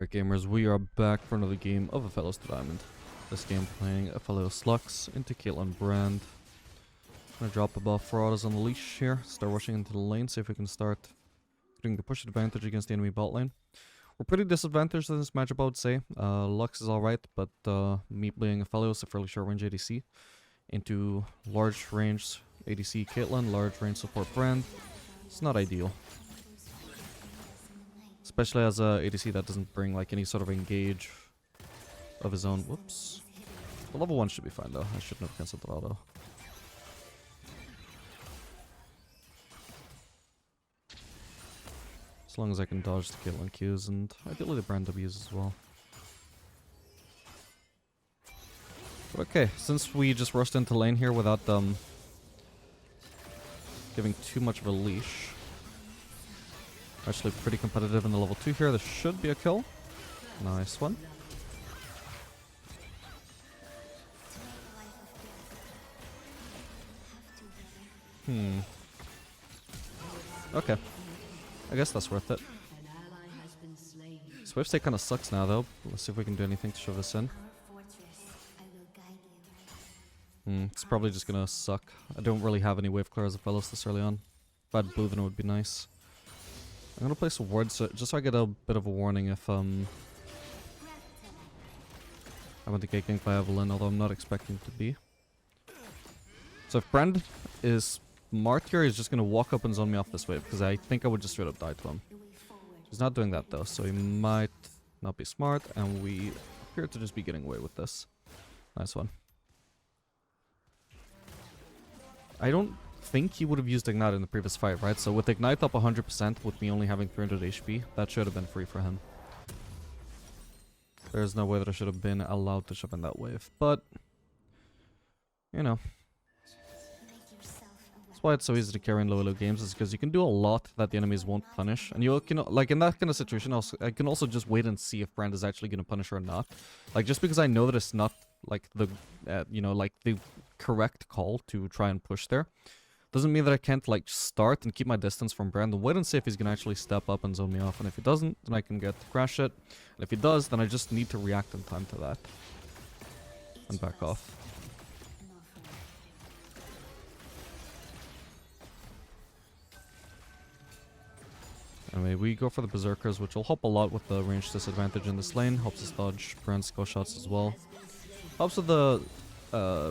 Alright gamers, we are back for another game of Aphelios Diamond. This game playing Aphelios Lux into Caitlyn Brand. Gonna drop a buff for autos on the leash here, start rushing into the lane, see if we can start getting the push advantage against the enemy bot lane. We're pretty disadvantaged in this matchup, I would say. Lux is alright, but me playing Aphelios, a fairly short range ADC, into large range ADC Caitlyn, large range support Brand. It's not ideal. Especially as a ADC that doesn't bring like any sort of engage of his own. Whoops. The level 1 should be fine though. I shouldn't have cancelled the auto. As long as I can dodge the Caitlyn Qs and ideally the Brand Ws as well. But okay, since we just rushed into lane here without giving too much of a leash. Actually pretty competitive in the level 2 here. This should be a kill. Nice one. Okay. I guess that's worth it. Swift Stake kind of sucks now though. Let's see if we can do anything to shove this in. It's probably just gonna suck. I don't really have any wave clear as a Aphelios this early on. If I had blue then it would be nice. I'm gonna place a ward so just so I get a bit of a warning if I want to get ganked by Evelyn, although I'm not expecting to be. So if Brand is smart here, he's just gonna walk up and zone me off this wave, because I think I would just straight up die to him. He's not doing that though, so he might not be smart, and we appear to just be getting away with this. Nice one. I don't think he would have used Ignite in the previous fight, right? So with Ignite up 100%, with me only having 300 HP, that should have been free for him. There's no way that I should have been allowed to shove in that wave, but you know. That's why it's so easy to carry in low elo games, is because you can do a lot that the enemies won't punish, and you can, like in that kind of situation, I can also just wait and see if Brand is actually going to punish her or not. Like just because I know that it's not like the, you know, like the correct call to try and push there, doesn't mean that I can't like start and keep my distance from Brand and wait and see if he's gonna actually step up and zone me off. And if he doesn't, then I can get to crash it. And if he does, then I just need to react in time to that. And back off. Anyway, we go for the Berserkers, which will help a lot with the range disadvantage in this lane. Helps us dodge Brand's skill shots as well. Helps with the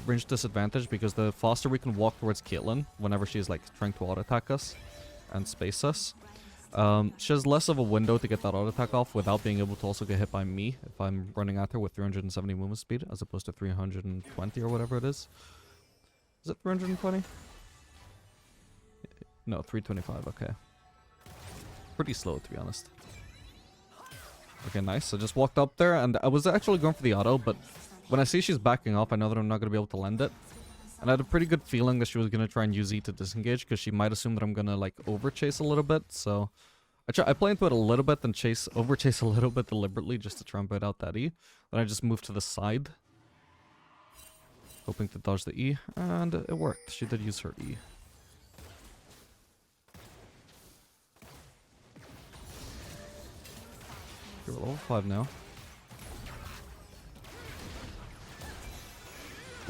range disadvantage because the faster we can walk towards Caitlyn whenever she's like trying to auto attack us and space us, she has less of a window to get that auto attack off without being able to also get hit by me if I'm running at her with 370 movement speed as opposed to 320 or whatever it is. Is it 320? No, 325. Okay, pretty slow to be honest. Okay, nice. I just walked up there and I was actually going for the auto, but when I see she's backing off, I know that I'm not going to be able to land it. And I had a pretty good feeling that she was going to try and use E to disengage, because she might assume that I'm going to like over-chase a little bit. So I play into it a little bit, then over-chase a little bit deliberately just to try and bait out that E. Then I just moved to the side, hoping to dodge the E, and it worked. She did use her E. We're level 5 now.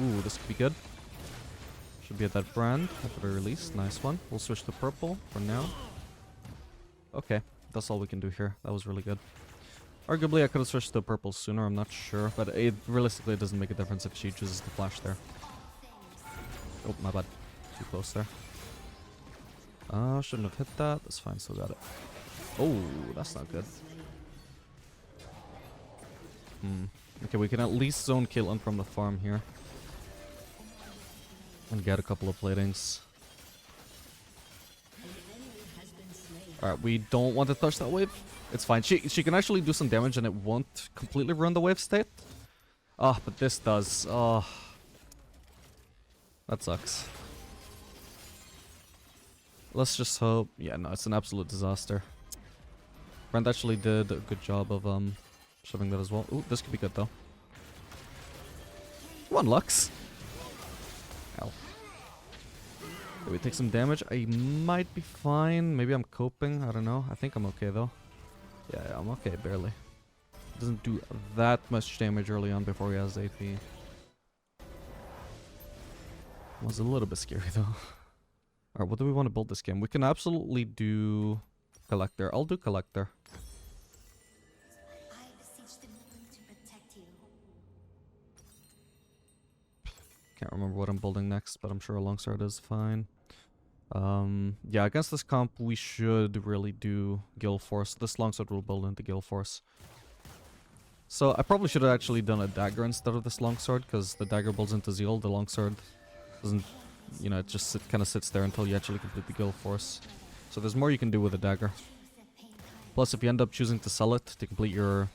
Ooh, this could be good. Should be at that Brand at the very least. Nice one. We'll switch to purple for now. Okay, that's all we can do here. That was really good. Arguably, I could have switched to purple sooner. I'm not sure, but realistically, it doesn't make a difference if she chooses to flash there. Oh, my bad. Too close there. Shouldn't have hit that. That's fine. Still got it. Oh, that's not good. Okay, we can at least zone Caitlyn from the farm here. And get a couple of platings. Alright, we don't want to touch that wave. It's fine. She can actually do some damage and it won't completely ruin the wave state. Ah, but this does. Oh. That sucks. Let's just hope. Yeah, no, it's an absolute disaster. Brand actually did a good job of shoving that as well. Ooh, this could be good though. Come on, Lux. Ow. Okay, we take some damage. I might be fine. Maybe I'm coping. I don't know. I think I'm okay though. Yeah, I'm okay, barely. doesn't do that much damage early on before he has AP. Was a little bit scary though. Alright, what do we want to build this game? We can absolutely do Collector. I'll do Collector. Can't remember what I'm building next, but I'm sure a longsword is fine. Yeah, against this comp, we should really do Gale Force. This longsword will build into Gale Force. So I probably should have actually done a dagger instead of this longsword, because the dagger builds into Zeal, the longsword doesn't, you know, it just kind of sits there until you actually complete the Gale Force. So there's more you can do with a dagger. Plus, if you end up choosing to sell it to complete your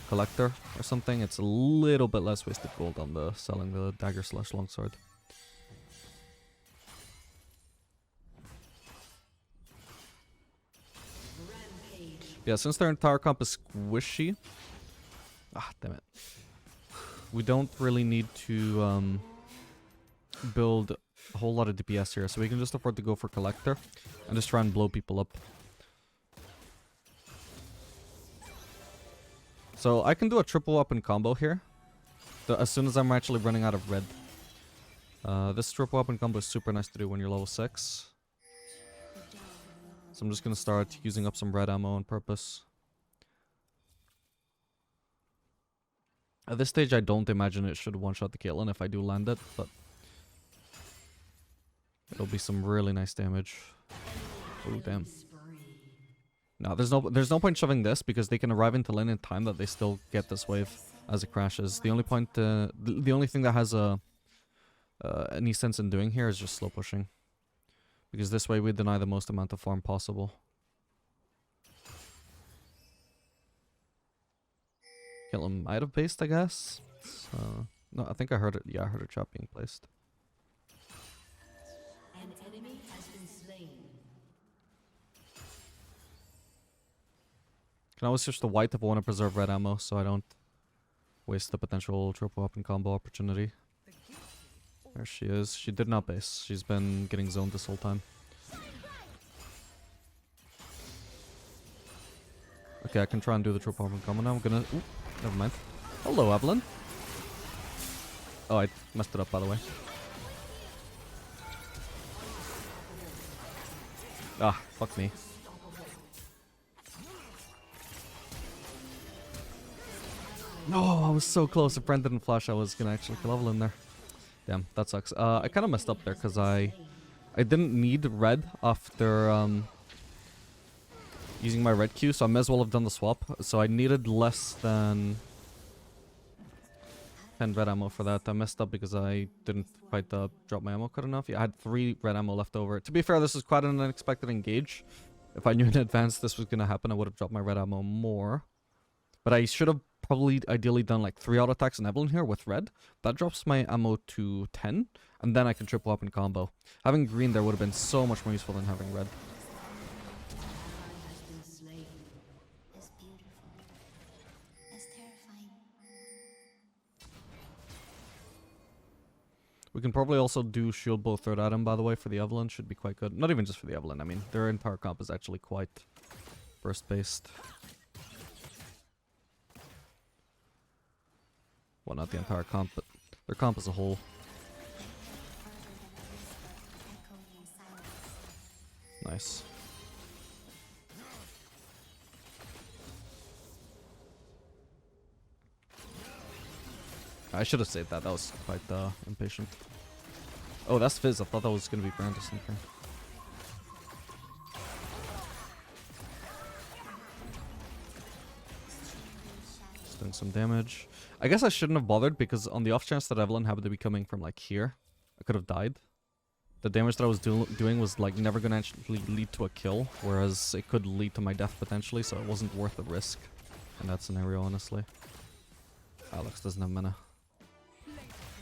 Collector or something, it's a little bit less wasted gold on the selling the dagger / longsword. Yeah, since their entire comp is squishy, damn it, we don't really need to build a whole lot of DPS here, so we can just afford to go for Collector and just try and blow people up. So I can do a triple weapon combo here, as soon as I'm actually running out of red. This triple weapon combo is super nice to do when you're level 6. So I'm just gonna start using up some red ammo on purpose. At this stage, I don't imagine it should one-shot the Caitlyn if I do land it, but it'll be some really nice damage. Oh damn. No, there's no point shoving this because they can arrive into lane in time that they still get this wave as it crashes. The only point, the only thing that has any sense in doing here is just slow pushing, because this way we deny the most amount of farm possible. Kill him might have based, I guess. No, I think I heard it. Yeah, I heard a trap being placed. An enemy has been slain. Can always switch to white if I want to preserve red ammo, so I don't waste the potential triple weapon combo opportunity. There she is. She did not base. She's been getting zoned this whole time. Okay, I can try and do the triple weapon combo now. I'm gonna... Ooh, never mind. Hello, Evelyn. Oh, I messed it up, by the way. Fuck me. No, I was so close. If Brent didn't flash, I was gonna actually kill Evelyn there. Damn, that sucks. I kind of messed up there because I didn't need red after using my red Q, so I may as well have done the swap. So I needed less than 10 red ammo for that. I messed up because I didn't quite drop my ammo cut enough. Yeah, I had 3 red ammo left over. To be fair, this is quite an unexpected engage. If I knew in advance this was gonna happen, I would have dropped my red ammo more. But I should have probably ideally done like 3 auto attacks on Evelyn here with red. That drops my ammo to 10, and then I can triple up in combo. Having green there would have been so much more useful than having red. It's beautiful. It's terrifying. We can probably also do shield bow third item, by the way, for the Evelyn. Should be quite good. Not even just for the Evelyn, I mean, their entire comp is actually quite burst-based. Well, not the entire comp, but their comp as a whole. Nice. I should have saved that. That was quite impatient. Oh, that's Fizz. I thought that was going to be Brand or something. Just doing some damage. I guess I shouldn't have bothered because on the off chance that Evelyn happened to be coming from like here, I could have died. The damage that I was doing was like never going to actually lead to a kill, whereas it could lead to my death potentially, so it wasn't worth the risk in that scenario, honestly. Alex doesn't have mana.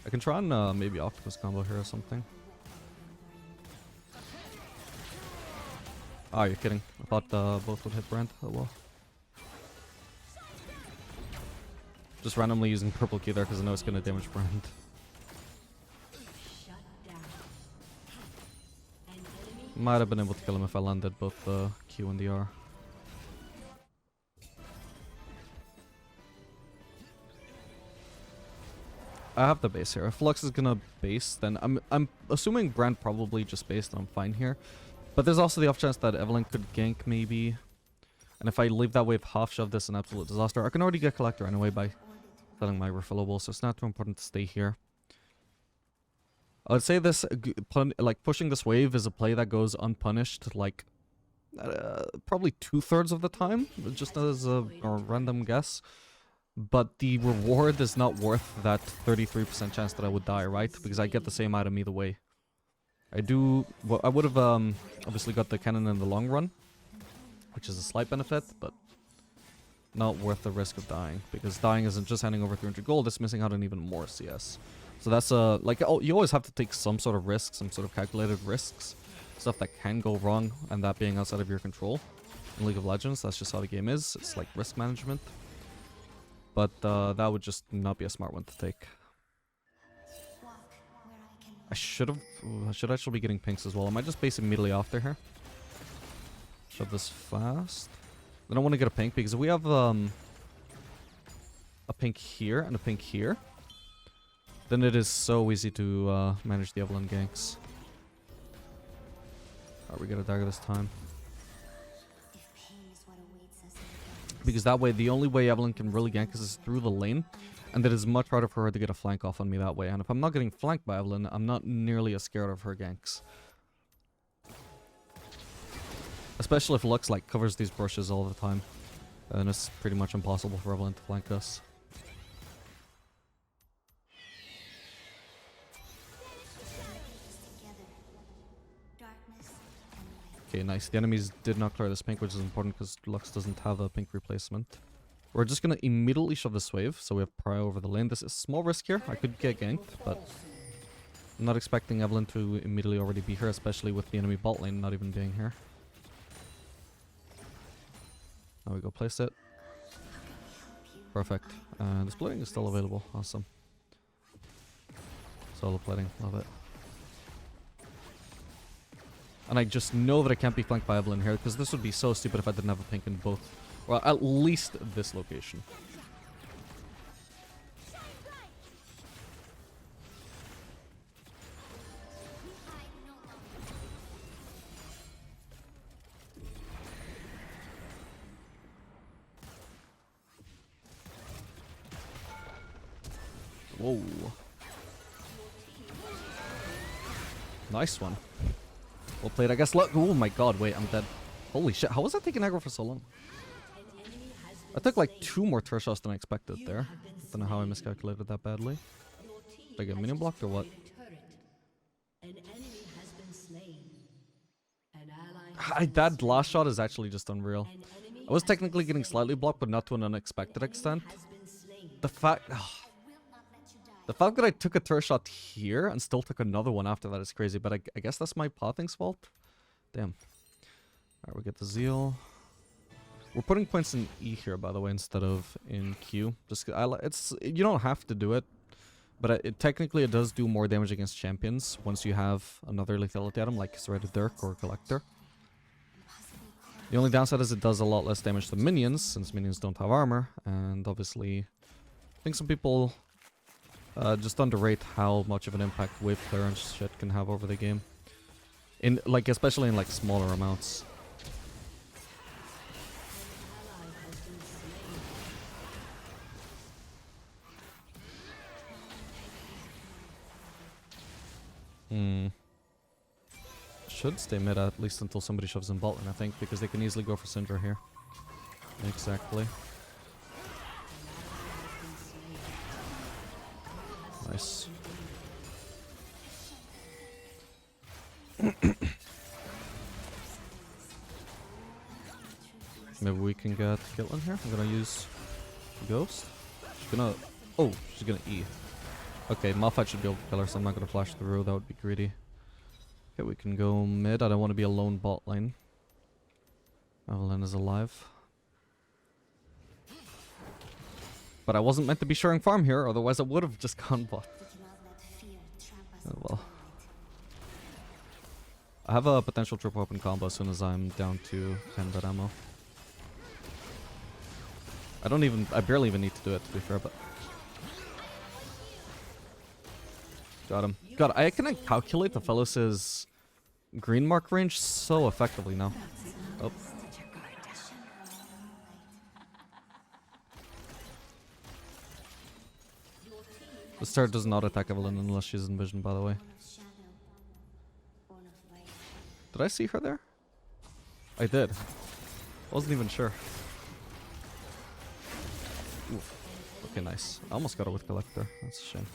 I can try and maybe Octopus combo here or something. Oh, you're kidding. I thought both would hit Brand. Oh well. Just randomly using purple key there because I know it's going to damage Brand. Might have been able to kill him if I landed both the Q and the R. I have the base here. If Lux is gonna base, then I'm assuming Brand probably just based, and I'm fine here. But there's also the off chance that Evelyn could gank maybe. And if I leave that wave half shove, this an absolute disaster. I can already get Collector anyway by selling my refillable, so it's not too important to stay here. I would say this, like pushing this wave is a play that goes unpunished, like probably 2/3 of the time, just as a random guess. But the reward is not worth that 33% chance that I would die, right? Because I get the same item either way. I do... Well, I would have obviously got the cannon in the long run, which is a slight benefit, but not worth the risk of dying. Because dying isn't just handing over 300 gold, it's missing out on even more CS. So that's like, you always have to take some sort of risk, some sort of calculated risks. Stuff that can go wrong, and that being outside of your control. In League of Legends, that's just how the game is. It's like risk management. But that would just not be a smart one to take. I should actually be getting pinks as well. I might just base immediately after here. Shove this fast. Then I want to get a pink because if we have a pink here and a pink here, then it is so easy to manage the Evelyn ganks. Alright, we get a dagger this time. Because that way, the only way Evelyn can really gank us is through the lane. And it is much harder for her to get a flank off on me that way. And if I'm not getting flanked by Evelyn, I'm not nearly as scared of her ganks. Especially if Lux like covers these bushes all the time. And it's pretty much impossible for Evelyn to flank us. Okay, nice. The enemies did not clear this pink, which is important because Lux doesn't have a pink replacement. We're just going to immediately shove this wave, so we have prio over the lane. This is small risk here. I could get ganked, but I'm not expecting Evelyn to immediately already be here, especially with the enemy bot lane not even being here. Now we go place it. Perfect. And the splitting is still available. Awesome. Solo plating. Love it. And I just know that I can't be flanked by Evelyn here, because this would be so stupid if I didn't have a pink in both. Well, at least this location. Whoa. Nice one. Well played, I guess. Look, oh my god, wait, I'm dead. Holy shit, how was I taking aggro for so long? I took like 2 more turret shots than I expected there. Don't know how I miscalculated that badly. Did I get minion blocked or what? That last shot is actually just unreal. I was technically getting slightly blocked, but not to an unexpected extent. The fact that I took a turret shot here and still took another one after that is crazy, but I guess that's my pathing's fault. Damn. Alright, we get the Zeal. We're putting points in E here, by the way, instead of in Q. Just you don't have to do it, but technically it does do more damage against champions once you have another lethality item like Serrated Dirk or Collector. The only downside is it does a lot less damage to minions, since minions don't have armor, and obviously I think some people just underrate how much of an impact wave clearance shit can have over the game. Especially in like smaller amounts. Should stay mid at least until somebody shoves in bot lane, I think, because they can easily go for Syndra here. Exactly. Nice. Maybe we can get Caitlyn here. I'm gonna use Ghost. She's gonna... Oh, she's gonna E. Okay, Malphite should be able to kill her, so I'm not gonna flash through. That would be greedy. Okay, we can go mid. I don't want to be alone bot lane. Evelyn is alive. But I wasn't meant to be sharing farm here, otherwise I would have just gone bot. Oh well. I have a potential triple open combo as soon as I'm down to 10 bit ammo. I barely even need to do it, to be fair, but... Got him. God, I can calculate the Aphelios' green mark range so effectively now. Oh. This turret does not attack Evelyn unless she's in vision, by the way. Did I see her there? I did. Wasn't even sure. Oof. Okay, nice. I almost got her with Collector. That's a shame.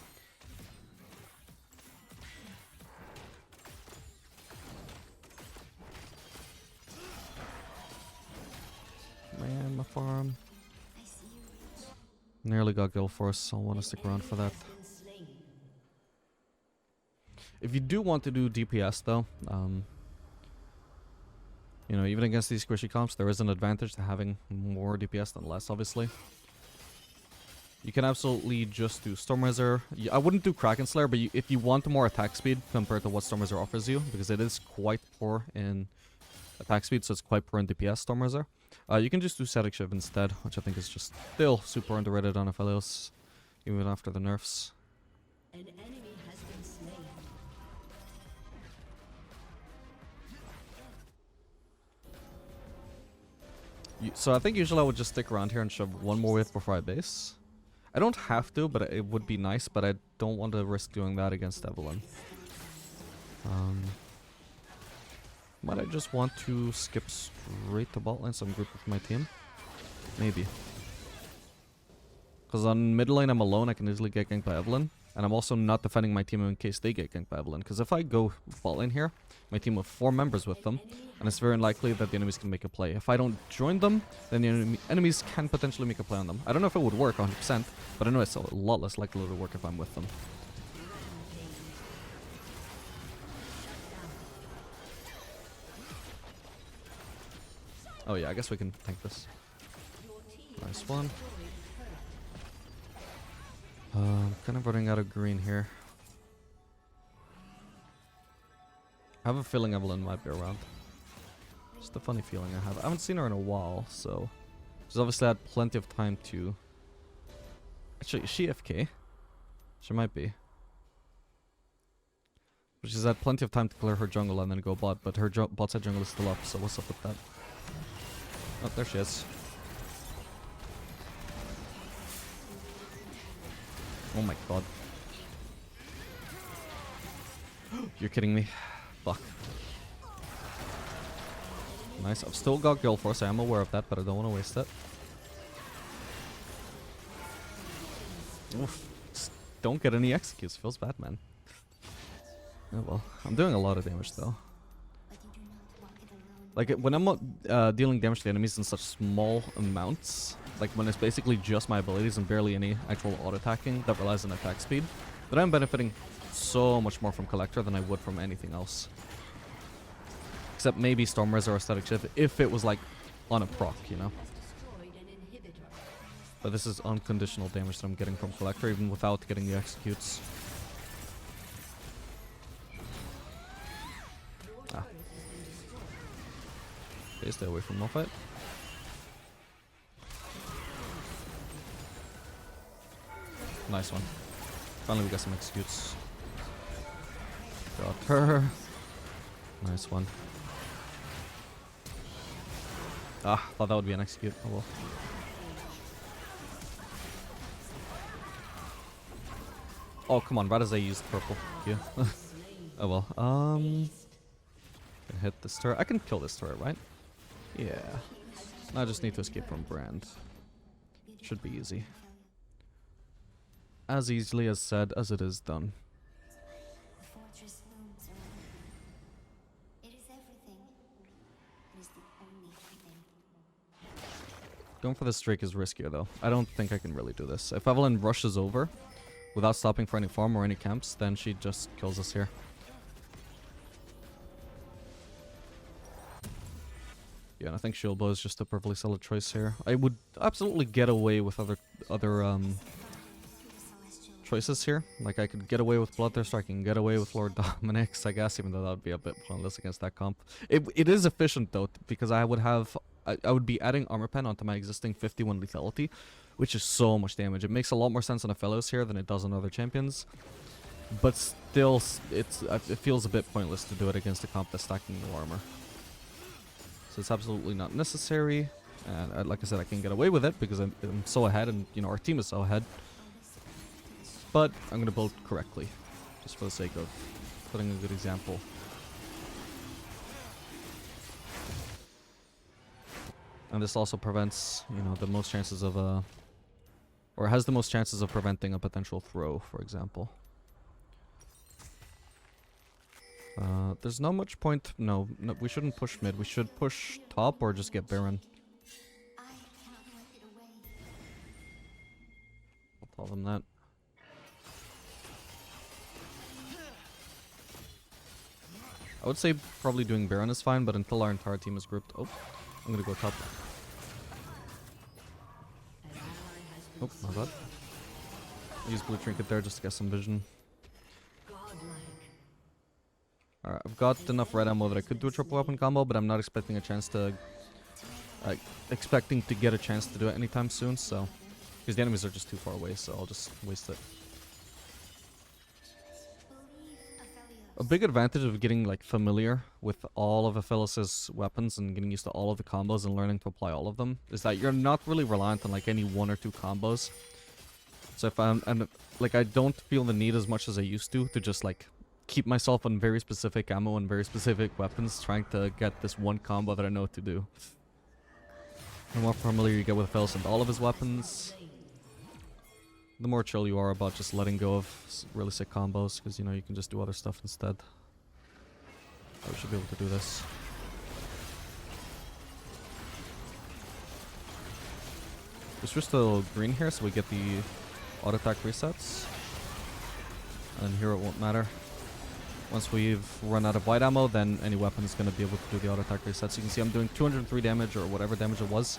Man, my farm. Nearly got Guild Force, so I want to stick around for that. If you do want to do DPS though, you know, even against these squishy comps, there is an advantage to having more DPS than less, obviously. You can absolutely just do Stormraiser. I wouldn't do Kraken Slayer, but if you want more attack speed compared to what Stormraiser offers you, because it is quite poor in attack speed, so it's quite poor in DPS, Stormraiser. You can just do Static Shiv instead, which I think is just still super underrated on Aphelios, even after the nerfs. An enemy has been slain. So I think usually I would just stick around here and shove one more wave before I base. I don't have to, but it would be nice, but I don't want to risk doing that against Evelyn. Might I just want to skip straight to bot lane so I'm grouped with my team? Maybe. Because on mid lane I'm alone, I can easily get ganked by Evelyn. And I'm also not defending my team in case they get ganked by Evelyn. Because if I go bot lane here, my team with 4 members with them, and it's very unlikely that the enemies can make a play. If I don't join them, then the enemies can potentially make a play on them. I don't know if it would work 100%, but I know it's a lot less likely to work if I'm with them. Oh yeah, I guess we can tank this. Nice one. Kind of running out of green here. I have a feeling Evelyn might be around. Just a funny feeling I have. I haven't seen her in a while, so she's obviously had plenty of time to... Actually, is she FK? She might be. But she's had plenty of time to clear her jungle and then go bot, but her bot side jungle is still up, so what's up with that? Oh, there she is. Oh my god. You're kidding me. Fuck. Nice. I've still got Guild Force. I am aware of that, but I don't want to waste it. Oof. Just don't get any executes. Feels bad, man. Oh well. I'm doing a lot of damage, though. Like, when I'm dealing damage to enemies in such small amounts, like when it's basically just my abilities and barely any actual auto-attacking that relies on attack speed, then I'm benefiting so much more from Collector than I would from anything else. Except maybe Stormraiser or Static Shiv if it was like on a proc, you know? But this is unconditional damage that I'm getting from Collector even without getting the executes. Ah. Okay, stay away from Malphite. Nice one. Finally we got some executes. Got her. Nice one. Ah, thought that would be an execute. Oh well. Oh, come on, right as I used purple. Yeah. Oh well. Can hit this turret. I can kill this turret, right? Yeah. I just need to escape from Brand. Should be easy. As easily as said as it is done. The fortress looms around me. It is everything. It is the only thing. Going for this Drake is riskier though. I don't think I can really do this. If Evelyn rushes over without stopping for any farm or any camps, then she just kills us here. Yeah, and I think Shield Bow is just a perfectly solid choice here. I would absolutely get away with other choices here. Like, I could get away with Bloodthirster, I can get away with Lord Dominic's, I guess, even though that would be a bit pointless against that comp. It is efficient, though, because I would have... I would be adding Armor Pen onto my existing 51 lethality, which is so much damage. It makes a lot more sense on Aphelios here than it does on other champions. But still, it feels a bit pointless to do it against a comp that's stacking no armor. So it's absolutely not necessary. And like I said, I can get away with it because I'm so ahead, and you know our team is so ahead. But I'm gonna build correctly, just for the sake of putting a good example. And this also prevents, you know, the most chances of or has the most chances of preventing a potential throw, for example. There's not much point. No, we shouldn't push mid. We should push top or just get Baron. I can't wipe it away. I'll tell them that. I would say probably doing Baron is fine, but until our entire team is grouped... Oh, I'm gonna go top. Oh, my bad. Use blue trinket there just to get some vision. Alright, I've got enough red ammo that I could do a triple weapon combo, but I'm not expecting a chance to... expecting to get a chance to do it anytime soon, so... Because the enemies are just too far away, so I'll just waste it. A big advantage of getting like familiar with all of Aphelios' weapons and getting used to all of the combos and learning to apply all of them is that you're not really reliant on like any one or two combos. So if I don't feel the need as much as I used to just like keep myself on very specific ammo and very specific weapons, trying to get this one combo that I know what to do. The more familiar you get with Aphelios and all of his weapons, the more chill you are about just letting go of really sick combos, because you know you can just do other stuff instead. I should be able to do this. We switch to green here so we get the auto attack resets, and here it won't matter. Once we've run out of white ammo, then any weapon is going to be able to do the auto attack resets. You can see I'm doing 203 damage or whatever damage it was,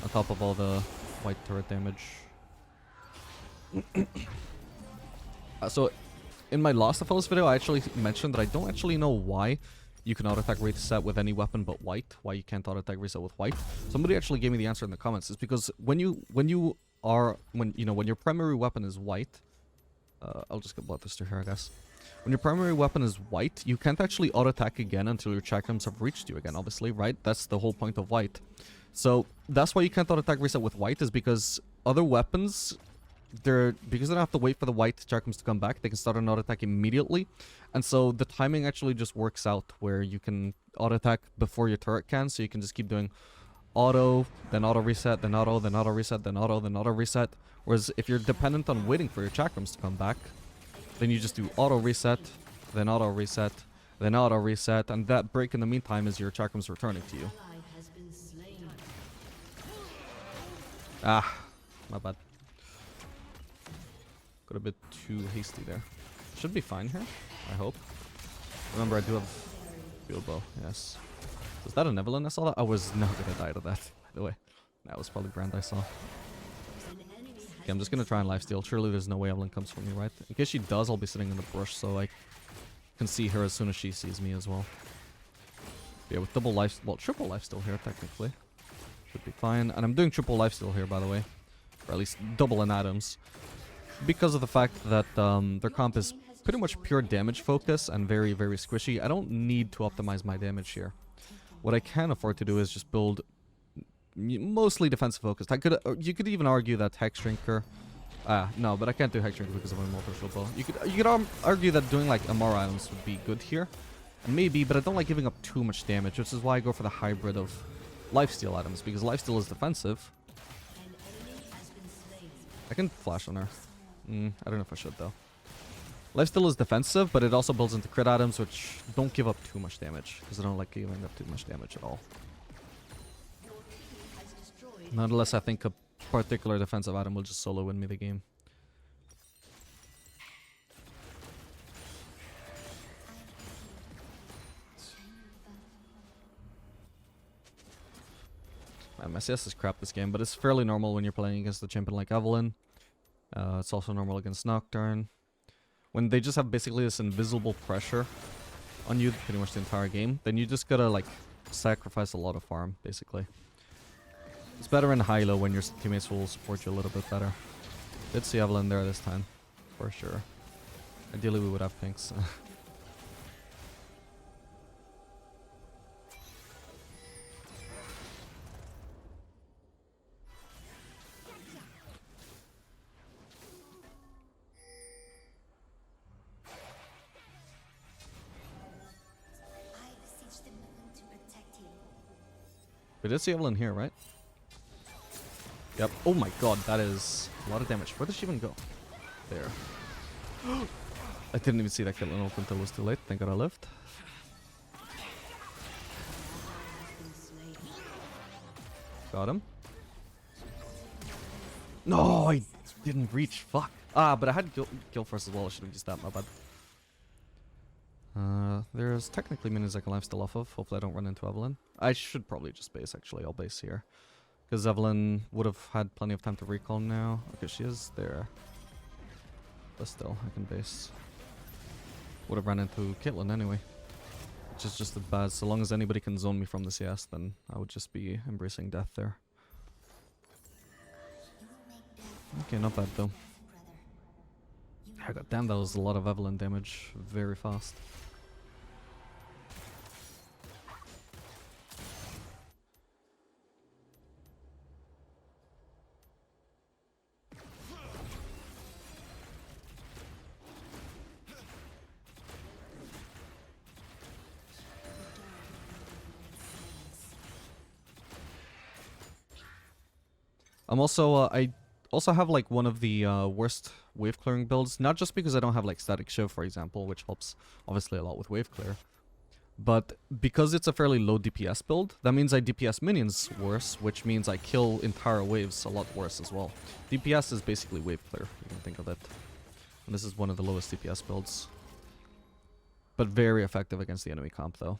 on top of all the white turret damage. So, in my last Aphelios video, I actually mentioned that I don't actually know why you can auto-attack reset with any weapon but white. Why you can't auto-attack reset with white. Somebody actually gave me the answer in the comments. It's because when your primary weapon is white, I'll just get Bloodthirster here, I guess. When your primary weapon is white, you can't actually auto-attack again until your chakrams have reached you again, obviously, right? That's the whole point of white. So, that's why you can't auto-attack reset with white, is because other weapons... because they don't have to wait for the white chakrams to come back, they can start an auto attack immediately, and so the timing actually just works out where you can auto attack before your turret can, so you can just keep doing auto, then auto reset, then auto, then auto reset, then auto, then auto reset. Whereas if you're dependent on waiting for your chakrams to come back, then you just do auto reset, then auto reset, then auto reset, and that break in the meantime is your chakrams returning to you. Ah, my bad. Got a bit too hasty there. Should be fine here, I hope. Remember, I do have field bow, yes. Was that an Evelyn I saw that? I was not gonna die to that, by the way. That was probably Brand I saw. Okay, I'm just gonna try and lifesteal. Surely there's no way Evelyn comes for me, right? In case she does, I'll be sitting in the brush so I can see her as soon as she sees me as well. Yeah, with double life, well, triple lifesteal here, technically. Should be fine. And I'm doing triple lifesteal here, by the way. Or at least double in atoms. Because of the fact that their comp is pretty much pure damage focus and very, very squishy, I don't need to optimize my damage here. What I can afford to do is just build mostly defensive focused. You could even argue that Hex Shrinker... no, but I can't do Hex Shrinker because of my Mortal Shield Bow. You could argue that doing like Amara items would be good here. Maybe, but I don't like giving up too much damage, which is why I go for the hybrid of lifesteal items, because lifesteal is defensive. I can flash on her. I don't know if I should, though. Lifesteal is defensive, but it also builds into crit items, which don't give up too much damage, because I don't like giving up too much damage at all. Not unless I think a particular defensive item will just solo win me the game. Man, my CS is crap this game, but it's fairly normal when you're playing against a champion like Evelyn. It's also normal against Nocturne. When they just have basically this invisible pressure on you pretty much the entire game, then you just gotta like sacrifice a lot of farm, basically. It's better in high-low when your teammates will support you a little bit better. Did see Evelyn there this time, for sure. Ideally, we would have pinks. I beseech the moon to protect you. We did see Evelyn here, right? Yep. Oh my god, that is a lot of damage. Where did she even go? There. I didn't even see that kill ult until it was too late. Thank god I lived. Got him. No, I didn't reach. Fuck. Ah, but I had kill first as well. I should have used that. My bad. There's technically minions I can lifesteal off of. Hopefully I don't run into Evelyn. I should probably just base, actually. I'll base here. Because Evelyn would have had plenty of time to recall now. Okay, she is there. But still, I can base. Would have ran into Caitlyn anyway. Which is just as bad. So long as anybody can zone me from the CS, then I would just be embracing death there. Okay, not bad though. God damn, that was a lot of Evelyn damage very fast. I'm also, I also have like one of the worst wave clearing builds, not just because I don't have like static shiv, for example, which helps obviously a lot with wave clear, but because it's a fairly low DPS build, that means I DPS minions worse, which means I kill entire waves a lot worse as well. DPS is basically wave clear, you can think of it. And this is one of the lowest DPS builds. But very effective against the enemy comp though.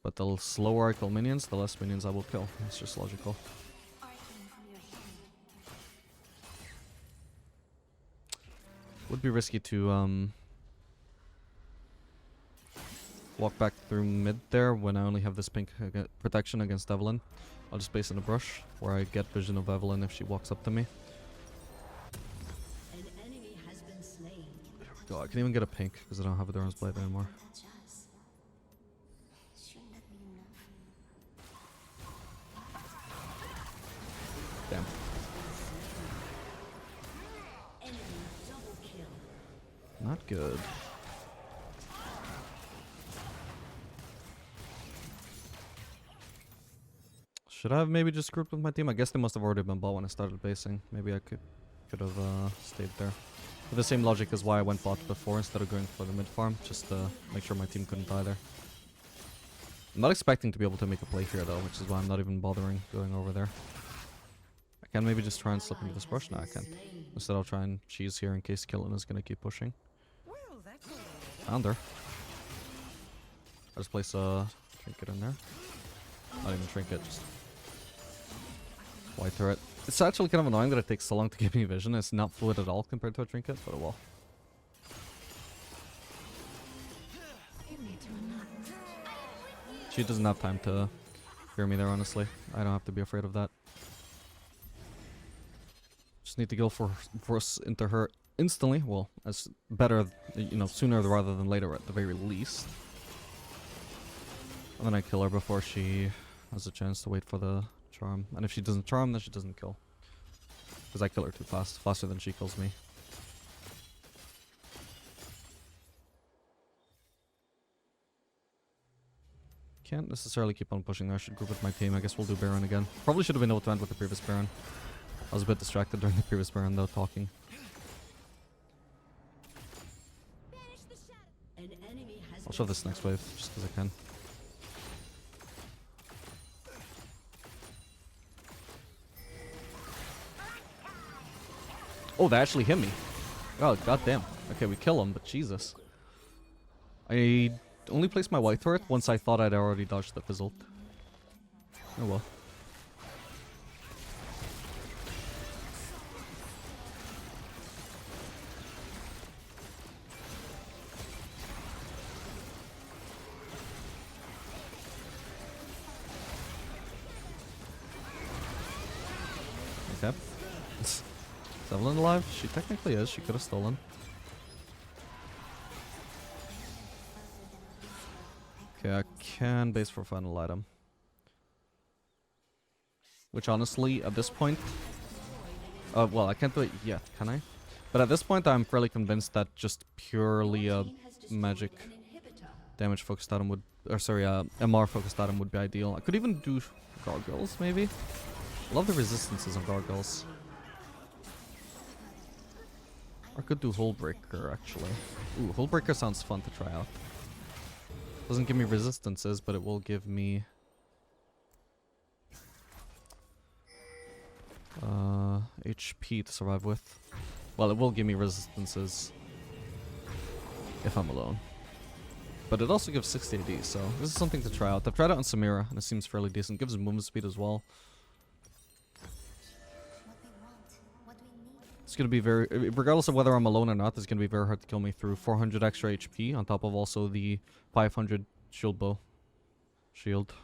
But the slower I kill minions, the less minions I will kill. It's just logical. Would be risky to walk back through mid there when I only have this pink protection against Evelyn. I'll just base in a brush where I get vision of Evelyn if she walks up to me. An enemy has been slain. There we go. I can even get a pink because I don't have a Durham's Blade anymore. Damn. Enemy double kill. Not good. Should I have maybe just grouped with my team? I guess they must have already been bought when I started basing. Maybe I could have stayed there. With the same logic as why I went bot before instead of going for the mid farm, just to make sure my team couldn't die there. I'm not expecting to be able to make a play here though, which is why I'm not even bothering going over there. I can maybe just try and slip into this brush? No, I can't. Instead I'll try and cheese here in case Killen is gonna keep pushing. Found her. I'll just place a trinket in there. Not even trinket, just white turret. It's actually kind of annoying that it takes so long to give me vision. It's not fluid at all compared to a trinket, but oh well. She doesn't have time to hear me there, honestly. I don't have to be afraid of that. Just need to go force into her instantly. Well, as better, you know, sooner rather than later at the very least. And then I kill her before she has a chance to wait for the charm. And if she doesn't charm, then she doesn't kill. Because I kill her too fast. Faster than she kills me. Can't necessarily keep on pushing there. I should group with my team. I guess we'll do Baron again. Probably should have been able to end with the previous Baron. I was a bit distracted during the previous Baron though, talking. An enemy has I'll shove this next wave, just because I can. Oh, they actually hit me. Oh, goddamn. Okay, we kill him, but Jesus. I only placed my white turret once I thought I'd already dodged the fizzle. Oh well. Okay. Is Evelyn alive? She technically is. She could have stolen. Okay, I can base for final item. Which honestly, at this point... well, I can't do it yet, can I? But at this point, I'm fairly convinced that just purely a magic damage focused item would... Or sorry, MR focused item would be ideal. I could even do gargoyles, maybe? I love the resistances on gargoyles. Or I could do Hullbreaker, actually. Ooh, Hullbreaker sounds fun to try out. Doesn't give me resistances, but it will give me... HP to survive with. Well, it will give me resistances if I'm alone. But it also gives 60 AD, so this is something to try out. I've tried it on Samira, and it seems fairly decent. Gives movement speed as well. It's gonna be very... Regardless of whether I'm alone or not, it's gonna be very hard to kill me through 400 extra HP, on top of also the 500 shield bow. Shield.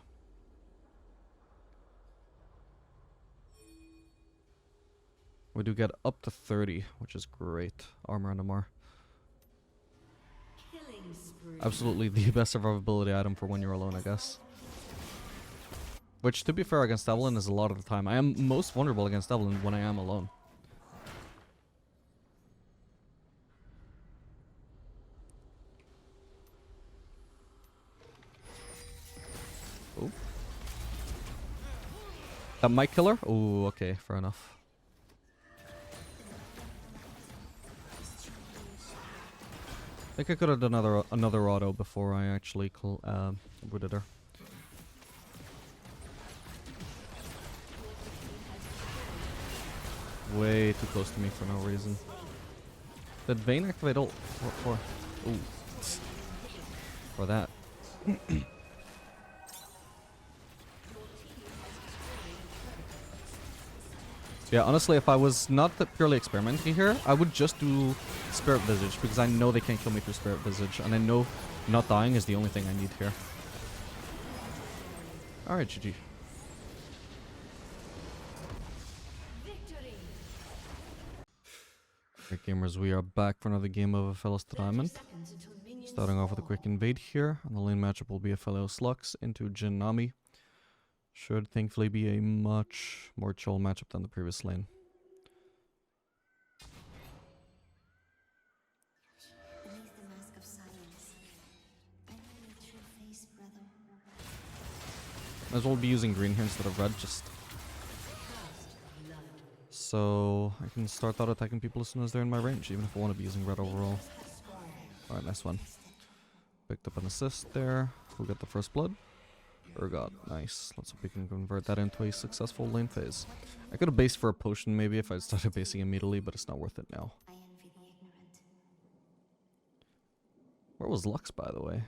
We do get up to 30, which is great. Armor and MR. Absolutely the best survivability item for when you're alone, I guess. Which, to be fair, against Evelyn is a lot of the time. I am most vulnerable against Evelyn when I am alone. Oh. That might kill her? Oh, okay, fair enough. I think I could have done another auto before I actually booted her. Way too close to me for no reason. Did Vayne activate ult? What for? Ooh. For that. Yeah, honestly, if I was not purely experimenting here, I would just do Spirit Visage, because I know they can't kill me through Spirit Visage, and I know not dying is the only thing I need here. Alright, GG. Alright, gamers, we are back for another game of Aphelios Diamond. Starting off with a quick invade here, and the lane matchup will be Aphelios Lux into Jhin Nami. Should thankfully be a much more chill matchup than the previous lane. Beneath the mask of silence, I know your true face, brother. Might as well be using green here instead of red, just so I can start out attacking people as soon as they're in my range, even if I want to be using red overall. Alright, nice one. Picked up an assist there. We'll get the first blood. Urgot, nice. Let's hope we can convert that into a successful lane phase. I could have based for a potion maybe if I started basing immediately, but it's not worth it now. I envy the ignorant. Where was Lux, by the way?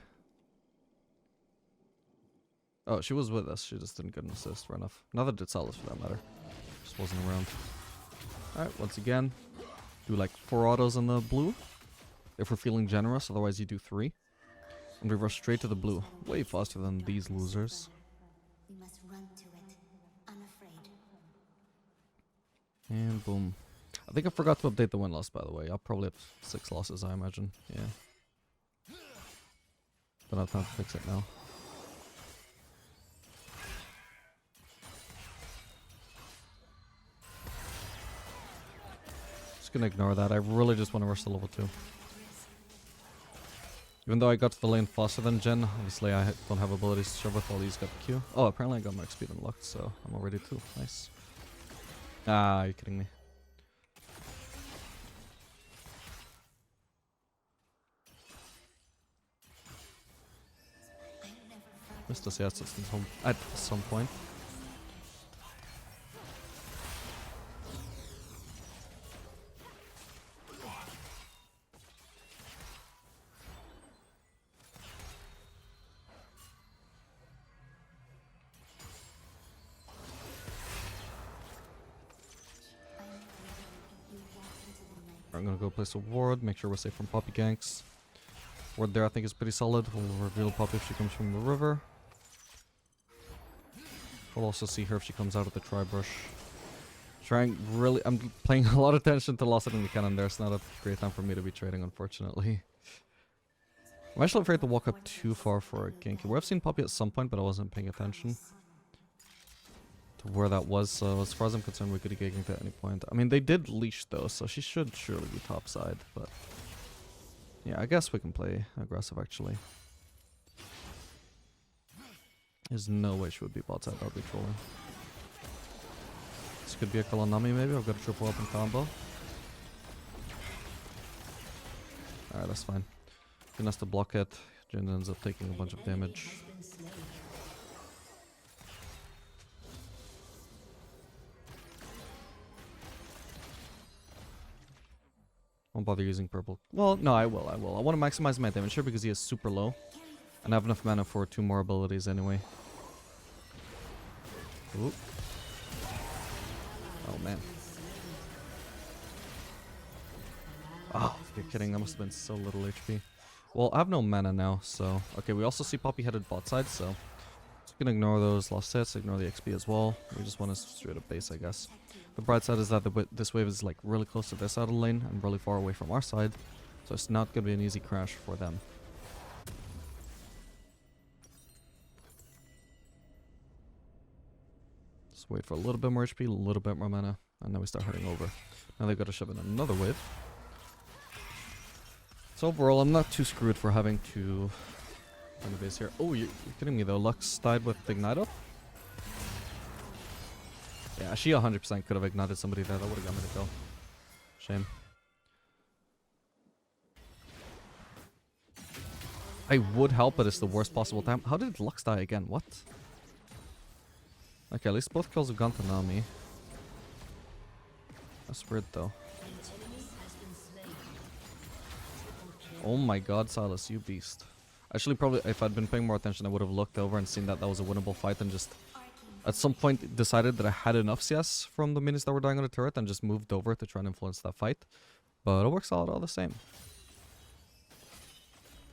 Oh, she was with us. She just didn't get an assist. Fair enough. Neither did Salas for that matter. Just wasn't around. Alright, once again, do like 4 autos on the blue. If we're feeling generous, otherwise you do 3. And we rush straight to the blue. Way faster than these losers. We must run to it, unafraid. And boom. I think I forgot to update the win loss, by the way. I'll probably have 6 losses, I imagine. Yeah. Don't have time to fix it now. Just gonna ignore that. I really just want to rush to level 2. Even though I got to the lane faster than Jhin, obviously I don't have abilities to share with while these got the Q. Oh, apparently I got max speed unlocked, so I'm already 2. Nice. Ah, you're kidding me. Missed us, yeah, assistance home at some point. I'm gonna go place a ward, make sure we're safe from Poppy ganks. Ward there I think is pretty solid. We'll reveal Poppy if she comes from the river. We'll also see her if she comes out of the tri-brush. I'm paying a lot of attention to loss in the cannon there. It's not a great time for me to be trading, unfortunately. I'm actually afraid to walk up too far for a gank. I've seen Poppy at some point, but I wasn't paying attention to where that was. So as far as I'm concerned, we could be ganking at any point. I mean, they did leash though, so she should surely be topside. But yeah, I guess we can play aggressive actually. There's no way she would be bot side. That would be trolling. This could be a Kalanami maybe. I've got a triple open combo. Alright, that's fine. Jhin has to block it. Jhin ends up taking a bunch of damage. Won't bother using purple. Well, no, I will. I want to maximize my damage here because he is super low. And I have enough mana for 2 more abilities anyway. Ooh. Oh, man. Oh, you're kidding. That must have been so little HP. Well, I have no mana now, so... Okay, we also see Poppy headed bot side, so... Just gonna ignore those lost hits, ignore the XP as well. We just want to straight up base, I guess. The bright side is that this wave is like really close to their side of the lane and really far away from our side. So it's not gonna be an easy crash for them. Just wait for a little bit more HP, a little bit more mana, and then we start heading over. Now they've got to shove in another wave. So overall, I'm not too screwed for having to find a base here. Oh, you're kidding me though. Lux died with Ignite up? Yeah, she 100% could have ignited somebody there. That would have got me to kill. Shame. I would help, but it's the worst possible time. How did Lux die again? What? Okay, at least both kills have gone to Nami. That's weird though. Oh my god, Silas, you beast. Actually, probably if I'd been paying more attention, I would have looked over and seen that that was a winnable fight and just at some point decided that I had enough CS from the minions that were dying on the turret and just moved over to try and influence that fight. But it works out all the same.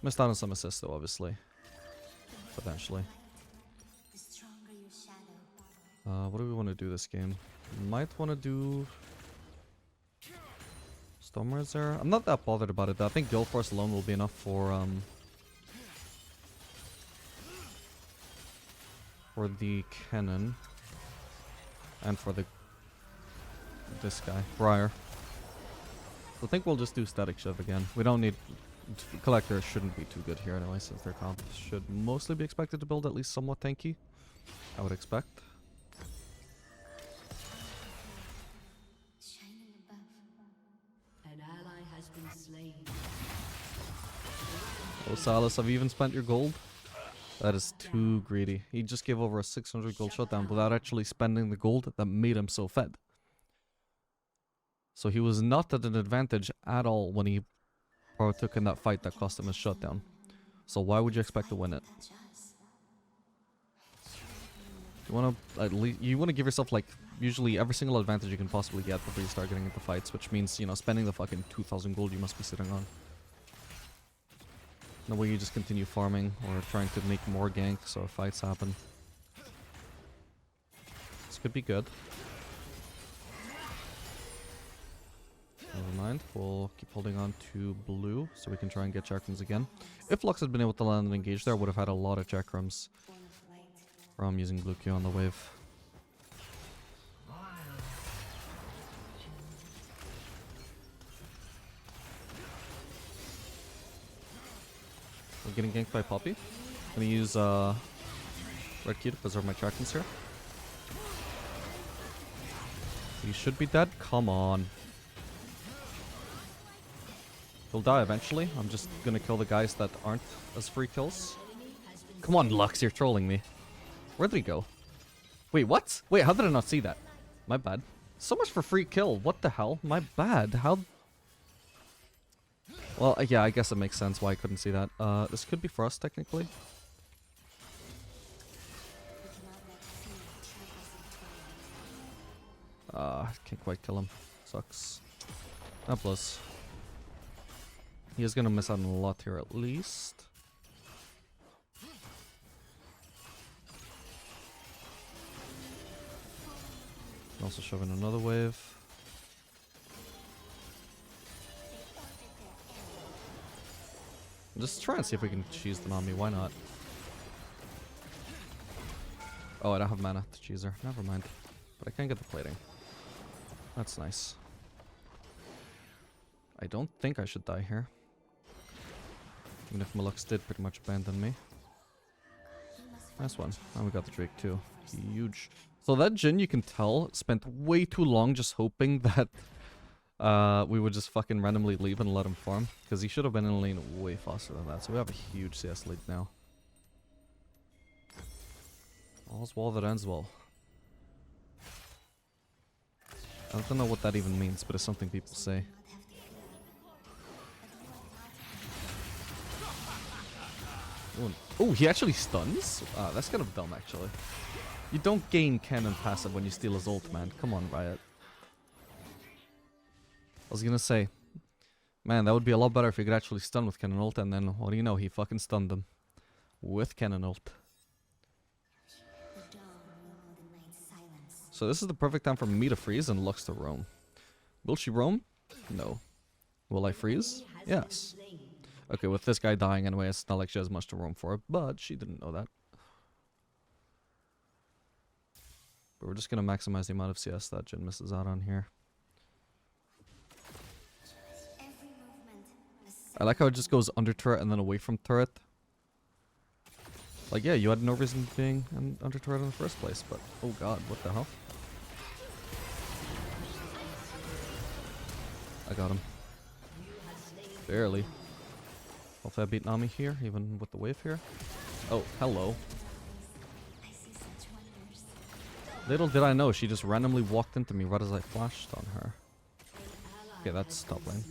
Missed out on some assists though, obviously. Potentially. What do we want to do this game? Might want to do... Stormers there. I'm not that bothered about it though. I think Guild Force alone will be enough for the cannon and for this guy, Briar. So I think we'll just do Static Shiv again. We don't need... Collector shouldn't be too good here anyway, since their comp should mostly be expected to build at least somewhat tanky. I would expect. An ally has been slain. Oh, Silas, have you even spent your gold? That is too greedy. He just gave over a 600 gold shutdown without actually spending the gold that made him so fed. So he was not at an advantage at all when he partook in that fight that cost him his shutdown. So why would you expect to win it? You want to at least give yourself like usually every single advantage you can possibly get before you start getting into fights, which means, you know, spending the fucking 2,000 gold you must be sitting on. No way you just continue farming or trying to make more gank so fights happen. This could be good. Never mind, we'll keep holding on to blue so we can try and get chakrams again. If Lux had been able to land and engage there, I would have had a lot of chakrams from using blue Q on the wave. We're getting ganked by Poppy. I'm gonna use red Q to preserve my chakrams here. He should be dead. Come on. He'll die eventually. I'm just gonna kill the guys that aren't as free kills. Come on, Lux, you're trolling me. Where did he go? Wait, what? Wait, how did I not see that? My bad. So much for free kill. What the hell? My bad. How... Well, yeah, I guess it makes sense why I couldn't see that. This could be for us, technically. Can't quite kill him. Sucks. That plus. He is gonna miss out on a lot here at least. Can also shove in another wave. Just try and see if we can cheese the Nami, why not? Oh, I don't have mana to cheese her. Never mind. But I can get the plating. That's nice. I don't think I should die here. Even if Malux did pretty much abandon me. Nice one. And we got the Drake too. Huge. So that Jhin, you can tell, spent way too long just hoping that we would just fucking randomly leave and let him farm. Because he should have been in lane way faster than that. So we have a huge CS lead now. All's well that ends well. I don't know what that even means, but it's something people say. Oh, he actually stuns? That's kind of dumb, actually. You don't gain cannon passive when you steal his ult, man. Come on, Riot. I was gonna say, man, that would be a lot better if you could actually stun with cannon ult, and then, what do you know, he fucking stunned them. With cannon ult. So this is the perfect time for me to freeze and Lux to roam. Will she roam? No. Will I freeze? Yes. Okay, with this guy dying anyway, it's not like she has much to roam for, but she didn't know that. But we're just gonna maximize the amount of CS that Jhin misses out on here. I like how it just goes under turret and then away from turret. Like, yeah, you had no reason being under turret in the first place, but oh god, what the hell? I got him. Barely. Hopefully I beat Nami here, even with the wave here. Oh, hello. Little did I know, she just randomly walked into me right as I flashed on her. Okay, that's top lane.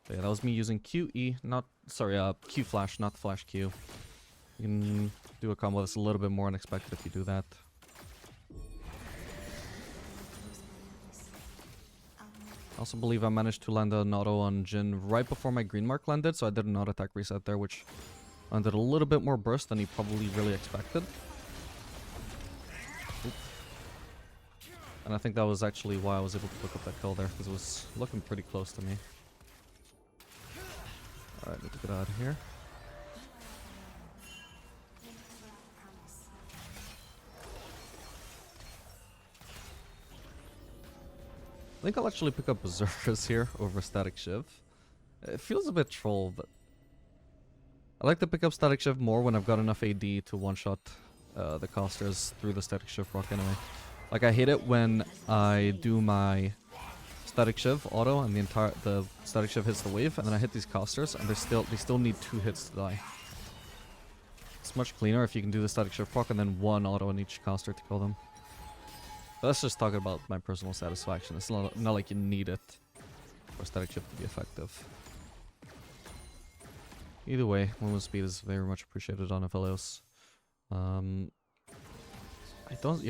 But yeah, that was me using QE, not... Sorry, Q flash, not flash Q. You can do a combo that's a little bit more unexpected if you do that. I also believe I managed to land an auto on Jhin right before my green mark landed, so I did an auto attack reset there, which landed a little bit more burst than he probably really expected. Oop. And I think that was actually why I was able to pick up that kill there, because it was looking pretty close to me. Alright, need to get out of here. I think I'll actually pick up Berserkers here over Static Shiv. It feels a bit troll, but I like to pick up Static Shiv more when I've got enough AD to one-shot the casters through the Static Shiv proc anyway. Like, I hate it when I do my Static Shiv auto and the Static Shiv hits the wave, and then I hit these casters and they still need 2 hits to die. It's much cleaner if you can do the Static Shiv proc and then 1 auto on each caster to kill them. But that's just talking about my personal satisfaction. It's not like you need it for Static Shiv to be effective. Either way, movement speed is very much appreciated on Aphelios. I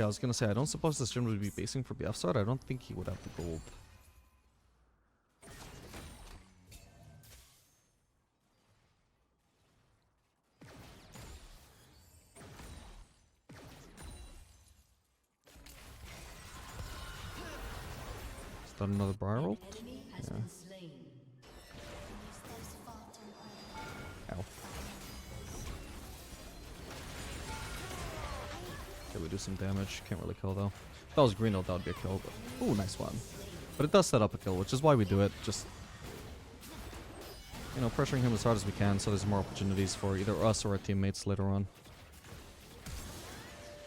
was gonna say, I don't suppose this Jhin would be basing for BF side. I don't think he would have the gold. Is that another Briar ult? Yeah. Ow. Okay, we do some damage. Can't really kill though. If that was green ult, that would be a kill. But ooh, nice one. But it does set up a kill, which is why we do it. Just, you know, pressuring him as hard as we can so there's more opportunities for either us or our teammates later on.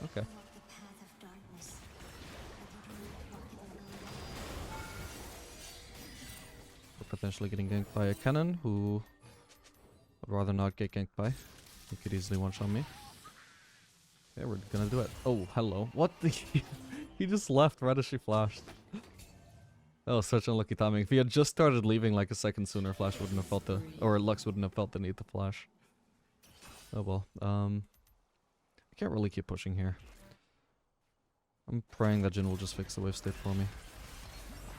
Okay. We're potentially getting ganked by a cannon who I'd rather not get ganked by. He could easily one-shot me. Yeah, we're gonna do it. Oh, hello. What the... He just left right as she flashed. That was such unlucky timing. If he had just started leaving like a second sooner, Flash wouldn't have felt the... Or Lux wouldn't have felt the need to flash. Oh well. I can't really keep pushing here. I'm praying that Jhin will just fix the wave state for me.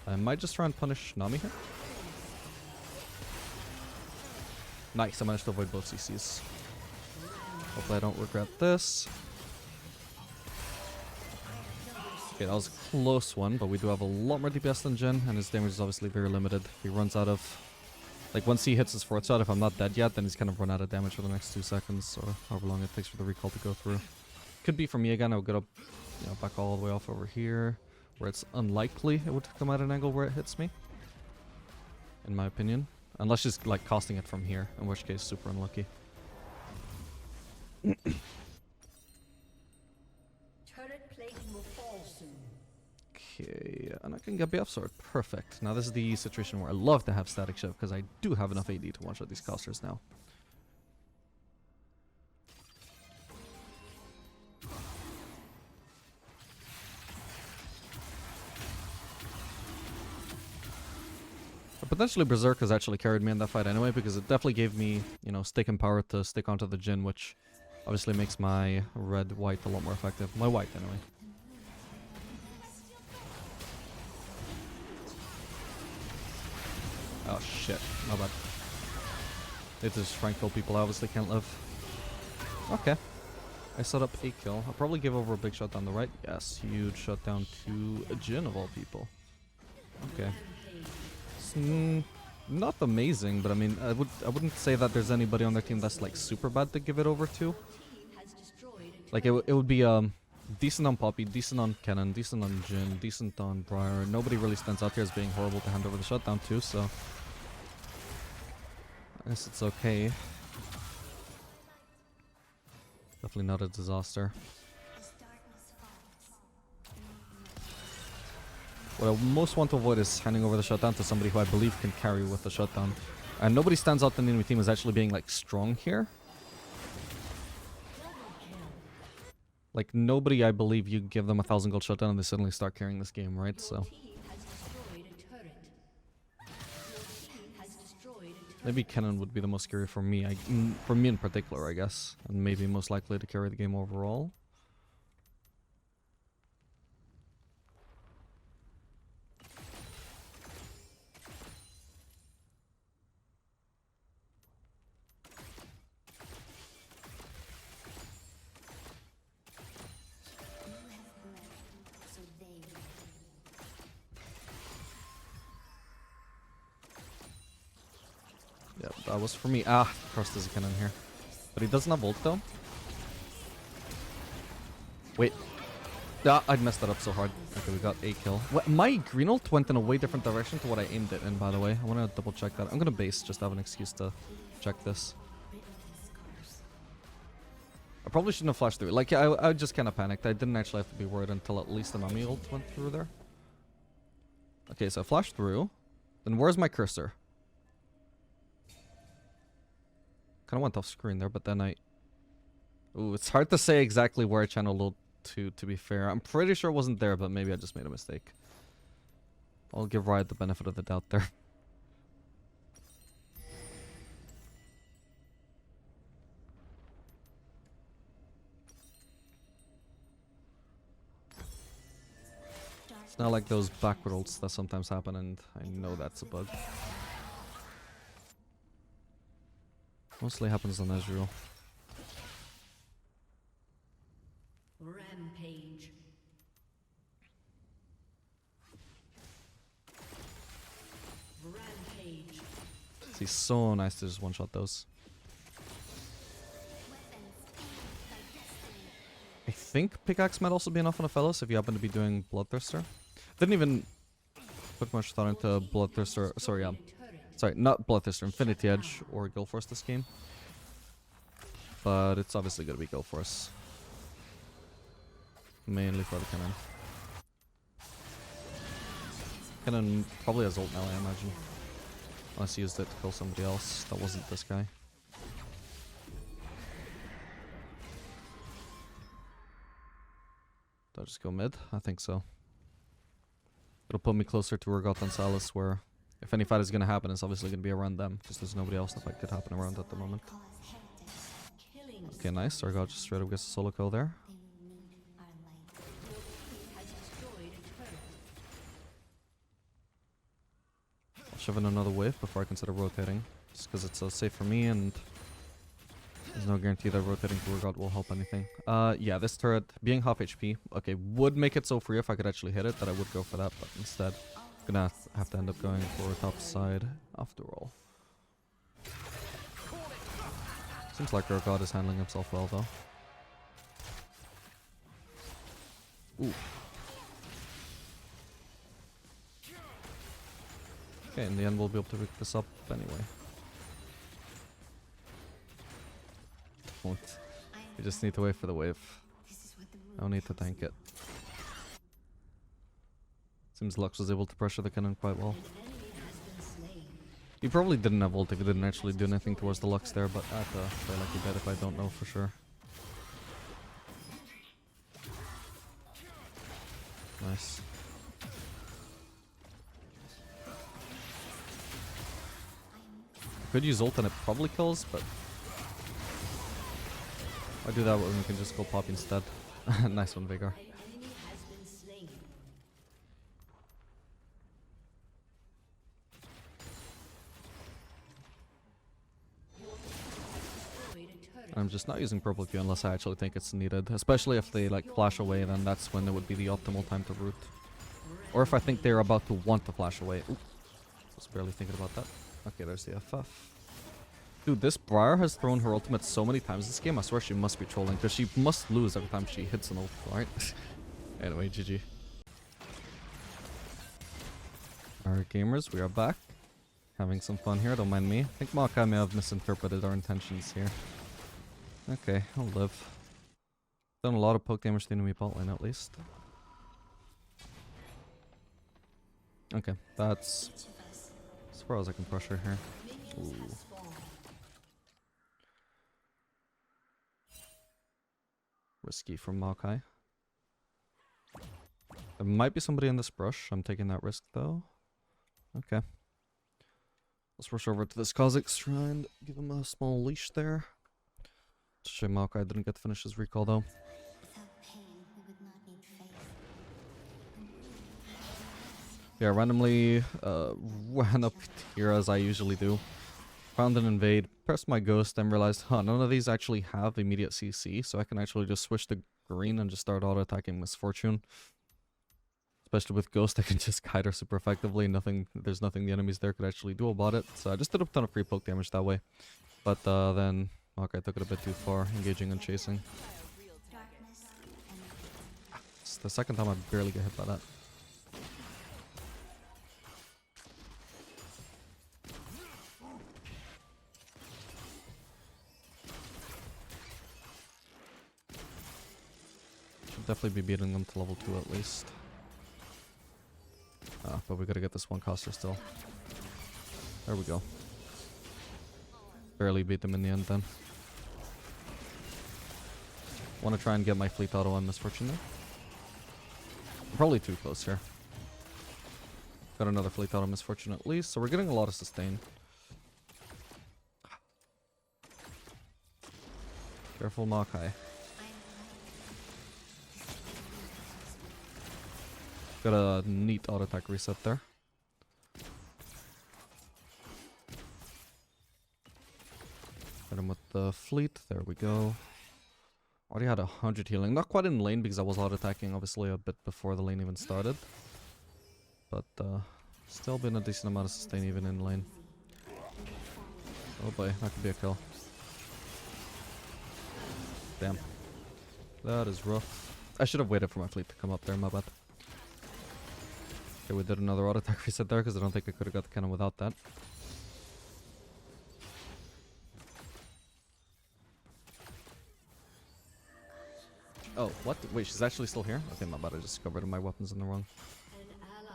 I might just try and punish Nami here. Nice, I managed to avoid both CCs. Hopefully I don't regret this. Okay, that was a close one, but we do have a lot more DPS than Jin, and his damage is obviously very limited. He runs out of... Like, once he hits his 4th shot, if I'm not dead yet, then he's kind of run out of damage for the next 2 seconds, or however long it takes for the recall to go through. Could be for me again. I'll get up, you know, back all the way off over here, where it's unlikely it would come at an angle where it hits me, in my opinion. Unless she's, like, casting it from here, in which case, super unlucky. Turret plating will fall soon. Okay, and I can get BF sword. Perfect. Now this is the situation where I love to have static shift, because I do have enough AD to one-shot these casters now. But potentially Berserkers actually carried me in that fight anyway, because it definitely gave me, you know, stick and power to stick onto the Jin, which obviously makes my red-white a lot more effective. My white, anyway. Oh shit, my bad. It just try and kill people I obviously can't live. Okay. I set up a kill. I'll probably give over a big shot down the right. Yes, huge shutdown to a Jin of all people. Okay. Not amazing, but I mean, I wouldn't say that there's anybody on their team that's like super bad to give it over to. Like it would be decent on Poppy, decent on Kennen, decent on Jin, decent on Briar. Nobody really stands out here as being horrible to hand over the shutdown to, so I guess it's okay. Definitely not a disaster. What I most want to avoid is handing over the shutdown to somebody who I believe can carry with the shutdown. And nobody stands out in the enemy team as actually being like strong here. Like nobody, I believe, you give them 1,000 gold shutdown and they suddenly start carrying this game, right? So maybe Kennen would be the most scary for me. For me in particular, I guess, and maybe most likely to carry the game overall. Yep, that was for me. Ah, trust is a cannon here. But he doesn't have ult though. Wait. Ah, I messed that up so hard. Okay, we got a kill. My green ult went in a way different direction to what I aimed it in, by the way. I want to double check that. I'm going to base just to have an excuse to check this. I probably shouldn't have flashed through. Like, I just kind of panicked. I didn't actually have to be worried until at least the Nami ult went through there. Okay, so I flashed through. Then where's my cursor? Kind of went off screen there, but then I... Ooh, it's hard to say exactly where I channeled ult to be fair. I'm pretty sure it wasn't there, but maybe I just made a mistake. I'll give Riot the benefit of the doubt there. It's not like those backward ults that sometimes happen, and I know that's a bug. Mostly happens on Ezreal. Rampage. Rampage. It's so nice to just one-shot those. I think pickaxe might also be enough on Aphelios if you happen to be doing Bloodthirster. Didn't even put much thought into Bloodthirster. Sorry, not Bloodthirster, Infinity Edge or Gilforce this game. But it's obviously going to be Gilforce. Mainly for the cannon. Cannon probably has ult now, I imagine. Unless he used it to kill somebody else. That wasn't this guy. Did I just go mid? I think so. It'll put me closer to Urgot and Salas, where if any fight is going to happen, it's obviously going to be around them, because there's nobody else that fight could happen around at the moment. Okay, nice. Urgot just straight up gets a solo kill there. I'll shove in another wave before I consider rotating, just because it's safe for me, and There's no guarantee that rotating to Urgot will help anything. Yeah, this turret, being half HP, okay, would make it so free if I could actually hit it, that I would go for that, but instead, gonna have to end up going for top side after all. Seems like Urgot is handling himself well, though. Ooh. Okay, in the end, we'll be able to pick this up anyway. Won't. We just need to wait for the wave. No need to tank it. Seems Lux was able to pressure the cannon quite well. He probably didn't have ult if he didn't actually do anything towards the Lux there, but I feel like he did if I don't know for sure. Nice. Could use ult and it probably kills, but I do that when we can just go pop instead. Nice one, Veigar. I'm just not using purple Q unless I actually think it's needed. Especially if they like flash away, then that's when it would be the optimal time to root. Or if I think they're about to want to flash away. Ooh, was barely thinking about that. Okay, there's the FF. Dude, this Briar has thrown her ultimate so many times this game, I swear she must be trolling, because she must lose every time she hits an ult, right? Anyway, GG. Alright gamers, we are back. Having some fun here, don't mind me. I think Maokai may have misinterpreted our intentions here. Okay, I'll live. Done a lot of poke damage to the enemy bot lane at least. Okay, that's as far as I can pressure here. Ooh. Risky from Maokai. There might be somebody in this brush. I'm taking that risk though. Okay. Let's rush over to this Kha'Zix shrine. Give him a small leash there. It's a shame Maokai didn't get to finish his recall though. Without pain, we would not need faith. Yeah, randomly ran up here as I usually do. Found an invade, pressed my ghost, and realized, huh, none of these actually have immediate CC, so I can actually just switch to green and just start auto-attacking Misfortune. Especially with Ghost, I can just kite her super effectively. There's nothing the enemies there could actually do about it. So I just did a ton of free poke damage that way. But then Maokai took it a bit too far, engaging and chasing. It's the second time I barely get hit by that. Should definitely be beating them to level 2 at least. But we gotta get this one caster still. There we go. Barely beat them in the end then. Want to try and get my fleet auto on Misfortune there. I'm probably too close here. Got another fleet auto Misfortune at least, so we're getting a lot of sustain. Careful Maokai. Got a neat auto attack reset there. Hit him with the fleet. There we go. Already had 100 healing. Not quite in lane because I was auto attacking obviously a bit before the lane even started. But still been a decent amount of sustain even in lane. Oh boy, that could be a kill. Damn. That is rough. I should have waited for my fleet to come up there, my bad. Okay, we did another auto attack reset there because I don't think I could have got the cannon without that. Oh, what? Wait, she's actually still here? Okay, my bad, I just covered my weapons in the wrong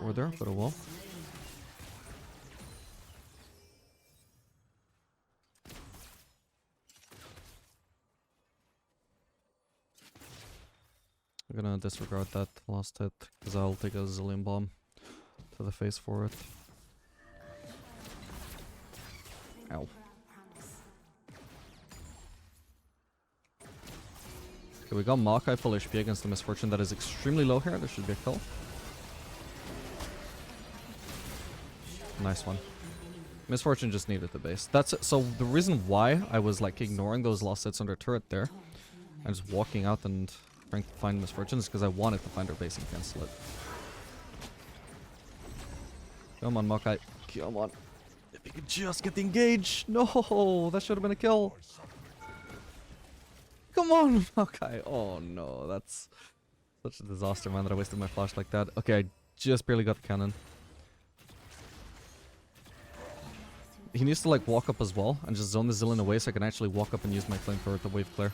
order, but it will. I'm gonna disregard that last hit because I'll take a zillion bomb to the face for it. Ow. Okay, we got Maokai full HP against the Misfortune that is extremely low here. There should be a kill. Nice one. Misfortune just needed the base. That's it. So the reason why I was like ignoring those lost hits under turret there and just walking out and trying to find Misfortune is because I wanted to find her base and cancel it. Come on, Maokai. Come on. If you could just get the engage. No, that should have been a kill. Come on, Maokai. Oh no, that's such a disaster, man, that I wasted my flash like that. Okay, I just barely got the cannon. He needs to like walk up as well and just zone the Zillion away so I can actually walk up and use my flamethrower to wave clear.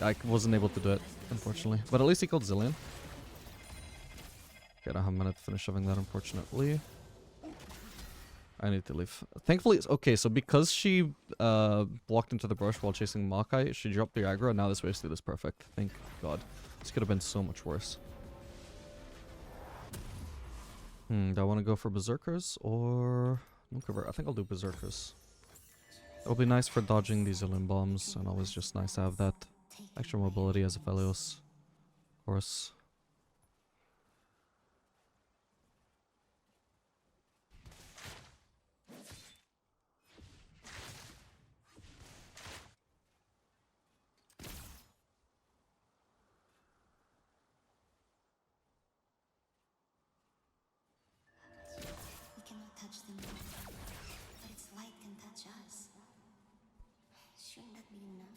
I wasn't able to do it, unfortunately. But at least he killed Zillion. Okay, I don't have a minute to finish shoving that, unfortunately. I need to leave. Thankfully, okay, so because she walked into the brush while chasing Maokai, she dropped the aggro, and now this wave steal is perfect. Thank God. This could have been so much worse. Do I want to go for Berserkers or... I think I'll do Berserkers. It'll be nice for dodging these Zillion bombs, and always just nice to have that extra mobility as Aphelios. Of course. We cannot touch them, but its light can touch us. Shouldn't that be enough?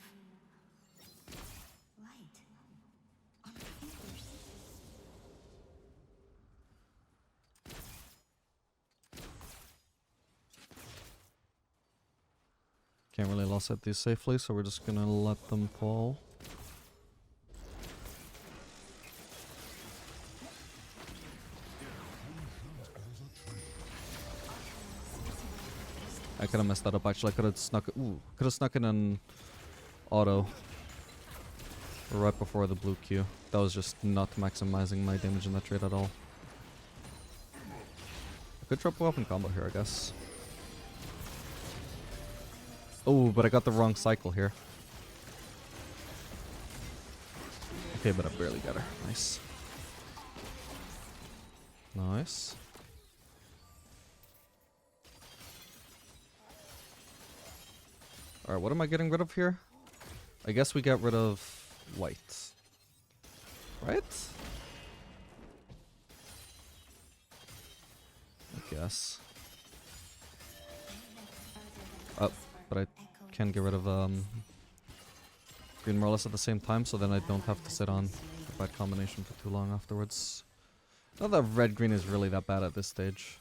Light on our fingers. Can't really loss at these safely, so we're just gonna let them fall. I could have messed that up actually. I could have snuck in an auto right before the blue Q. That was just not maximizing my damage in that trade at all. I could triple up in combo here, I guess. Oh, but I got the wrong cycle here. Okay, but I barely got her. Nice. Nice. Alright, what am I getting rid of here? I guess we get rid of white. Right? I guess. Oh, but I can get rid of green more or less at the same time, so then I don't have to sit on the bad combination for too long afterwards. Not that red-green is really that bad at this stage.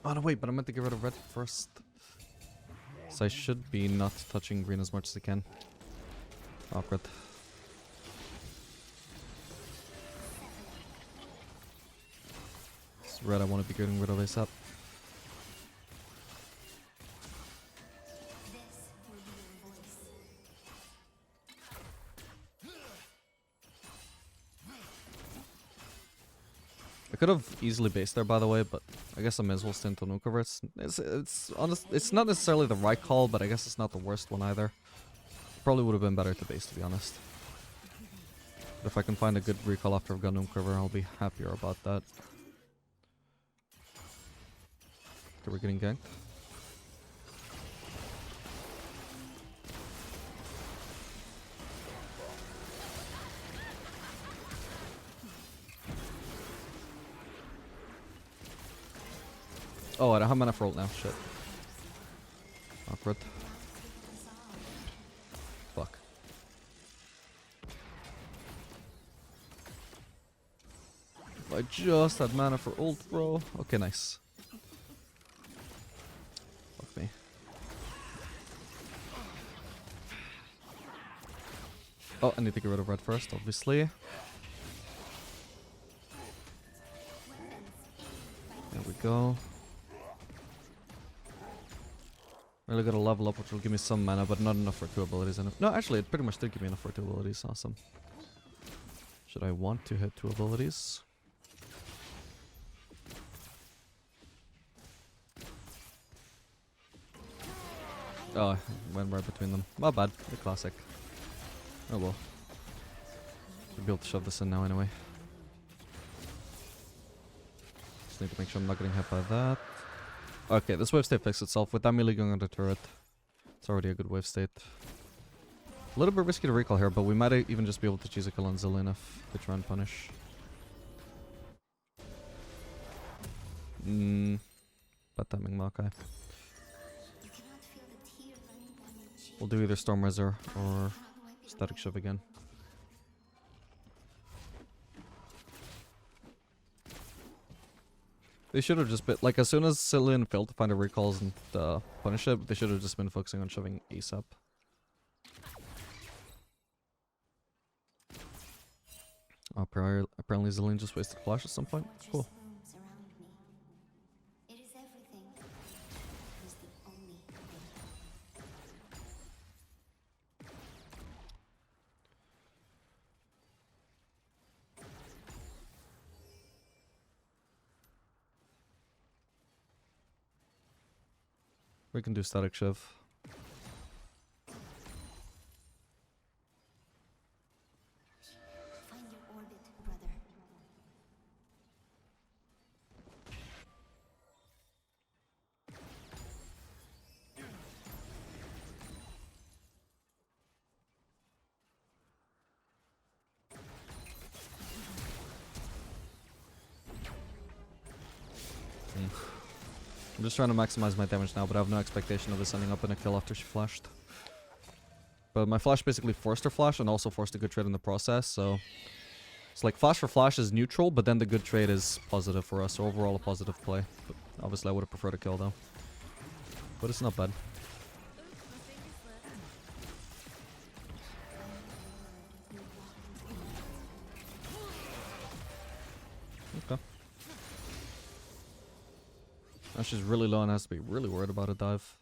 Oh no, wait, but I meant to get rid of red first. So I should be not touching green as much as I can. Awkward. It's red I want to be getting rid of ASAP. I could have easily based there, by the way, but I guess I may as well stay into Nuke over. It's not necessarily the right call, but I guess it's not the worst one either. Probably would have been better to base, to be honest. But if I can find a good recall after I've got Nuke cover, I'll be happier about that. Okay, we're getting ganked. Oh, I don't have mana for ult now. Shit. Awkward. Fuck. I just had mana for ult, bro. Okay, nice. Fuck me. Oh, I need to get rid of red first, obviously. There we go. Really gotta level up, which will give me some mana, but not enough for 2 abilities. No, actually, it pretty much did give me enough for 2 abilities. Awesome. Should I want to hit 2 abilities? Oh, went right between them. My bad. The classic. Oh well. We'll be able to shove this in now anyway. Just need to make sure I'm not getting hit by that. Okay, this wave state fixed itself. With that melee going on the turret, it's already a good wave state. A little bit risky to recall here, but we might even just be able to choose a kill on Zillion if they try and punish. Bad timing Maokai. You cannot feel the tear running down your cheek. We'll do either Storm Razor or Static Shove again. They should have just been, like, as soon as Zillion failed to find a recalls and punish it, they should have just been focusing on shoving ASAP. Oh, apparently Zillion just wasted flash at some point. Cool. Moves around me. It is everything. It is the only thing. We can do Static Shove. Find your orbit, brother. I'm just trying to maximize my damage now, but I have no expectation of this ending up in a kill after she flashed. But my flash basically forced her flash and also forced a good trade in the process, so... It's like flash for flash is neutral, but then the good trade is positive for us, so overall a positive play. But obviously I would have preferred a kill though. But it's not bad. Okay. Now she's really low and has to be really worried about a dive.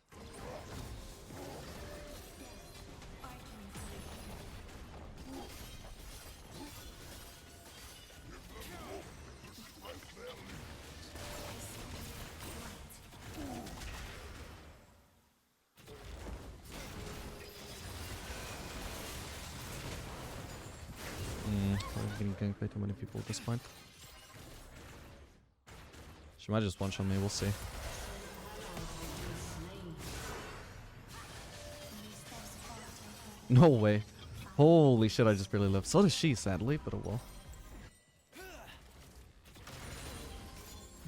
I've been getting way too many people at this point. She might just one-shot me, we'll see. No way. Holy shit, I just barely lived. So does she, sadly, but oh well.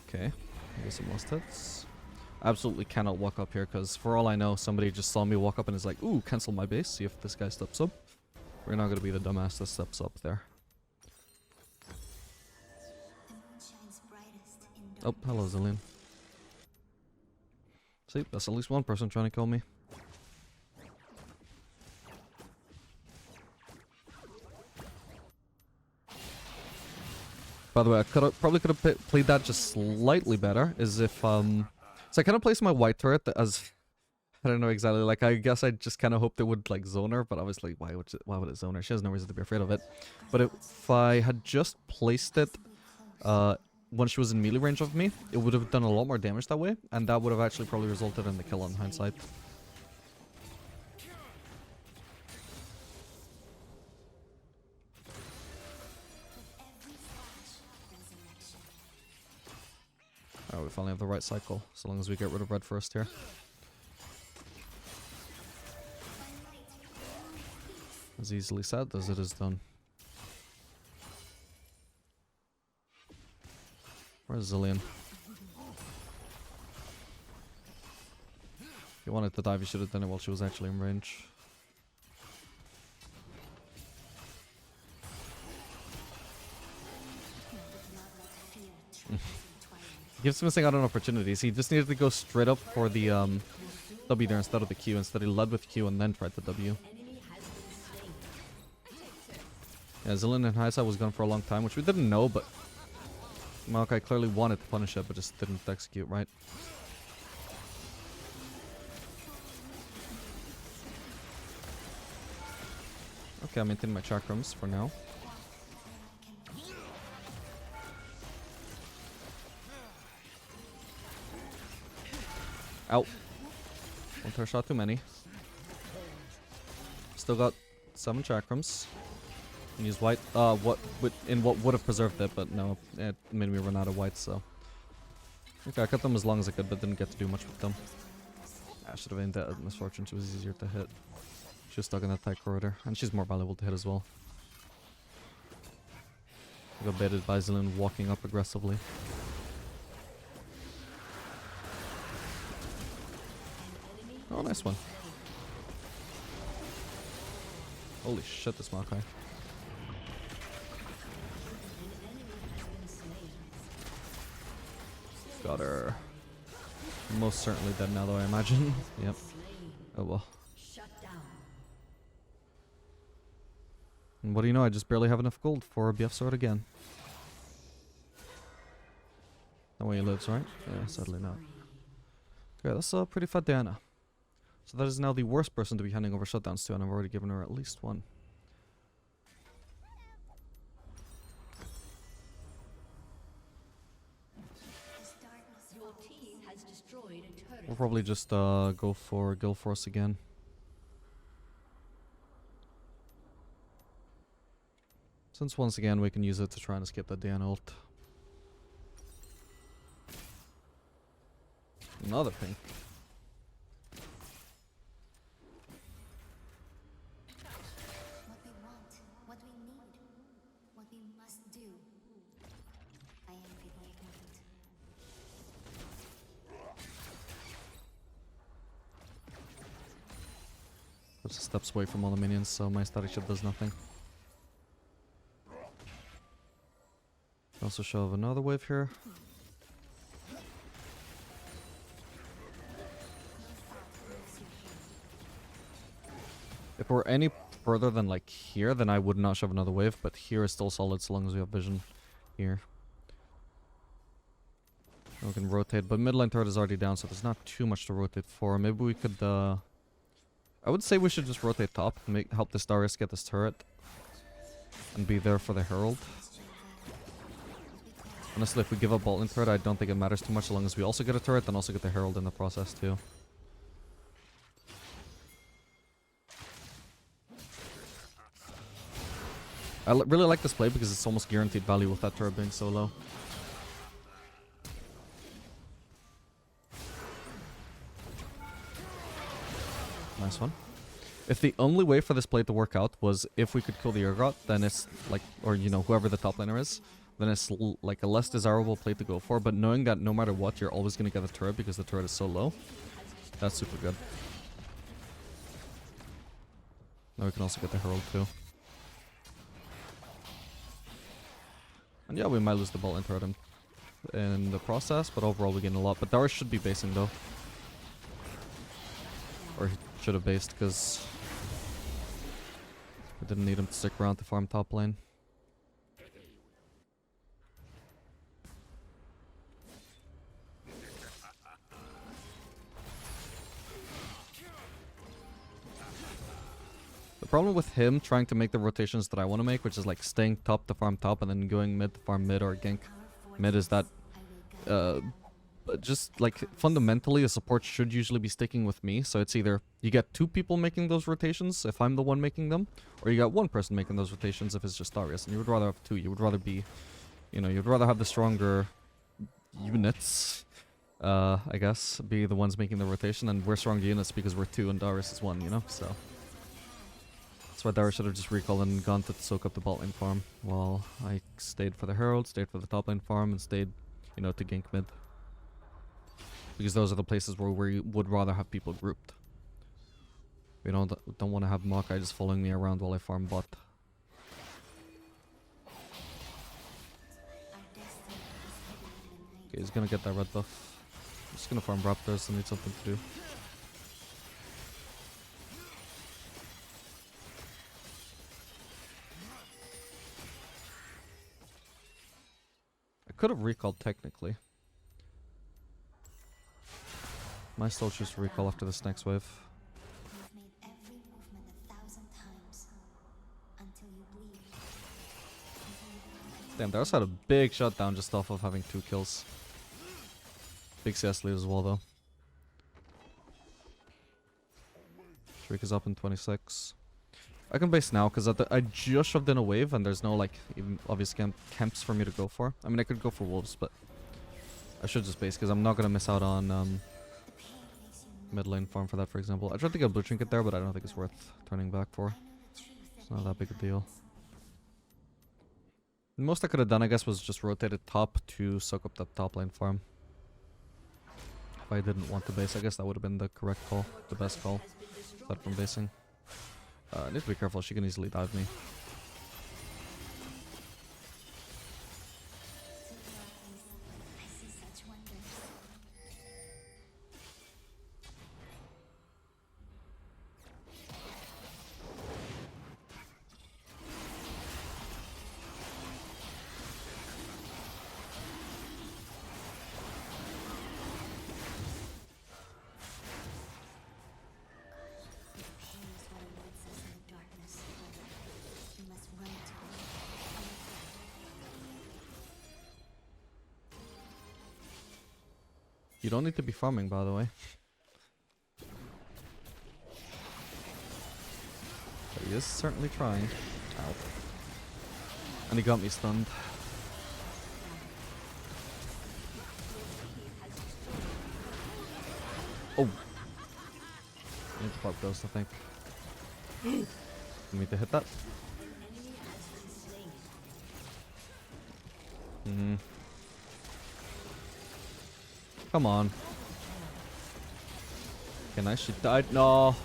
Okay, here's some most hits. Absolutely cannot walk up here, because for all I know, somebody just saw me walk up and is like, ooh, cancel my base, see if this guy steps up. We're not going to be the dumbass that steps up there. The moon shines brightest in Oh, hello, Zillion. See, that's at least one person trying to kill me. By the way, I probably could have played that just slightly better, is if, so I kind of placed my white turret as, I don't know exactly, like, I guess I just kind of hoped it would, like, zone her, but obviously, why would it zone her? She has no reason to be afraid of it. But if I had just placed it, when she was in melee range of me, it would have done a lot more damage that way, and that would have actually probably resulted in the kill on hindsight. Alright, we finally have the right cycle, so long as we get rid of red first here. As easily said as it is done. Where's Zillion? If you wanted to dive, you should have done it while she was actually in range. He keeps missing out on opportunities. He just needed to go straight up for the W there instead of the Q. Instead he led with Q and then tried the W. Yeah, Zillion and Hysa was gone for a long time, which we didn't know, but Maokai clearly wanted to punish it, but just didn't execute right. Okay, I'm maintaining my chakrams for now. Ow. One tear shot too many. Still got 7 chakrams. And use white. What would have preserved it, but no, it made me run out of white. So okay, I cut them as long as I could, but didn't get to do much with them. I should have aimed at Misfortune. She was easier to hit. She was stuck in that tight corridor, and she's more valuable to hit as well. I got baited by Zillion walking up aggressively. Oh, nice one. Holy shit, this Maokai. Got her. Most certainly dead now, though, I imagine. Yep. Oh well. And what do you know? I just barely have enough gold for a BF sword again. That way he lives, right? Yeah, sadly not. Okay, that's a pretty fat Diana. So that is now the worst person to be handing over shutdowns to, and I've already given her at least one. Your team has destroyed a turret. We'll probably just go for Guild Force again. Since once again we can use it to try and escape that Diana ult. Another ping. What we want, what we need, what we must do. I envy the ignorant. Just steps away from all the minions, so my static shield does nothing. Also show of another wave here. If we're any further than like here, then I would not shove another wave, but here is still solid so long as we have vision here. And we can rotate, but mid lane turret is already down, so there's not too much to rotate for. Maybe we could, I would say we should just rotate top, help this Darius get this turret, and be there for the Herald. Honestly, if we give up Bolt turret, I don't think it matters too much, so long as we also get a turret, and also get the Herald in the process too. I really like this play because it's almost guaranteed value with that turret being so low. Nice one. If the only way for this play to work out was if we could kill the Urgot, then it's like, or you know, whoever the top laner is, then it's like a less desirable play to go for. But knowing that no matter what, you're always going to get the turret because the turret is so low, that's super good. Now we can also get the Herald too. And yeah, we might lose the Bolt turret in the process, but overall we gain a lot. But Darius should be basing though. Or he should have based, because we didn't need him to stick around to farm top lane. The problem with him trying to make the rotations that I want to make, which is like staying top to farm top and then going mid to farm mid or gank mid, is that just like fundamentally a support should usually be sticking with me. So it's either you get 2 people making those rotations if I'm the one making them, or you got 1 person making those rotations if it's just Darius. And you would rather have 2. You would rather be, you know, you'd rather have the stronger units, I guess, be the ones making the rotation. And we're stronger units because we're 2 and Darius is 1, you know, so. That's why Darius should have just recalled and gone to soak up the bot lane farm, while I stayed for the Herald, stayed for the top lane farm, and stayed, you know, to gank mid. Because those are the places where we would rather have people grouped. We don't want to have Maokai just following me around while I farm bot. Okay, he's gonna get that red buff. I'm just gonna farm Raptors, I need something to do. I could have recalled technically. Might still choose to recall after this next wave. You've made every movement 1,000 times until you bleed. Damn, Darius had a big shutdown just off of having 2 kills. Big CS lead as well though. Streak is up in 26. I can base now because I just shoved in a wave and there's no like even obvious camps for me to go for. I mean I could go for wolves, but I should just base because I'm not gonna miss out on mid lane farm for that, for example. I tried to get a blue trinket there, but I don't think it's worth turning back for. It's not that big a deal. The most I could have done, I guess, was just rotate it top to soak up that top lane farm. If I didn't want to base, I guess that would have been the correct call, the best call, aside from basing. I need to be careful, she can easily dive me. I see such wonders. Pain is what awaits us in the darkness. We must run to it. You don't need to be farming, by the way. But he is certainly trying. Ow. And he got me stunned. Oh! I need to pop ghost, I think. You need to hit that? Mm-hmm. Come on. Okay, nice. She died. No!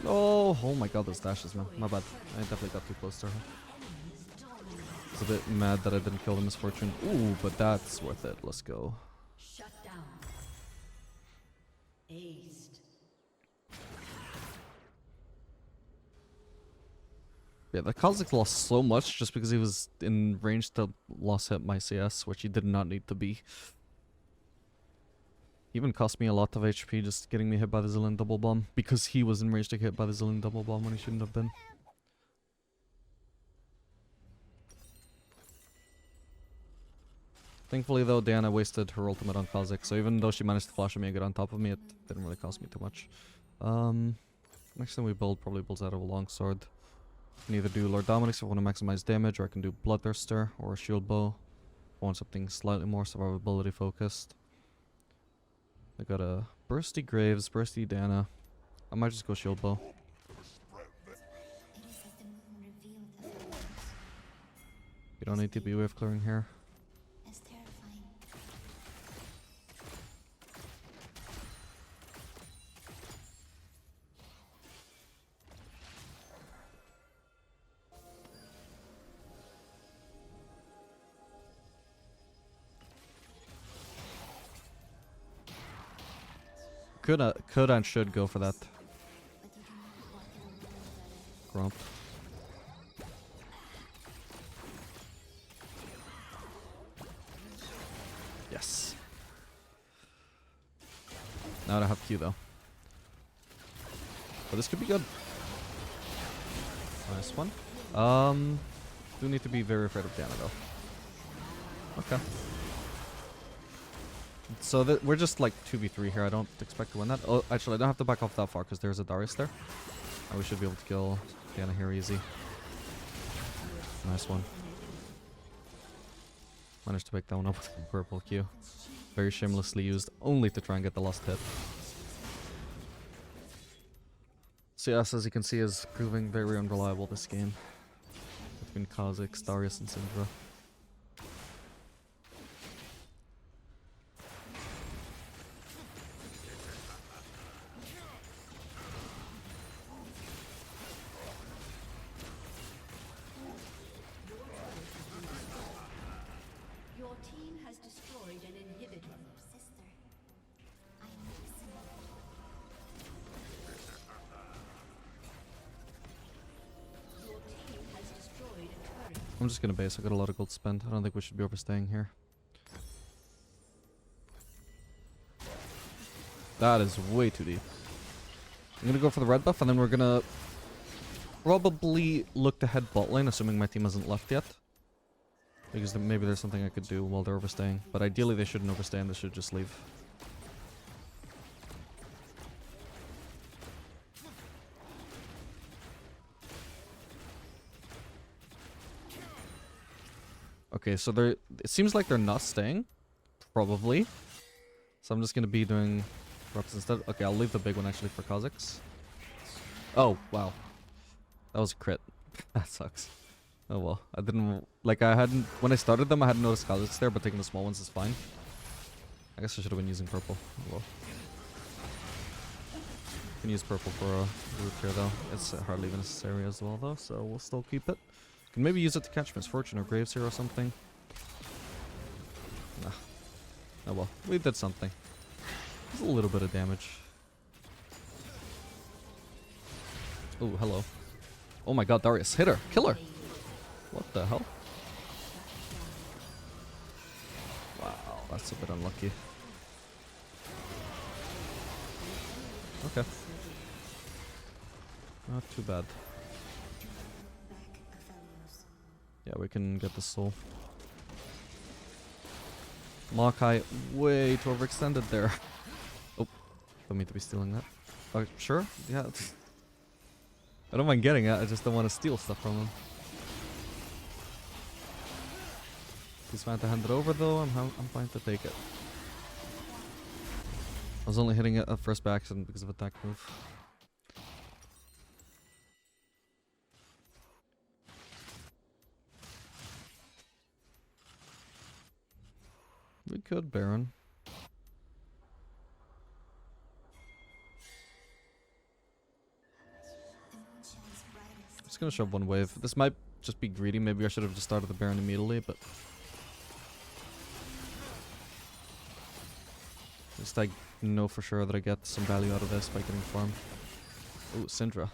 No! Oh my god, those dashes, man. My bad. I definitely got too close to her. I was a bit mad that I didn't kill the misfortune. Ooh, but that's worth it. Let's go. Shut down. Aced. Yeah, the Kha'Zix lost so much just because he was in range to loss hit my CS, which he did not need to be. He even cost me a lot of HP just getting me hit by the Zillion double bomb because he was in range to get hit by the Zillion double bomb when he shouldn't have been. Thankfully though, Diana wasted her ultimate on Kha'Zix, so even though she managed to flash me and get on top of me, it didn't really cost me too much. Next thing we build probably builds out of a longsword. I can either do Lord Dominic's if I want to maximize damage, or I can do Bloodthirster or a shield bow. If I want something slightly more survivability focused. I got a Bursty Graves, Bursty Diana. I might just go shield bow. It is as the moon revealed the flowers. You don't need to be wave clearing here. As terrifying. Could and should go for that. But you do not walk in a world Grump. Yes. Now I don't have Q though. But this could be good. Nice one. Do need to be very afraid of Diana though. Okay. So we're just like 2v3 here. I don't expect to win that. Oh, actually, I don't have to back off that far because there's a Darius there. And we should be able to kill Diana here easy. Nice one. Managed to pick that one up with a purple Q. Very shamelessly used, only to try and get the last hit. CS, as you can see, is proving very unreliable this game. Between Kha'Zix, Darius, and Syndra. Your team has destroyed an inhibitor. sister. I am listening. Your team has destroyed a turret. I'm just gonna base. I got a lot of gold spent. I don't think we should be overstaying here. That is way too deep. I'm gonna go for the red buff, and then we're gonna probably look to head bot lane, assuming my team hasn't left yet. Because maybe there's something I could do while they're overstaying. But ideally they shouldn't overstay and they should just leave. Okay, so they're... It seems like they're not staying. Probably. So I'm just gonna be doing Corrupts instead. Okay, I'll leave the big one actually for Kha'Zix. Oh, wow. That was a crit. That sucks. Oh well. I didn't... Like, I hadn't... When I started them, I hadn't noticed Kha'Zix there, but taking the small ones is fine. I guess I should have been using purple. Oh well. Can use purple for a root here though. It's hardly even necessary as well though, so we'll still keep it. Can maybe use it to catch Misfortune or Graves here or something. Nah. Oh well, we did something. Just a little bit of damage. Oh, hello. Oh my god, Darius. Hit her. Kill her. What the hell? Wow, that's a bit unlucky. Okay. Not too bad. Back Aphelios. Yeah, we can get the soul. Maokai way too overextended there. Oh, don't mean to be stealing that. Oh, sure? Yeah. I don't mind getting it, I just don't want to steal stuff from him. He's fine to hand it over though, I'm fine to take it. I was only hitting it at first by accident because of attack move. We could Baron. The moon shines brightest. Just gonna shove one wave. This might just be greedy, maybe I should have just started the Baron immediately, but... At least I know for sure that I get some value out of this by getting farm. Ooh, Syndra.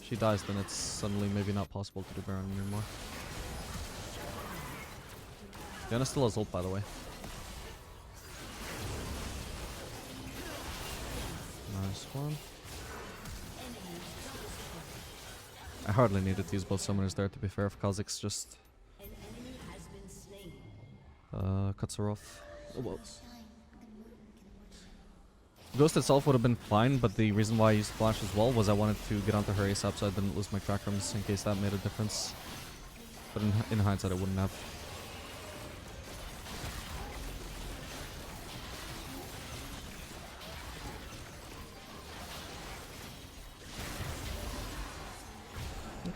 If she dies, then it's suddenly maybe not possible to do Baron anymore. Diana still has ult, by the way. Nice one. I hardly needed to use both summoners there, to be fair, if Kha'Zix just An enemy has been slain. cuts her off. Oh well. Shine. The moon can watch. Ghost itself would have been fine, but the reason why I used Flash as well was I wanted to get onto her ASAP so I didn't lose my chakrams in case that made a difference. But in hindsight, it wouldn't have.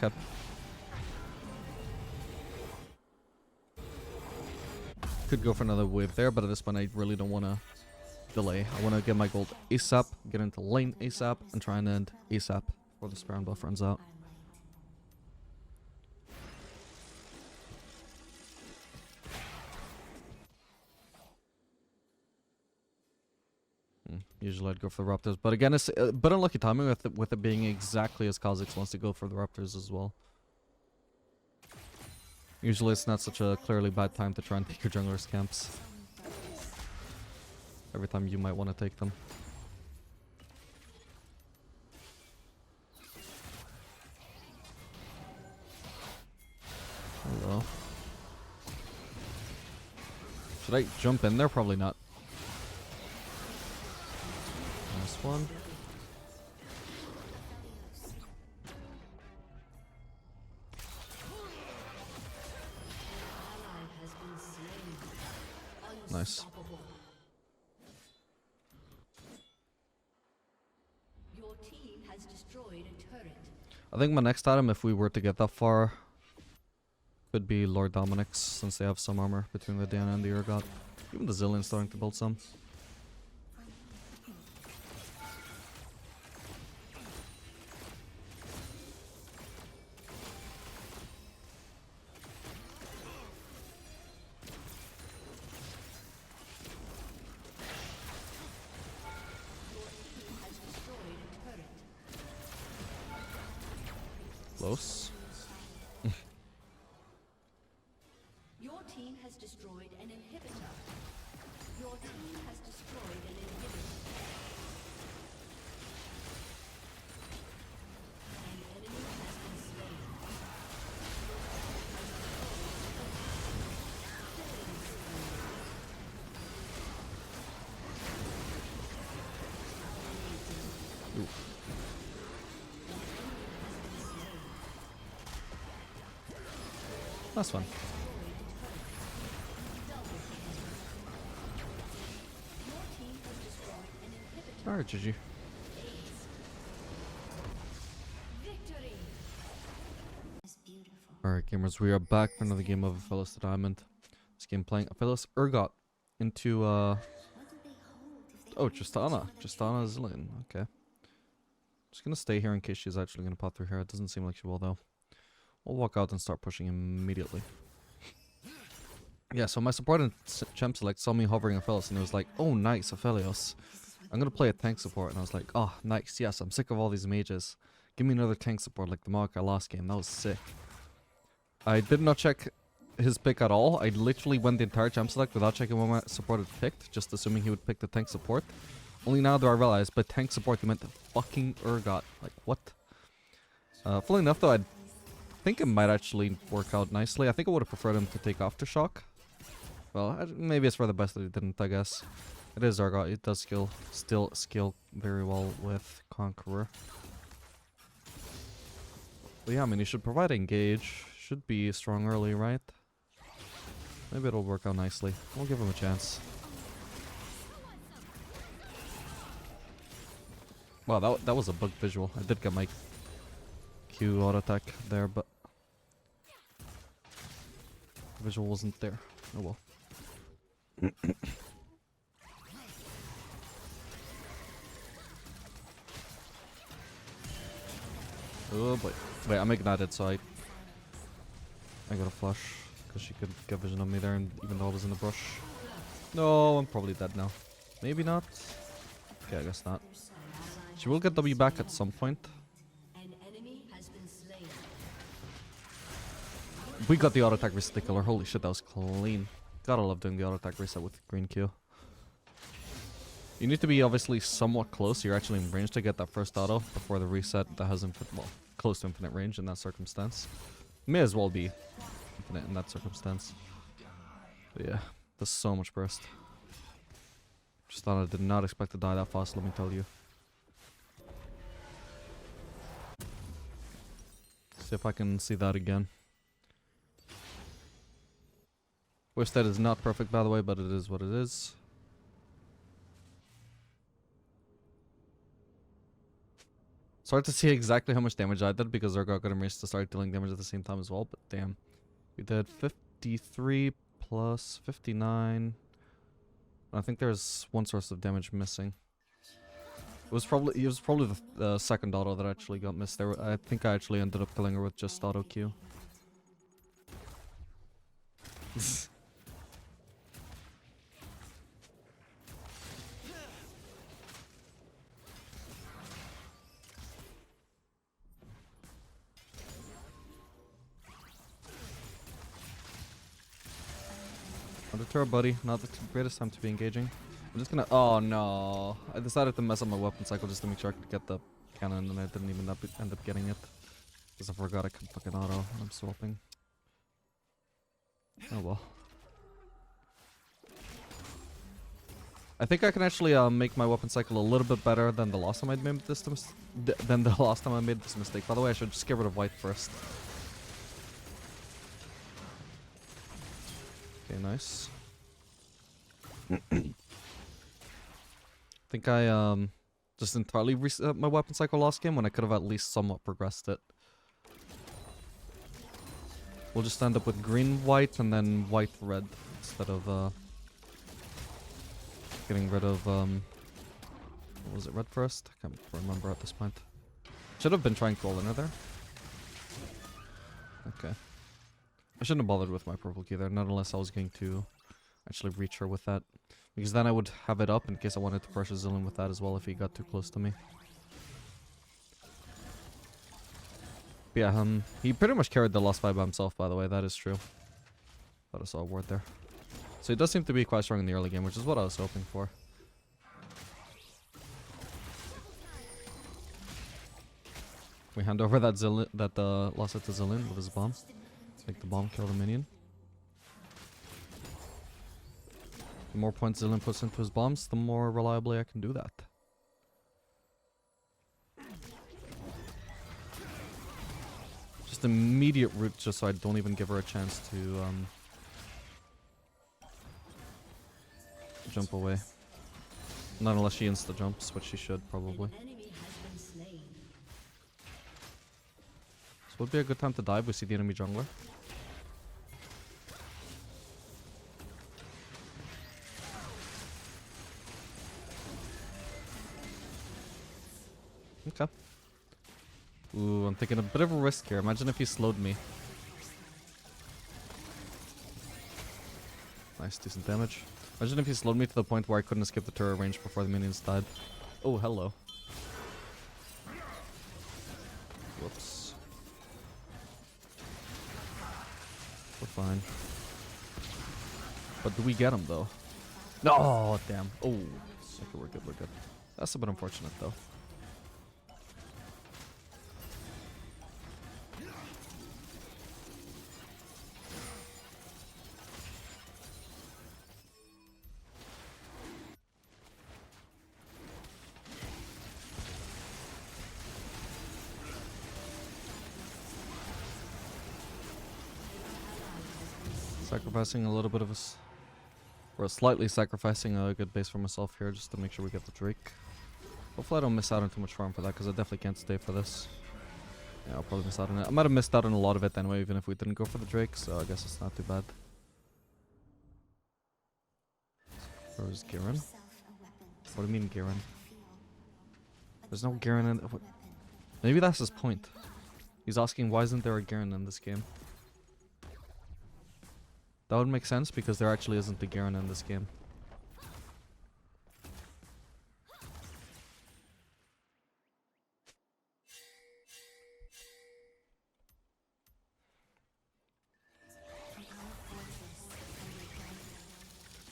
Okay. Could go for another wave there, but at this point I really don't want to delay. I want to get my gold ASAP, get into lane ASAP, and try and end ASAP before the Baron buff runs out. Usually I'd go for the Raptors, but again, it's a bit unlucky timing with it being exactly as Kha'Zix wants to go for the Raptors as well. Usually it's not such a clearly bad time to try and take your jungler's camps. Every time you might want to take them. Hello. Should I jump in there? Probably not. Nice one. Ally has been slain. Nice. Unstoppable. Your team has destroyed a turret. I think my next item, if we were to get that far, could be Lord Dominic's, since they have some armor between the Diana and the Urgot. Even the Zillion's starting to build some. Has destroyed a turret. Close. Your team has destroyed an inhibitor. Your team has destroyed an inhibitor. An enemy has been slain. That's fun. Alright, GG. It's beautiful. Alright, gamers, we are back for another game of Aphelios to Diamond. This game playing Aphelios Urgot into, What do they hold if they oh, only Tristana. touch another Tristana Zillion. Okay. Just gonna stay here in case she's actually gonna pop through here. It doesn't seem like she will, though. We'll walk out and start pushing immediately. Yeah, so my support and champ select saw me hovering Aphelios, and it was like, oh, nice, Aphelios. I'm gonna play a tank support, and I was like, oh, nice, yes, I'm sick of all these mages. Give me another tank support like the Maokai last game. That was sick. I did not check his pick at all. I literally went the entire champ select without checking what my support had picked, just assuming he would pick the tank support. Only now do I realize, but tank support, he meant fucking Urgot. Like, what? Funnily enough, though, I think it might actually work out nicely. I think I would have preferred him to take Aftershock. Well, maybe it's for the best that he didn't, I guess. It is Urgot. It does still skill very well with Conqueror. But yeah, I mean, he should provide engage. Should be strong early, right? Maybe it'll work out nicely. We'll give him a chance. Wow, that was a bug visual. I did get my Q auto attack there, but the visual wasn't there. Oh well. Oh boy. Wait, I'm ignited, so I got a flush because she could get vision on me there, and even though I was in the brush. No, I'm probably dead now. Maybe not. Okay, I guess not. She will get W back at some point. An enemy has been slain. We got the auto attack reset to kill her. Holy shit, that was clean. Gotta love doing the auto attack reset with green Q. You need to be obviously somewhat close. You're actually in range to get that first auto before the reset that has close to infinite range in that circumstance. May as well be infinite in that circumstance. But yeah, there's so much burst. Just thought I did not expect to die that fast, let me tell you. See if I can see that again. Wish that is not perfect, by the way, but it is what it is. It's hard to see exactly how much damage I did because Urgot got him to start dealing damage at the same time as well, but damn. We did 53 plus 59. I think there's one source of damage missing. It was probably the second auto that actually got missed there. I think I actually ended up killing her with just auto Q. Not a turret, buddy. Not the greatest time to be engaging. I'm just gonna. Oh no! I decided to mess up my weapon cycle just to make sure I could get the cannon, and I didn't even end up getting it because I forgot I could fucking auto. And I'm swapping. Oh well. I think I can actually make my weapon cycle a little bit better than the last time I made this mistake. By the way, I should just get rid of white first. Okay, nice. I think I just entirely reset my weapon cycle last game when I could have at least somewhat progressed it. We'll just end up with green white and then white red instead of getting rid of what was it, red first? I can't remember at this point. Should have been trying to roll in there. Okay. I shouldn't have bothered with my purple key there, not unless I was going to actually reach her with that. Because then I would have it up in case I wanted to pressure Zillion with that as well if he got too close to me. But yeah, he pretty much carried the last fight by himself, by the way, that is true. Thought I saw a ward there. So he does seem to be quite strong in the early game, which is what I was hoping for. We hand over that lost it to Zillion with his bomb. Make the bomb kill the minion. The more points Zillion puts into his bombs, the more reliably I can do that. Just Just immediate root just so I don't even give her a chance to jump away. Not unless she insta-jumps, which she should probably. Enemy has been slain. So would be a good time to dive. We see the enemy jungler. Okay. Ooh, I'm taking a bit of a risk here. Imagine if he slowed me. Nice, decent damage. Imagine if he slowed me to the point where I couldn't escape the turret range before the minions died. Oh, hello. Whoops. We're fine. But do we get him, though? No, damn. Oh, okay, we're good, we're good. That's a bit unfortunate, though. Sacrificing a little bit of or slightly sacrificing a good base for myself here just to make sure we get the Drake. Hopefully I don't miss out on too much farm for that because I definitely can't stay for this. Yeah, I'll probably miss out on it. I might have missed out on a lot of it anyway even if we didn't go for the Drake, so I guess it's not too bad. Where's Garen? What do you mean Garen? There's no Garen in... Maybe that's his point. He's asking why isn't there a Garen in this game? That would make sense because there actually isn't a Garen in this game.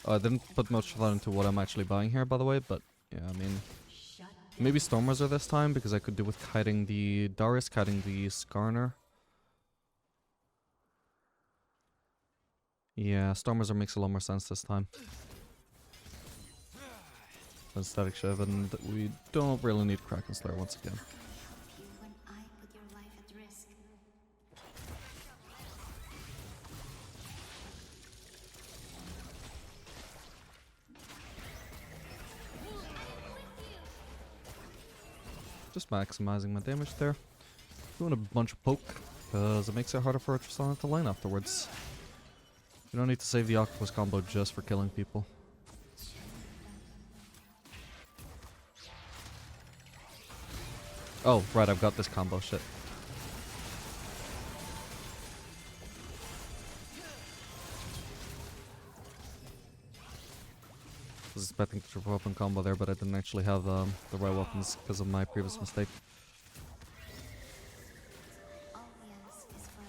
I didn't put much thought into what I'm actually buying here, by the way, but yeah, I mean... Maybe Stormwizard this time because I could do with kiting the Darius, kiting the Skarner. Yeah, Stormwizard makes a lot more sense this time. Than Static Shiv, and we don't really need Kraken Slayer once again. When I put your life at risk. Just maximizing my damage there. Doing a bunch of poke, because it makes it harder for Tristana to lane afterwards. You don't need to save the octopus combo just for killing people. Oh, right, I've got this combo, shit. I was expecting to triple weapon combo there, but I didn't actually have the right weapons because of my previous mistake. All we ask is for a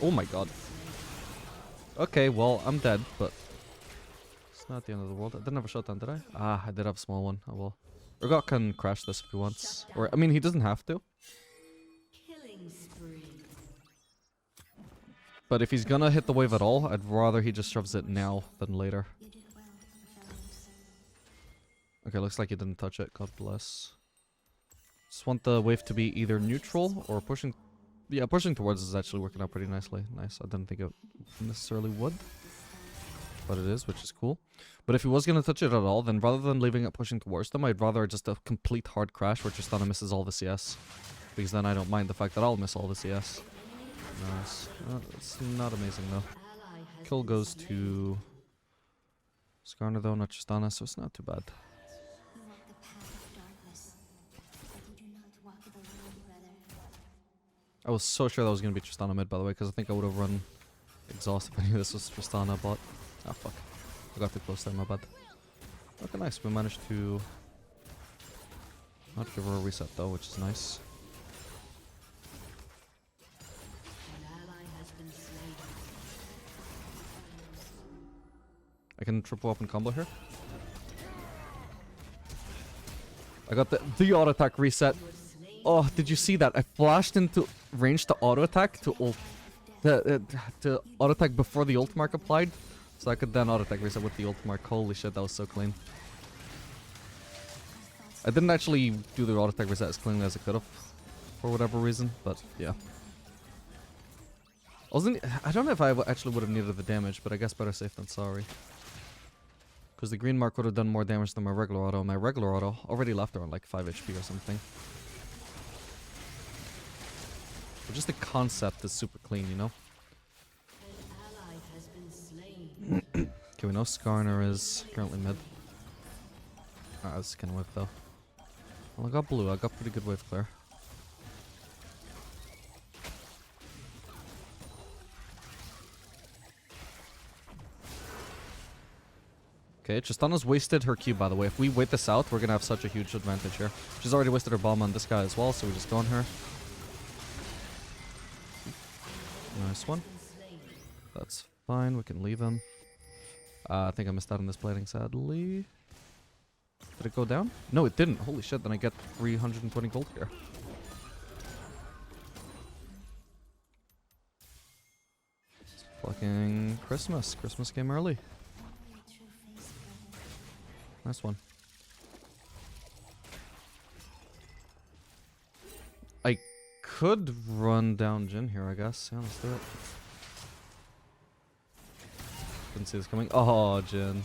little Oh my god. Okay, well, I'm dead, but it's not the end of the world. I didn't have a shutdown, did I? Ah, I did have a small one. Oh well. Urgot can crash this if he wants. Or, I mean, he doesn't have to. Killing spree. But if he's gonna hit the wave at all, I'd rather he just shoves it now than later. You did well, Aphelios. Okay, looks like he didn't touch it. God bless. Just want the wave to be either neutral or pushing... Yeah, pushing towards is actually working out pretty nicely. Nice. I didn't think it necessarily would. But it is, which is cool. But if he was gonna touch it at all, then rather than leaving it pushing towards them, I'd rather just a complete hard crash where Tristana misses all the CS. Because then I don't mind the fact that I'll miss all the CS. Nice. It's not amazing though. Kill goes to Skarner though, not Tristana, so it's not too bad. You walk the path of darkness, but you do not walk it alone, brother. I was so sure that was gonna be Tristana mid, by the way, because I think I would have run exhaust if I knew this was Tristana, but... Ah, fuck. I got too close there, my bad. Okay, nice. We managed to not give her a reset though, which is nice. An ally has been slain. I can triple up and combo here. I got the auto attack reset. Oh, did you see that? I flashed into range to auto attack to ult. To auto attack before the ult mark applied. So I could then auto attack reset with the ult mark. Holy shit, that was so clean. I didn't actually do the auto attack reset as cleanly as I could have. for whatever reason, but yeah. I don't know if I actually would have needed the damage, but I guess better safe than sorry. Because the green mark would have done more damage than my regular auto. My regular auto already left her on like 5 HP or something. But just the concept is super clean, you know? Okay, we know Skarner is currently mid. Ah, this is kind of whip though. Well, I got blue. I got pretty good wave clear. Okay, Tristana's wasted her Q, by the way. If we wait this out, we're gonna have such a huge advantage here. She's already wasted her bomb on this guy as well, so we just go on her. Nice one. That's fine, we can leave him. I think I missed out on this plating, sadly. Did it go down? No, it didn't. Holy shit, then I get 320 gold here. It's fucking Christmas. Christmas came early. Nice one. I could run down Jhin here, I guess. Yeah, let's do it. Didn't see this coming. Oh, Jhin.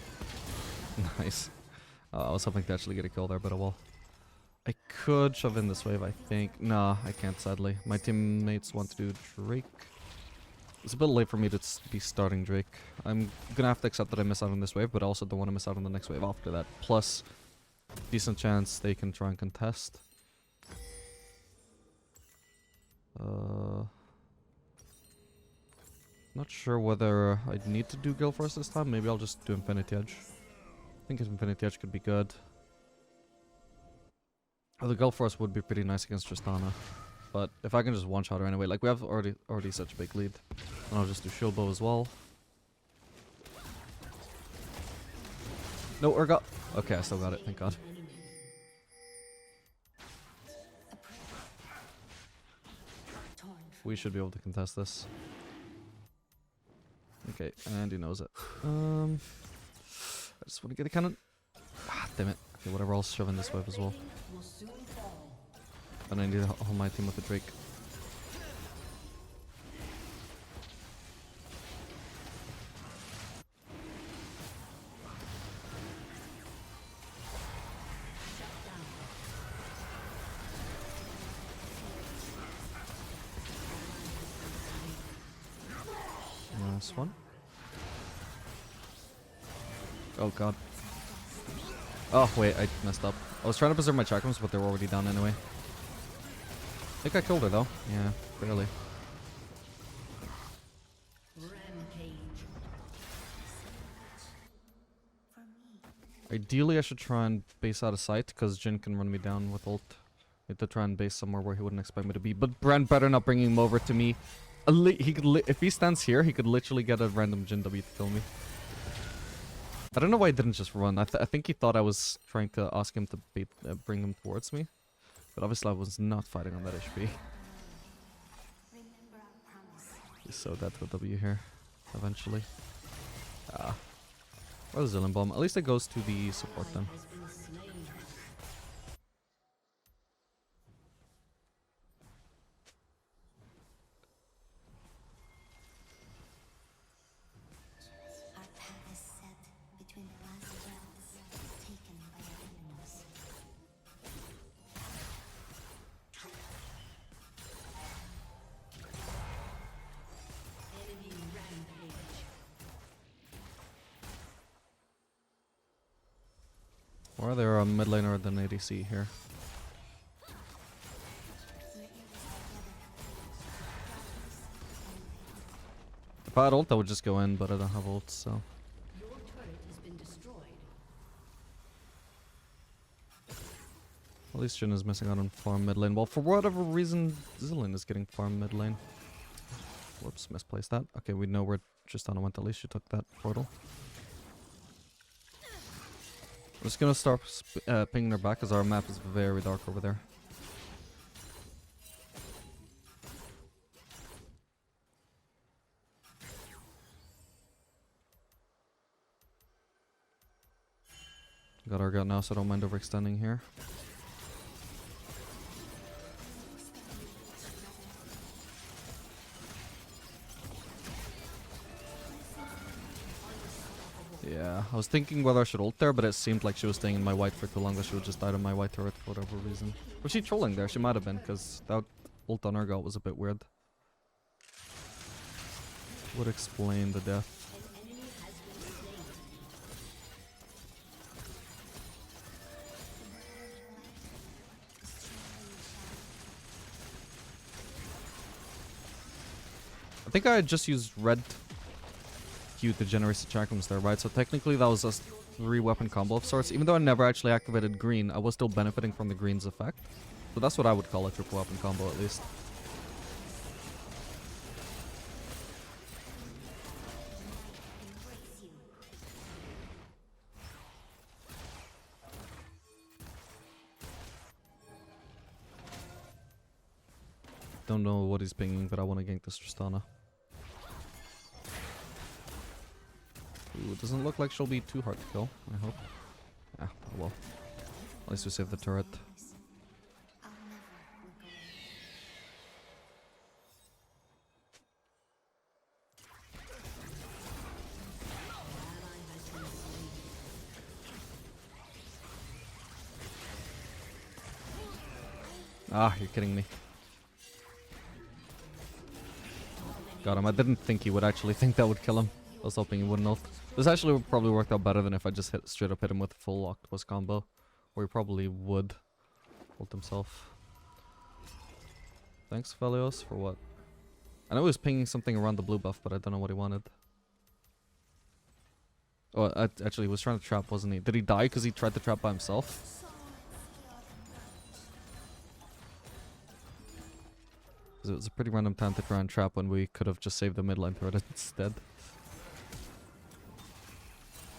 Nice. I was hoping to actually get a kill there, but I will. I could shove in this wave, I think. Nah, I can't, sadly. My teammates want to do Drake. It's a bit late for me to be starting Drake. I'm gonna have to accept that I miss out on this wave, but I also don't want to miss out on the next wave after that. Plus, decent chance they can try and contest. Not sure whether I'd need to do Gale Force this time. Maybe I'll just do Infinity Edge. I think Infinity Edge could be good. Oh, the Gale Force would be pretty nice against Tristana. But if I can just one-shot her anyway, like we have already such a big lead. And I'll just do Shield Bow as well. No, Urgot. Okay, I still got it, thank god. We should be able to contest this. Okay, and he knows it. I just want to get a cannon. Ah, damn it. Okay, whatever, I'll shove in this wave as well. And I need to hold my team with the Drake. Nice one. Oh god. Oh wait, I messed up. I was trying to preserve my chakrams, but they were already down anyway. I think I killed her though. Yeah, barely. Ideally, I should try and base out of sight, because Jhin can run me down with ult. I have to try and base somewhere where he wouldn't expect me to be. But Brand better not bringing him over to me. He could if he stands here, he could literally get a random Jhin W to kill me. I don't know why he didn't just run. I think he thought I was trying to ask him to bring him towards me. But obviously I was not fighting on that HP. He's so dead to a W here, eventually. Ah. Or the Zillion Bomb. At least it goes to the support then. Our path is set between the last breaths taken by our enemies. Enemy rampage. Or they're a mid laner than ADC here. If I had ult, I would just go in, but I don't have ult, so. Your turret has been destroyed. At least Jhin is missing out on farm mid lane. Well, for whatever reason, Zillion is getting farm mid lane. Whoops, misplaced that. Okay, we know where Tristana went. At least she took that portal. I'm just gonna start pinging her back, because our map is very dark over there. Got Urgot now, so I don't mind overextending here. Yeah, I was thinking whether I should ult there, but it seemed like she was staying in my white for too long that she would just die to my white turret for whatever reason. Was she trolling there? She might have been, because that ult on her got was a bit weird. Would explain the death. I think I had just used red Q to generate the chakrams there, right? So technically that was a 3-weapon combo of sorts. Even though I never actually activated green, I was still benefiting from the green's effect. So that's what I would call a triple weapon combo at least. Don't know what he's pinging, but I want to gank this Tristana. Ooh, it doesn't look like she'll be too hard to kill, I hope. Ah, oh well. At least we saved the turret. I'll never look away. Ah, you're kidding me. Got him. I didn't think he would actually think that would kill him. I was hoping he wouldn't ult. This actually would probably worked out better than if I just straight up hit him with a full octopus combo. Or he probably would ult himself. Thanks, Aphelios, for what? I know he was pinging something around the blue buff, but I don't know what he wanted. Oh, actually, he was trying to trap, wasn't he? Did he die because he tried to trap by himself? Because it was a pretty random time to try and trap when we could have just saved the midline turret instead.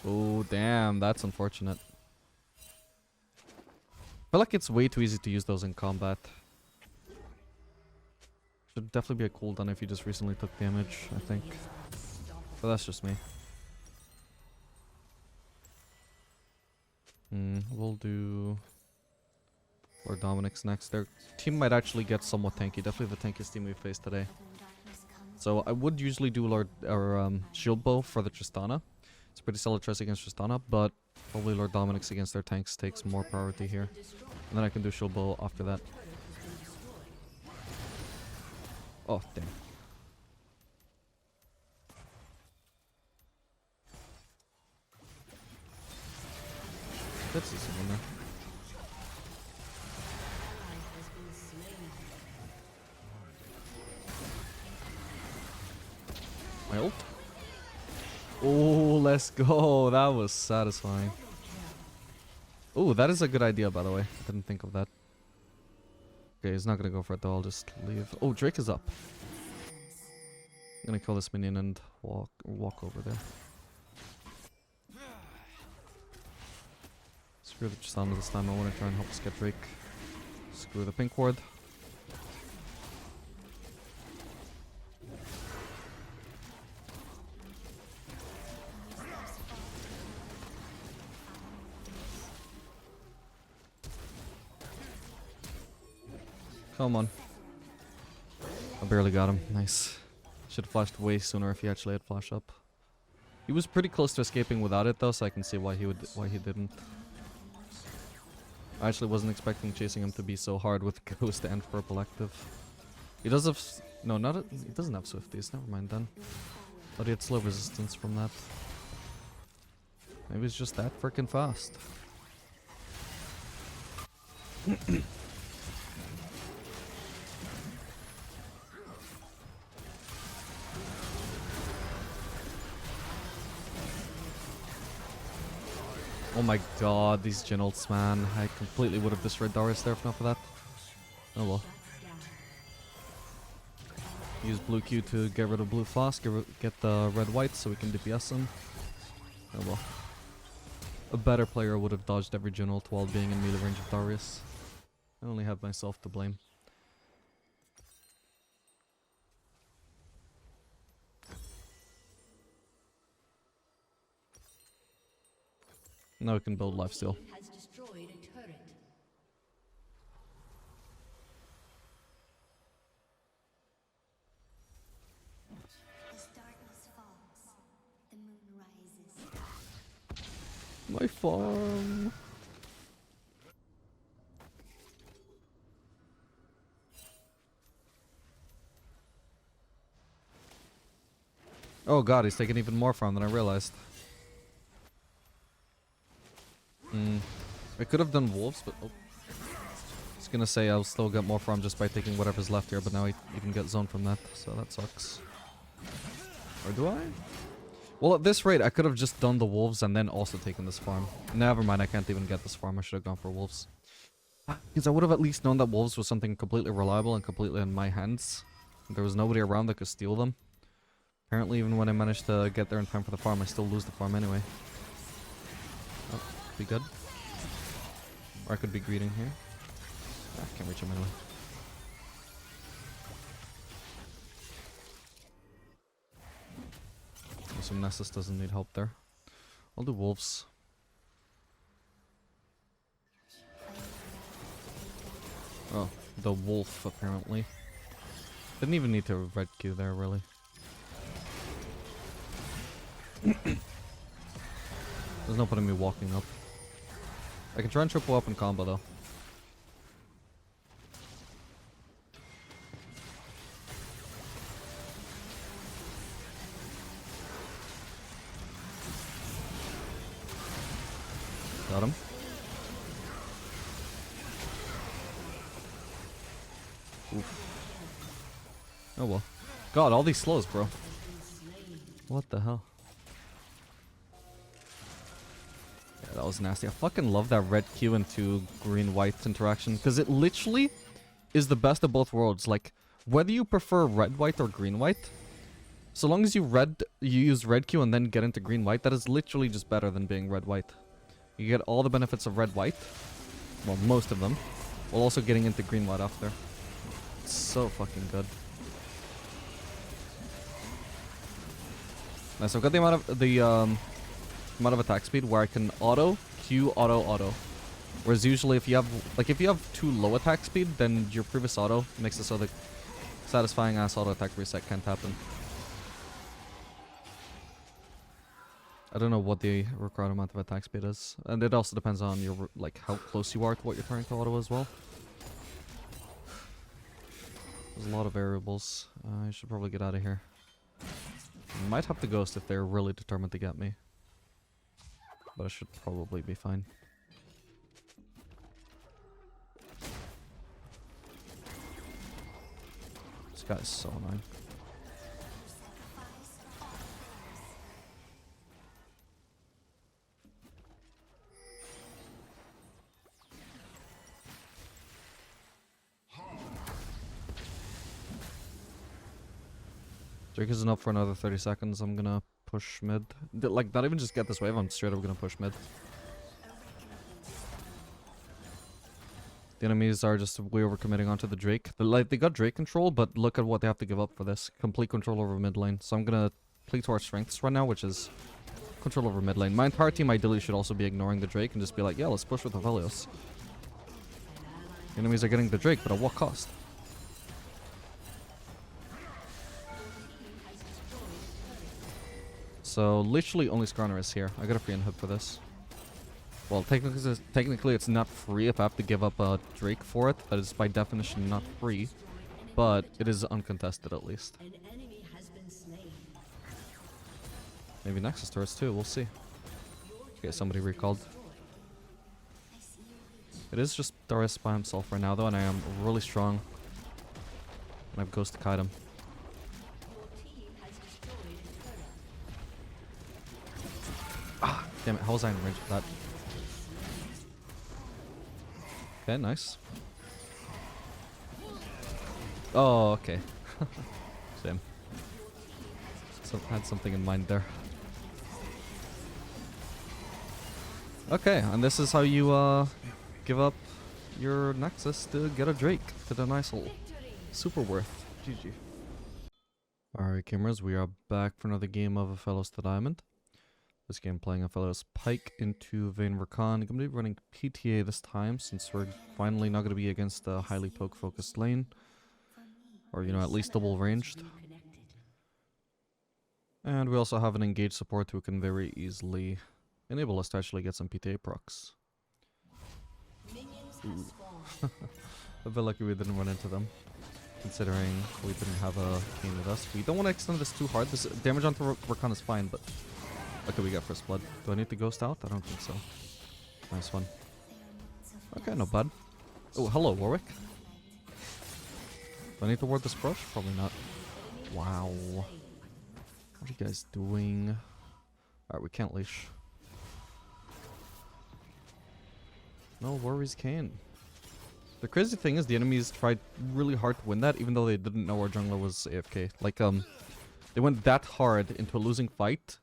Oh, damn, that's unfortunate. I feel like it's way too easy to use those in combat. Should definitely be a cooldown if you just recently took damage, I think. But that's just me. We'll do Lord Dominic's next. Their team might actually get somewhat tanky. Definitely the tankiest team we've faced today. So I would usually do Lord or Shield Bow for the Tristana. It's a pretty solid choice against Tristana, but probably Lord Dominic's against their tanks takes more priority here. And then I can do Shield Bow after that. Oh, damn. Did see someone there. My ult? Oh, let's go. That was satisfying. Oh, that is a good idea, by the way. I didn't think of that. Okay, he's not gonna go for it though. I'll just leave. Oh, Drake is up. I'm gonna kill this minion and walk over there. Screw the Tristana this time. I want to try and help us get Drake. Screw the pink ward. Come on. I barely got him. Nice. Should have flashed way sooner if he actually had flash up. He was pretty close to escaping without it though, so I can see why he didn't. I actually wasn't expecting chasing him to be so hard with Ghost and Purple active. He does have no, not he doesn't have Swifties. Never mind then. But he had slow resistance from that. Maybe it's just that freaking fast. Oh my god, these gen ults, man. I completely would have destroyed Darius there if not for that. Oh well. Use blue Q to get rid of blue flask, get the red white so we can DPS him. Oh well. A better player would have dodged every gen ult while being in melee range of Darius. I only have myself to blame. Now we can build lifesteal. Has destroyed a turret. As darkness falls, the moon rises. My farm. Oh god, he's taking even more farm than I realized. I could have done wolves, but oh. I was gonna say I'll still get more farm just by taking whatever's left here, but now I even get zoned from that, so that sucks. Or do I? Well, at this rate, I could have just done the wolves and then also taken this farm. Never mind, I can't even get this farm. I should have gone for wolves. Because I would have at least known that wolves was something completely reliable and completely in my hands. There was nobody around that could steal them. Apparently, even when I managed to get there in time for the farm, I still lose the farm anyway. Oh, be good. Or I could be greeting here. I can't reach him anyway. Some Nessus doesn't need help there. I'll do wolves. Oh, the wolf apparently. Didn't even need to red Q there really. There's no point in me walking up. I can try and triple up in combo though. Got him. Oof. Oh well. God, all these slows, bro. What the hell? Yeah, that was nasty. I fucking love that red Q into green-white interaction, because it literally is the best of both worlds. Like, whether you prefer red-white or green-white, so long as you use red Q and then get into green-white, that is literally just better than being red-white. You get all the benefits of red-white, well, most of them, while also getting into green-white after. It's so fucking good. Nice, so I've got the amount of attack speed where I can auto, Q, auto. Whereas usually if you have too low attack speed, then your previous auto makes it so that satisfying ass auto attack reset can't happen. I don't know what the required amount of attack speed is. And it also depends on your how close you are to what you're trying to auto as well. There's a lot of variables. I should probably get out of here. Might have to ghost if they're really determined to get me. But I should probably be fine. This guy is so annoying. Drake isn't up for another 30 seconds. I'm gonna push mid. Not even just get this wave, I'm straight up gonna push mid. The enemies are just way overcommitting onto the Drake. They got Drake control, but look at what they have to give up for this. Complete control over mid lane. So I'm gonna play to our strengths right now, which is control over mid lane. My entire team ideally should also be ignoring the Drake and just be like, yeah, let's push with Aphelios. The enemies are getting the Drake, but at what cost? So literally only Skarner is here. I got a free inhib for this. Well, technically it's not free if I have to give up a Drake for it. That is by definition not free. But it is uncontested at least. Maybe Nexus turrets too, we'll see. Okay, somebody recalled. It is just Darius by himself right now though, and I am really strong. And I have Ghost to kite him. Ah, damn it, how was I in range of that? Okay, nice. Oh, okay. Same. So, had something in mind there. Okay, and this is how you give up your Nexus to get a Drake to the nice hole. Super worth. GG. Alright gamers, we are back for another game of Aphelios to Diamond. This game playing Aphelios Pike into Vayne Rakan. I'm going to be running PTA this time since we're finally not going to be against a highly poke focused lane. Or, you know, at least double ranged. And we also have an engaged support who can very easily enable us to actually get some PTA procs. Minions have spawned. I feel lucky we didn't run into them, considering we didn't have a Kane with us. We don't want to extend this too hard. This damage onto Rakan is fine, but... Okay, we got first blood. Do I need to ghost out? I don't think so. Nice one. Okay, not bad. Oh, hello, Warwick. Do I need to ward this brush? Probably not. Wow. What are you guys doing? Alright, we can't leash. No worries, Kane. The crazy thing is the enemies tried really hard to win that, even though they didn't know our jungler was AFK. Like, they went that hard into a losing fight,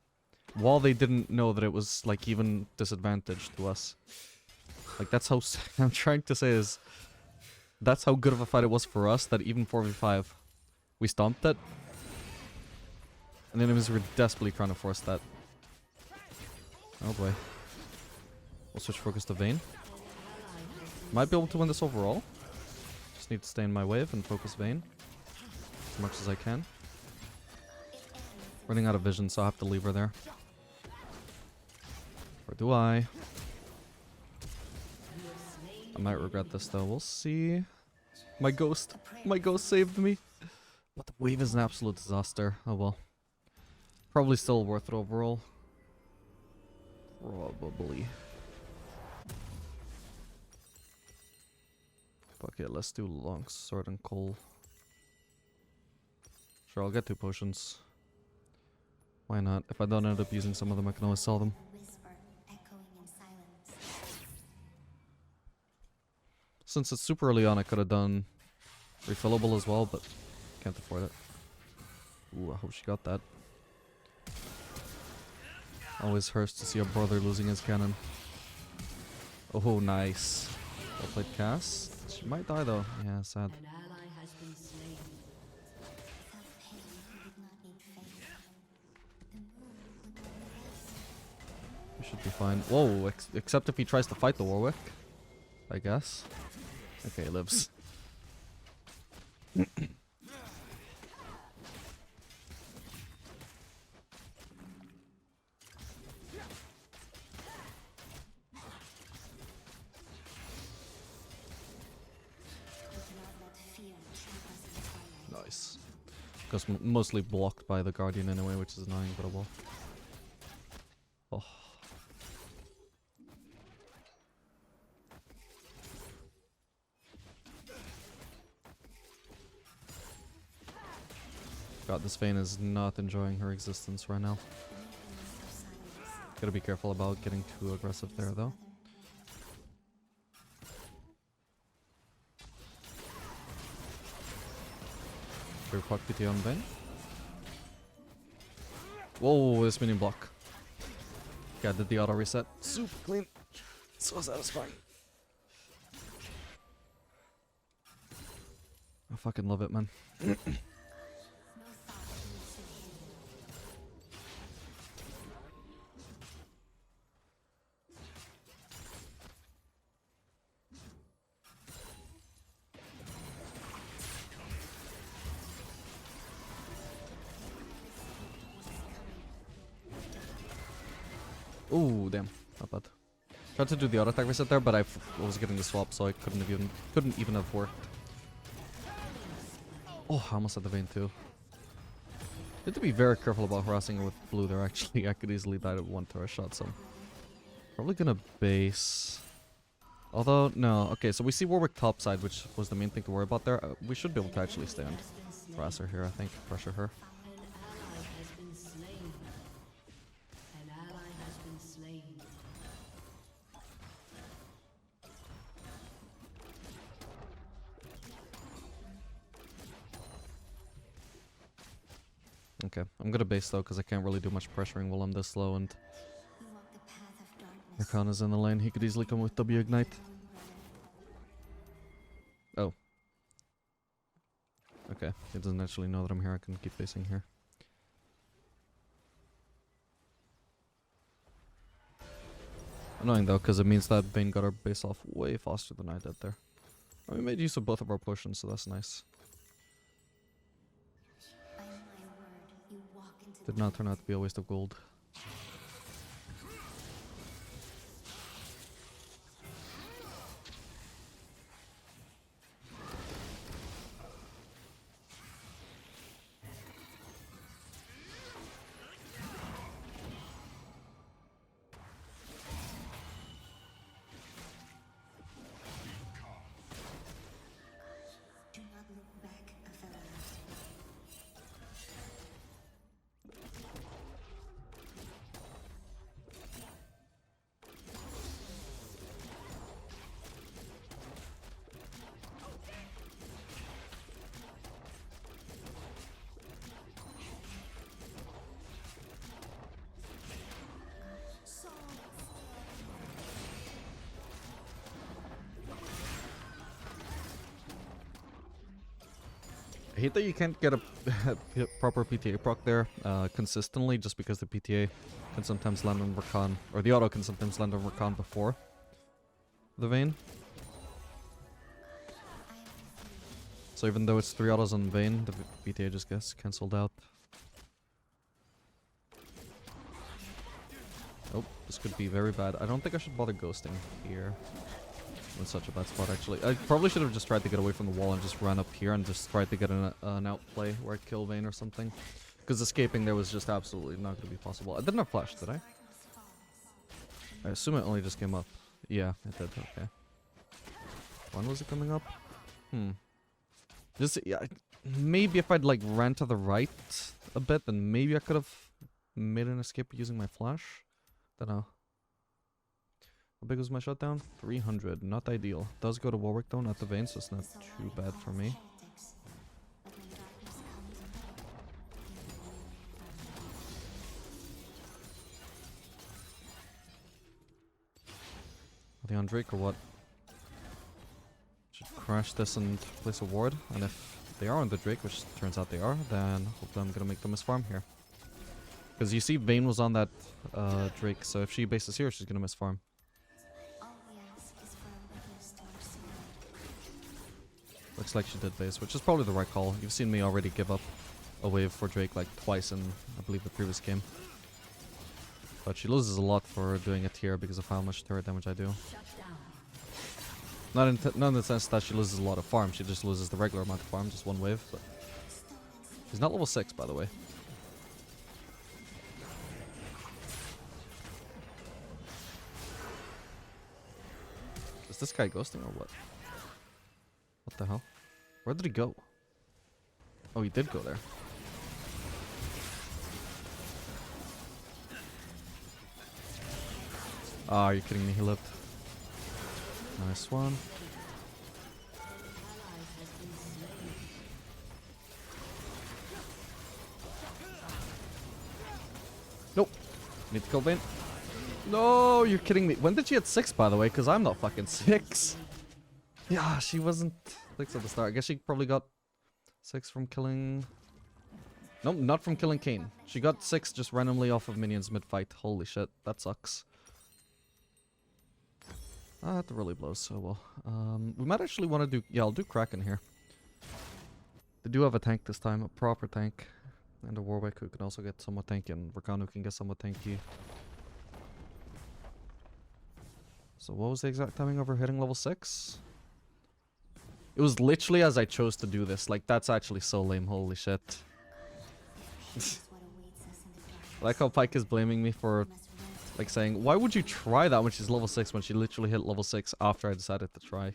while they didn't know that it was, like, even disadvantaged to us. Like, that's how... I'm trying to say is... That's how good of a fight it was for us, that even 4v5, we stomped it. And the enemies were desperately trying to force that. Oh boy. We'll switch focus to Vayne. Might be able to win this overall. Just need to stay in my wave and focus Vayne as much as I can. Running out of vision, so I have to leave her there. Or do I? I might regret this though. We'll see. My ghost saved me. But the wave is an absolute disaster. Oh well. Probably still worth it overall. Probably. Fuck it, let's do long sword and coal. Sure, I'll get 2 potions. Why not? If I don't end up using some of them, I can always sell them. Whisper echoing in silence. Since it's super early on, I could have done refillable as well, but can't afford it. Ooh, I hope she got that. Always hurts to see a brother losing his cannon. Oh, nice. Well played, Cass. She might die though. Yeah, sad. An ally has been slain. Without pain, he would not need faith. The moon would not rest. We should be fine. Whoa, except if he tries to fight the Warwick. I guess. Okay, he lives. Nice. Because mostly blocked by the Guardian anyway, which is annoying, but well. Oh. God, this Vayne is not enjoying her existence right now. Gotta be careful about getting too aggressive there, though. Proc PT on Vayne. Whoa, this minion block. Yeah, did the auto reset. Super clean. So satisfying. I fucking love it, man. Ooh, damn, not bad. Tried to do the auto attack reset there, but I was getting the swap, so I couldn't even have worked. Oh, I almost had the Vayne too. You have to be very careful about harassing her with blue there. Actually, I could easily die to one turret shot, so probably gonna base. Although no, okay, so we see Warwick topside, which was the main thing to worry about there. We should be able to actually stand harass her here. I think pressure her. An ally has been slain. An ally has been slain. Okay, I'm gonna base though, because I can't really do much pressuring while I'm this low, and You walk the path of darkness. Rakan is in the lane. He could easily come with W ignite. Oh. Okay, he doesn't actually know that I'm here. I can keep basing here. Annoying though, because it means that Vayne got our base off way faster than I did there. And we made use of both of our potions, so that's nice. By my word, you walk into Did not turn out to be a waste of gold. I hate that you can't get a proper PTA proc there consistently, just because the PTA can sometimes land on Rakan, or the auto can sometimes land on Rakan before the Vayne. So even though it's 3 autos on Vayne, the PTA just gets cancelled out. Oh, this could be very bad. I don't think I should bother ghosting here. In such a bad spot, actually. I probably should have just tried to get away from the wall and just ran up here and just tried to get an outplay where I kill Vayne or something. Because escaping there was just absolutely not going to be possible. I didn't have flash, did I? I assume it only just came up. Yeah, it did. Okay. When was it coming up? Just, yeah, maybe if I'd like ran to the right a bit, then maybe I could have made an escape using my flash. Dunno. How big was my shutdown? 300. Not ideal. Does go to Warwick though, not the Vayne, so it's not too bad for me. Are they on Drake or what? Should crash this and place a ward, and if they are on the Drake, which turns out they are, then hopefully I'm gonna make them miss farm here. Because you see Vayne was on that Drake, so if she bases here, she's gonna miss farm. Looks like she did base, which is probably the right call. You've seen me already give up a wave for Drake like twice in, I believe, the previous game. But she loses a lot for doing a tier because of how much turret damage I do. Not in the sense that she loses a lot of farm, she just loses the regular amount of farm, just one wave. But she's not level 6, by the way. Is this guy ghosting or what? What the hell? Where did he go? Oh, he did go there. Ah, are you kidding me? He lived. Nice one. Nope. Need to kill Vayne. No, you're kidding me. When did she hit 6, by the way? Because I'm not fucking 6. Yeah, she wasn't 6 at the start. I guess she probably got 6 from killing... Nope, not from killing Kayn. She got 6 just randomly off of minions mid-fight. Holy shit, that sucks. Ah, that really blows so well. We might actually want to do... Yeah, I'll do Kraken here. They do have a tank this time, a proper tank. And a Warwick who can also get somewhat tanky, and Rakan who can get somewhat tanky. So what was the exact timing of her hitting level 6? It was literally as I chose to do this. Like, that's actually so lame, holy shit. I like how Pyke is blaming me for, like, saying, why would you try that when she's level 6 when she literally hit level 6 after I decided to try?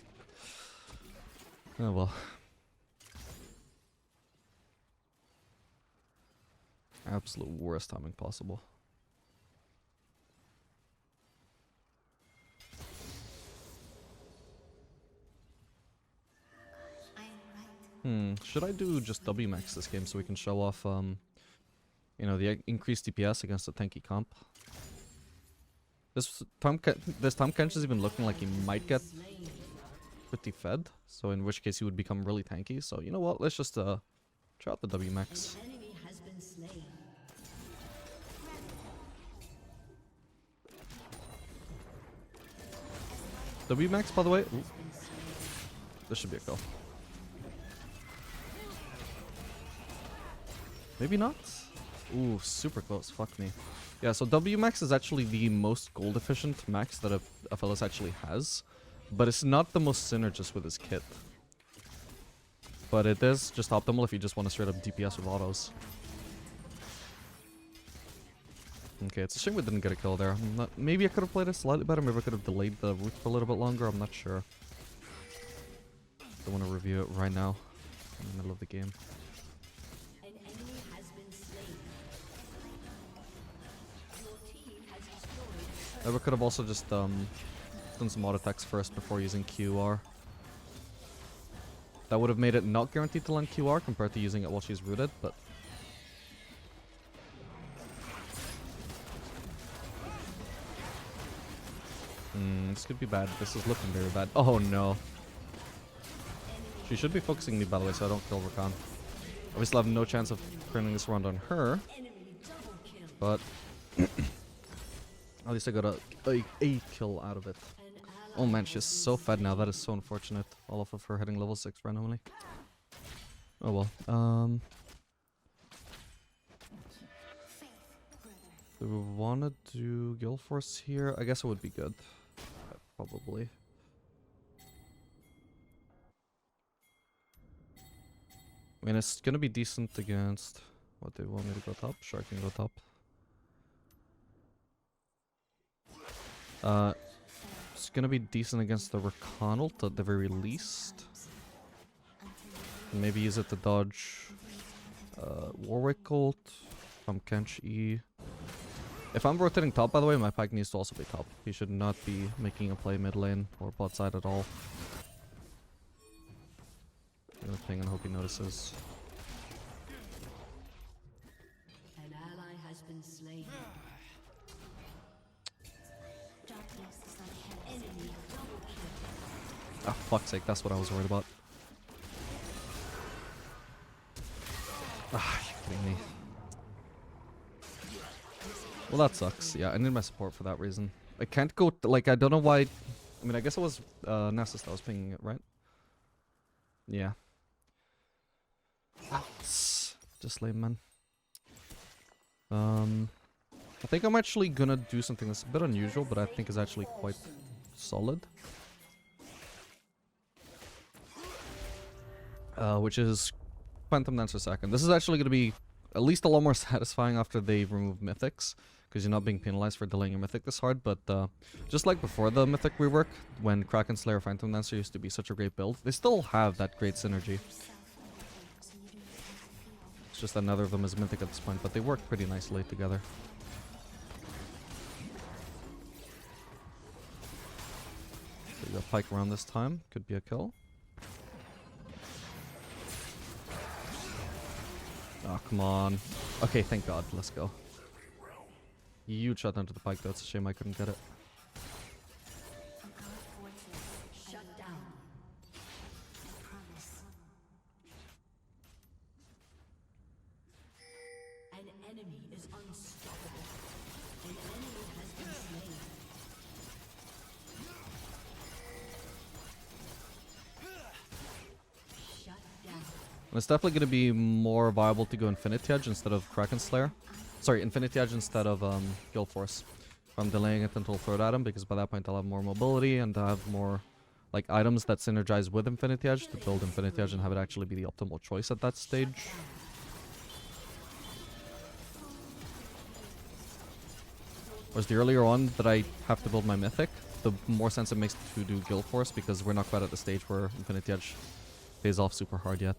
Oh well. Absolute worst timing possible. Should I do just W max this game so we can show off, you know, the increased DPS against a tanky comp? This time Kenshin's even looking like he might get pretty fed, so in which case he would become really tanky. So you know what? Let's just try out the W max. W max, by the way. Ooh. This should be a kill. Maybe not? Ooh, super close. Fuck me. Yeah, so W max is actually the most gold efficient max that Aphelios actually has. But it's not the most synergist with his kit. But it is just optimal if you just want to straight up DPS with autos. Okay, it's a shame we didn't get a kill there. Maybe I could have played it slightly better. Maybe I could have delayed the root for a little bit longer. I'm not sure. Don't want to review it right now. In the middle of the game. Maybe I could have also just done some auto attacks first before using QR. That would have made it not guaranteed to land QR compared to using it while she's rooted, but... this could be bad. This is looking very bad. Oh no. She should be focusing me, by the way, so I don't kill Rakan. Obviously, I have no chance of turning this around on her, but at least I got a kill out of it. Oh man, she's so fed now. That is so unfortunate. All off of her hitting level 6 randomly. Oh well. Do we want to do Guild Force here? I guess it would be good. Probably. I mean, it's gonna be decent against... What, do you want me to go top? Sure, I can go top. It's gonna be decent against the Reconalt at the very least. And maybe use it to dodge Warwick ult from Kench E. If I'm rotating top, by the way, my Pyke needs to also be top. He should not be making a play mid lane or bot side at all. I'm gonna ping and hope he notices. An ally has been slain. Enemy double kill. Ah, fuck's sake, that's what I was worried about. Ah, you're kidding me. Well, that sucks. Yeah, I need my support for that reason. I can't go... like, I don't know why... I mean, I guess it was Nessus that was pinging it, right? Yeah. Just lame, man. I think I'm actually gonna do something that's a bit unusual, but I think is actually quite solid. Which is Phantom Dancer second. This is actually gonna be at least a lot more satisfying after they remove mythics, because you're not being penalized for delaying your mythic this hard. But just like before the mythic rework, when Kraken Slayer Phantom Dancer used to be such a great build, they still have that great synergy. It's just that neither of them is mythic at this point, but they work pretty nicely together. So we got Pyke around this time, could be a kill. Oh, come on. Okay, thank God, let's go. Huge shot down to the Pyke though, it's a shame I couldn't get it. Shut down. An enemy is unstoppable. An enemy has been slain. Shut down. And it's definitely going to be more viable to go Infinity Edge instead of Kraken Slayer. Sorry, Infinity Edge instead of Guild Force. I'm delaying it until third item, because by that point I'll have more mobility and I have more like items that synergize with Infinity Edge to build Infinity Edge and have it actually be the optimal choice at that stage. Whereas the earlier on that I have to build my Mythic, the more sense it makes to do Guild Force, because we're not quite at the stage where Infinity Edge pays off super hard yet.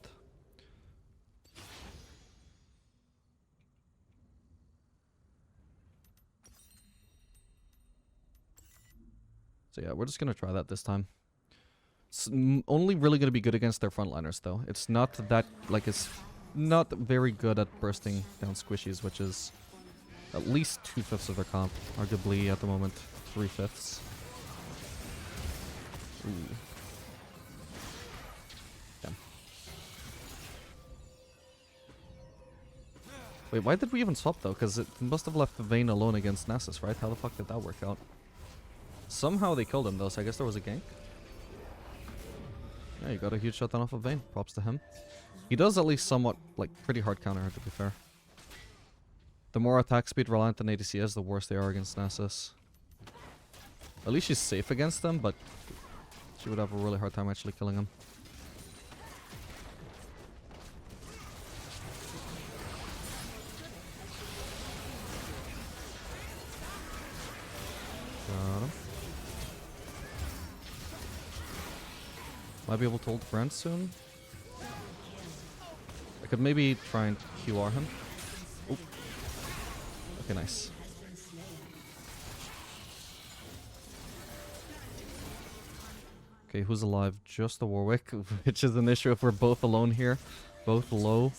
So yeah, we're just gonna try that this time. It's only really gonna be good against their frontliners though. It's not that, like, it's not very good at bursting down squishies, which is at least 2/5 of their comp. Arguably at the moment 3/5. Ooh. Damn. Wait, why did we even swap though? Because it must have left Vayne alone against Nessus, right? How the fuck did that work out? Somehow they killed him though, so I guess there was a gank. Yeah, you got a huge shutdown off of Vayne. Props to him. He does at least somewhat, like, pretty hard counter her, to be fair. The more attack speed reliant an ADC is, the worse they are against Nessus. At least she's safe against them, but she would have a really hard time actually killing him. Got him. Might be able to ult Brent soon. I could maybe try and QR him. Oop. Okay, nice. Okay, who's alive? Just the Warwick, which is an issue if we're both alone here. Both low.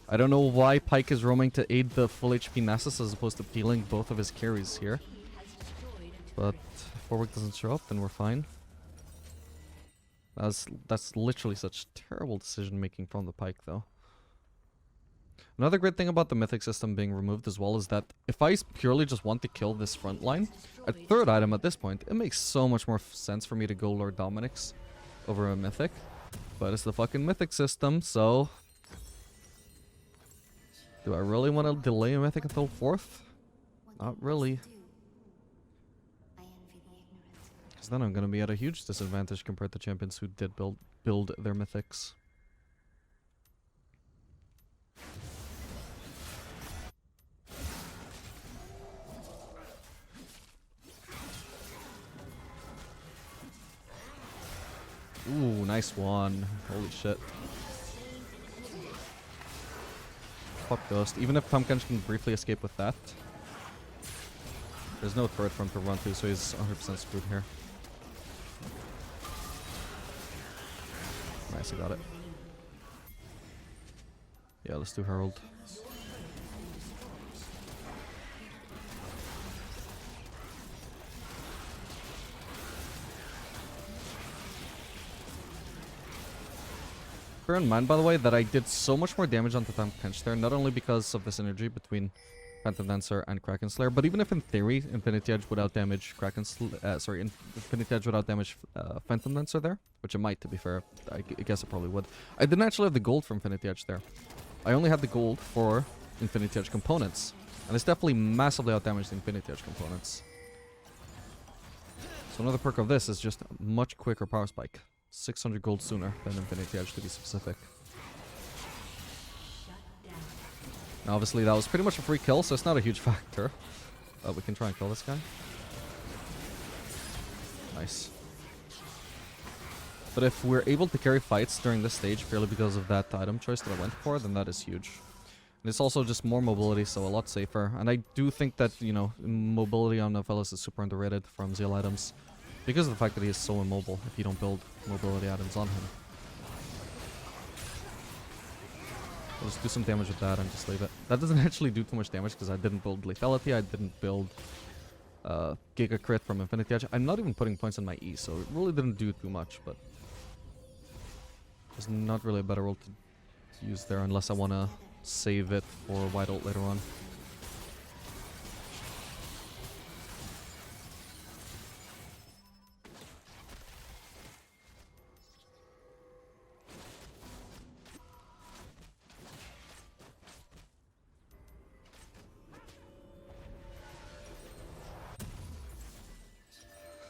I don't know why Pyke is roaming to aid the full HP Nessus as opposed to peeling both of his carries here. But if Warwick doesn't show up, then we're fine. That's literally such terrible decision making from the Pyke though. Another great thing about the mythic system being removed as well is that if I purely just want to kill this front line, at third item at this point, it makes so much more sense for me to go Lord Dominic's over a mythic. But it's the fucking mythic system, so... Do I really want to delay a mythic until 4th? Not really. I envy the ignorant. Because then I'm going to be at a huge disadvantage compared to champions who did build their mythics. Ooh, nice one. Holy shit. Fuck Ghost. Even if Pumpkin can briefly escape with that, there's no turret for him to run to, so he's 100% screwed here. Nice, I got it. Yeah, let's do Herald. Bear in mind, by the way, that I did so much more damage onto Tahm Kench there, not only because of the synergy between Phantom Dancer and Kraken Slayer, but even if in theory Infinity Edge would outdamage Infinity Edge would outdamage Phantom Dancer there, which it might, to be fair. I guess it probably would. I didn't actually have the gold for Infinity Edge there. I only had the gold for Infinity Edge components, and it's definitely massively outdamaged the Infinity Edge components. So another perk of this is just a much quicker power spike. 600 gold sooner than Infinity Edge, to be specific. Now, obviously, that was pretty much a free kill, so it's not a huge factor. We can try and kill this guy. Nice. But if we're able to carry fights during this stage purely because of that item choice that I went for, then that is huge. And it's also just more mobility, so a lot safer. And I do think that, you know, mobility on Aphelios is super underrated from Zeal items, because of the fact that he is so immobile if you don't build mobility items on him. I'll just do some damage with that and just leave it. That doesn't actually do too much damage because I didn't build lethality, I didn't build Giga Crit from Infinity Edge. I'm not even putting points in my E, so it really didn't do too much, but there's not really a better role to use there unless I want to save it for White Ult later on.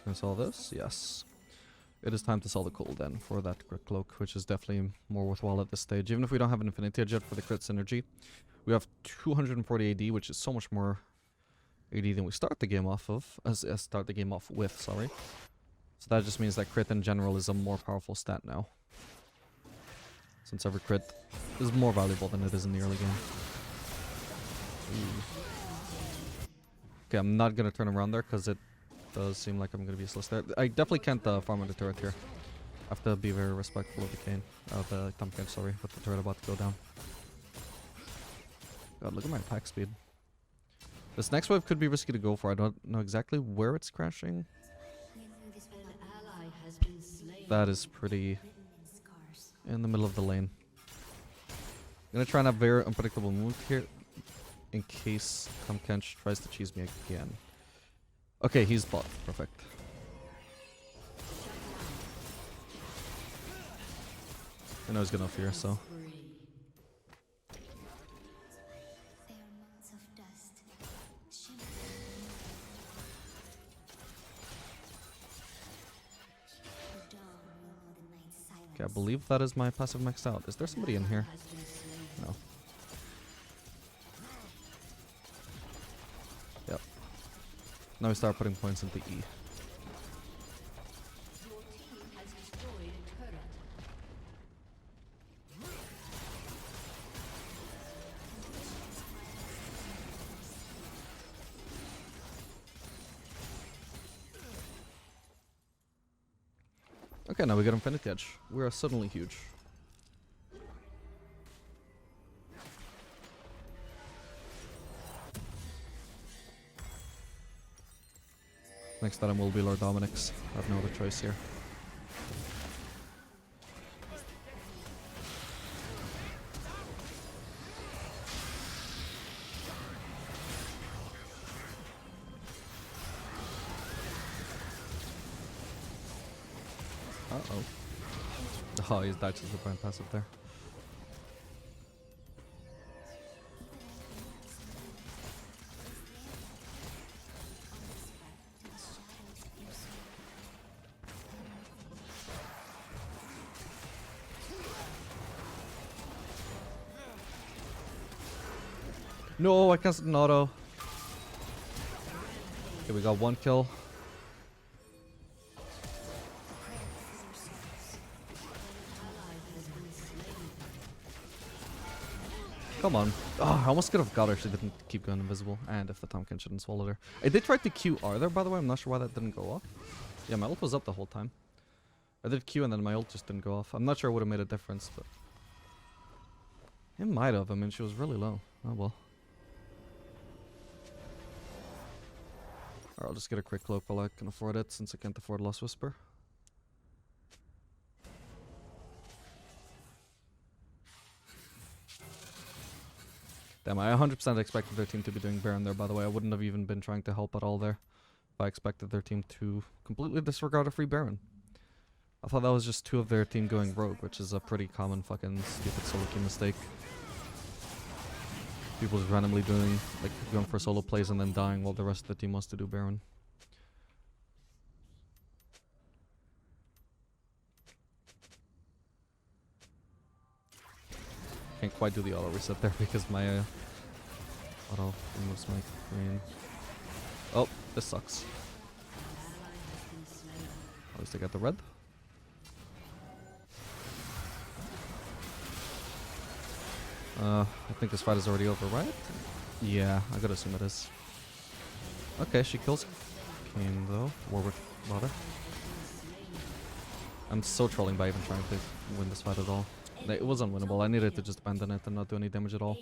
Can I sell this? Yes. It is time to sell the coal then for that crit cloak, which is definitely more worthwhile at this stage. Even if we don't have an Infinity Edge yet for the crit synergy, we have 240 AD, which is so much more AD than we start the game off of, start the game off with, sorry. So that just means that crit in general is a more powerful stat now, since every crit is more valuable than it is in the early game. Ooh. Okay, I'm not gonna turn around there because it does seem like I'm gonna be useless there. I definitely can't farm on the turret here. I have to be very respectful of the Kane. The Tahm Kench, sorry, with the turret about to go down. God, look at my attack speed. This next wave could be risky to go for. I don't know exactly where it's crashing. That is pretty in the middle of the lane. I'm gonna try and have very unpredictable move here in case Tahm Kench tries to cheese me again. Okay, he's bot. Perfect. I know he's gonna fear, so. Okay, I believe that is my passive maxed out. Is there somebody in here? No. Yep. Now we start putting points into E. Okay, now we get Infinity Edge. We are suddenly huge. Next item will be Lord Dominic's. I have no other choice here. Uh-oh. Oh, he's died to the Brand passive there. No, I canceled an auto. Okay, we got 1 kill. Come on. Oh, I almost could have got her if she didn't keep going invisible. And if the Tomkin shouldn't swallow her. I did try to QR there, by the way. I'm not sure why that didn't go off. Yeah, my ult was up the whole time. I did Q and then my ult just didn't go off. I'm not sure it would have made a difference, but... It might have. I mean, she was really low. Oh, well. Alright, I'll just get a quick cloak while I can afford it, since I can't afford Lost Whisper. Damn, I 100% expected their team to be doing Baron there, by the way. I wouldn't have even been trying to help at all there if I expected their team to completely disregard a free Baron. I thought that was just 2 of their team going rogue, which is a pretty common fucking stupid solo queue mistake. People just randomly doing, like, going for solo plays and then dying while the rest of the team wants to do Baron. Can't quite do the auto reset there because my auto removes my green. Oh, this sucks. At least I got the red. I think this fight is already over, right? Yeah, I gotta assume it is. Okay, she kills Kane though. Warwick, rather. I'm so trolling by even trying to win this fight at all. It was unwinnable. I needed to just abandon it and not do any damage at all.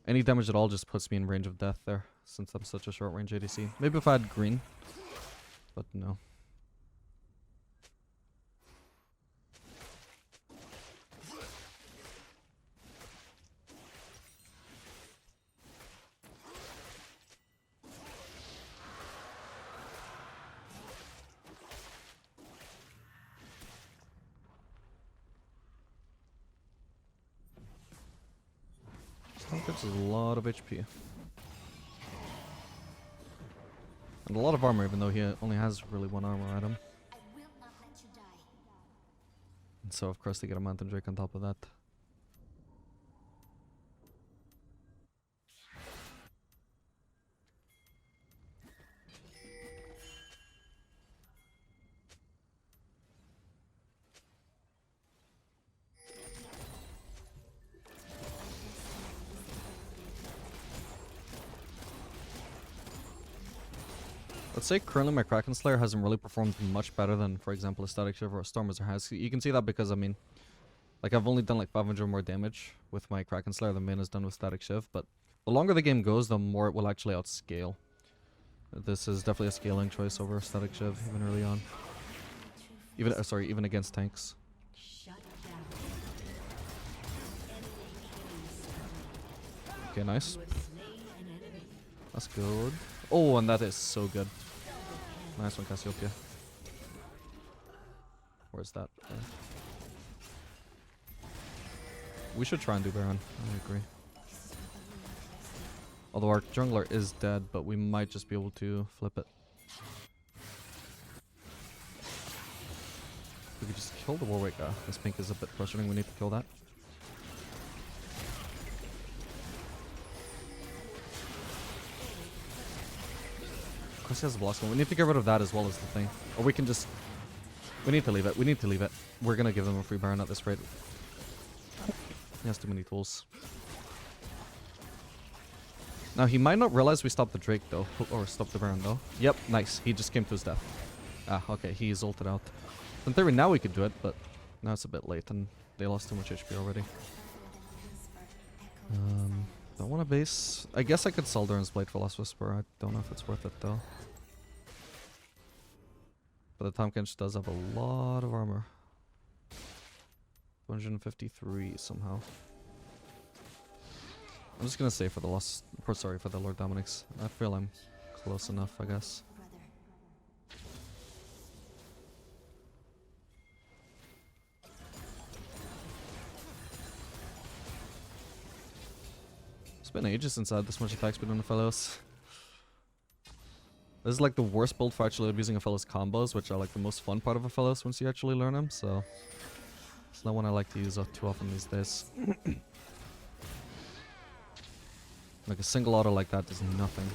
Any damage at all just puts me in range of death there, since I'm such a short range ADC. Maybe if I had green, but no. That's a lot of HP. And a lot of armor, even though he only has really 1 armor item. I will not let you die. And so, of course, they get a Mountain Drake on top of that. Let's say currently my Kraken Slayer hasn't really performed much better than, for example, a Static Shiv or a Stormwizard has. You can see that because, I mean, like I've only done like 500 more damage with my Kraken Slayer than Min has done with Static Shiv, but the longer the game goes, the more it will actually outscale. This is definitely a scaling choice over Static Shiv, even early on. Even, sorry, even against tanks. Okay, nice. That's good. Oh, and that is so good. Nice one, Cassiopeia. Where's that? There. We should try and do Baron. I agree. Although our jungler is dead, but we might just be able to flip it. We could just kill the Warwick. This pink is a bit frustrating. We need to kill that. Of course he has a Blossom. We need to get rid of that as well as the thing. Or we can just... We need to leave it. We need to leave it. We're gonna give them a free Baron at this rate. He has too many tools. Now he might not realize we stopped the Drake though. Or stopped the Baron though. Yep, nice. He just came to his death. Ah, okay. He's ulted out. In theory now we could do it, but now it's a bit late and they lost too much HP already. Don't want to base. I guess I could sell Duran's Blade for Lost Whisper. I don't know if it's worth it though. But the Tomkinch does have a lot of armor. 253 somehow. I'm just gonna say for the Lost... sorry, for the Lord Dominic's. I feel I'm close enough, I guess. been ages since I had this much attack speed on Aphelios. This is like the worst build for actually abusing Aphelios combos, which are like the most fun part of Aphelios once you actually learn them, so... It's not one I like to use too often these days. Like a single auto like that does nothing.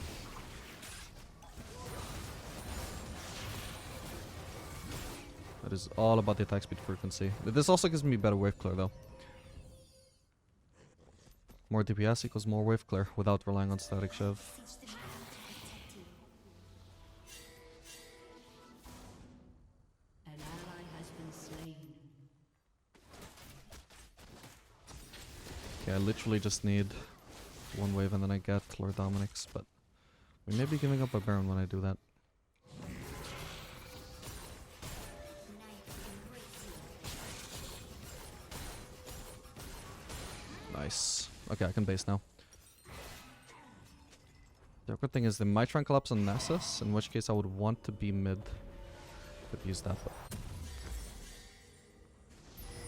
That is all about the attack speed frequency. This also gives me better wave clear though. More DPS equals more wave clear without relying on static shove. An ally has been slain. Okay, I literally just need one wave and then I get Lord Dominic's, but we may be giving up a Baron when I do that. Nice. Okay, I can base now. The awkward thing is they might try and collapse on Nessus, in which case I would want to be mid. Could use that, but...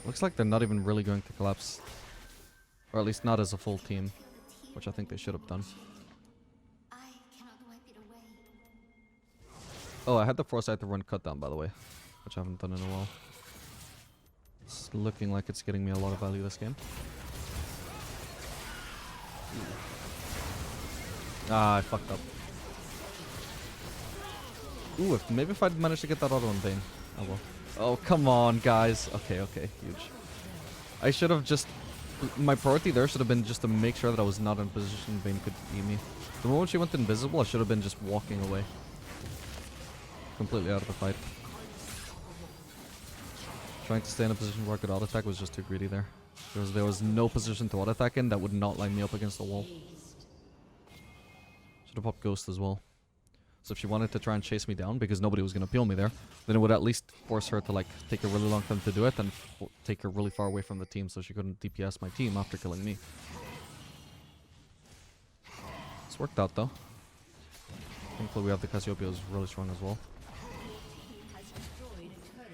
Looks like they're not even really going to collapse. Or at least not as a full team, which I think they should have done. I cannot wipe it away. Oh, I had the foresight to run cut down, by the way, which I haven't done in a while. It's looking like it's getting me a lot of value this game. Ah, I fucked up. Ooh, maybe if I'd managed to get that auto on Bane. Oh well. Oh, come on, guys. Okay, okay, huge. I should have just... My priority there should have been just to make sure that I was not in a position Bane could beat me. The moment she went invisible, I should have been just walking away. Completely out of the fight. Trying to stay in a position where I could auto-attack was just too greedy there. Because there was no position to auto-attack in that would not line me up against the wall. Should have popped Ghost as well. So if she wanted to try and chase me down, because nobody was going to peel me there, then it would at least force her to like take a really long time to do it and take her really far away from the team so she couldn't DPS my team after killing me. It's worked out though. Thankfully we have the Cassiopeia is really strong as well. Has destroyed a turret.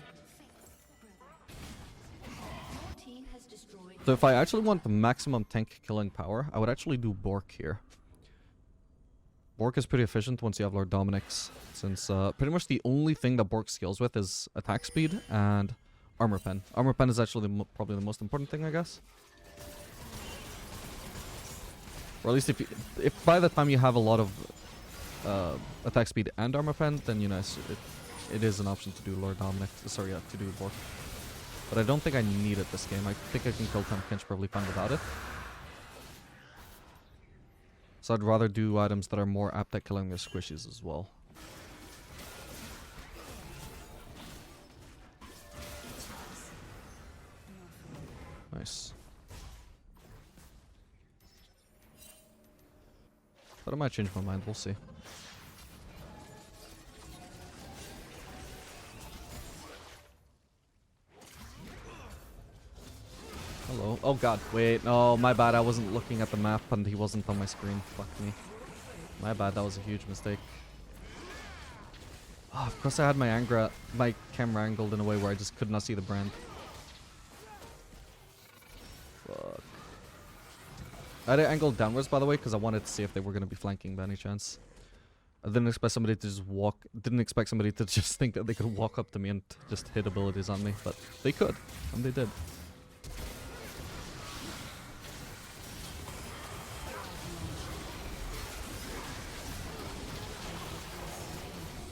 Your team has destroyed. So if I actually want the maximum tank killing power, I would actually do Bork here. Bork is pretty efficient once you have Lord Dominic's, since pretty much the only thing that Bork scales with is attack speed and armor pen. Armor pen is actually probably the most important thing, I guess. Or at least if by the time you have a lot of attack speed and armor pen, then you know it is an option to do Lord Dominic. Sorry, yeah, to do Bork. But I don't think I need it this game. I think I can kill Kench probably fine without it. So I'd rather do items that are more apt at killing their squishies as well. Nice. But I might change my mind, we'll see. Hello. Oh god, wait, no, my bad, I wasn't looking at the map and he wasn't on my screen. Fuck me. My bad, that was a huge mistake. Oh, of course I had my camera angled in a way where I just could not see the brand. Fuck. I had it angled downwards, by the way, because I wanted to see if they were going to be flanking by any chance. I didn't expect somebody to just just think that they could walk up to me and just hit abilities on me, but they could, and they did.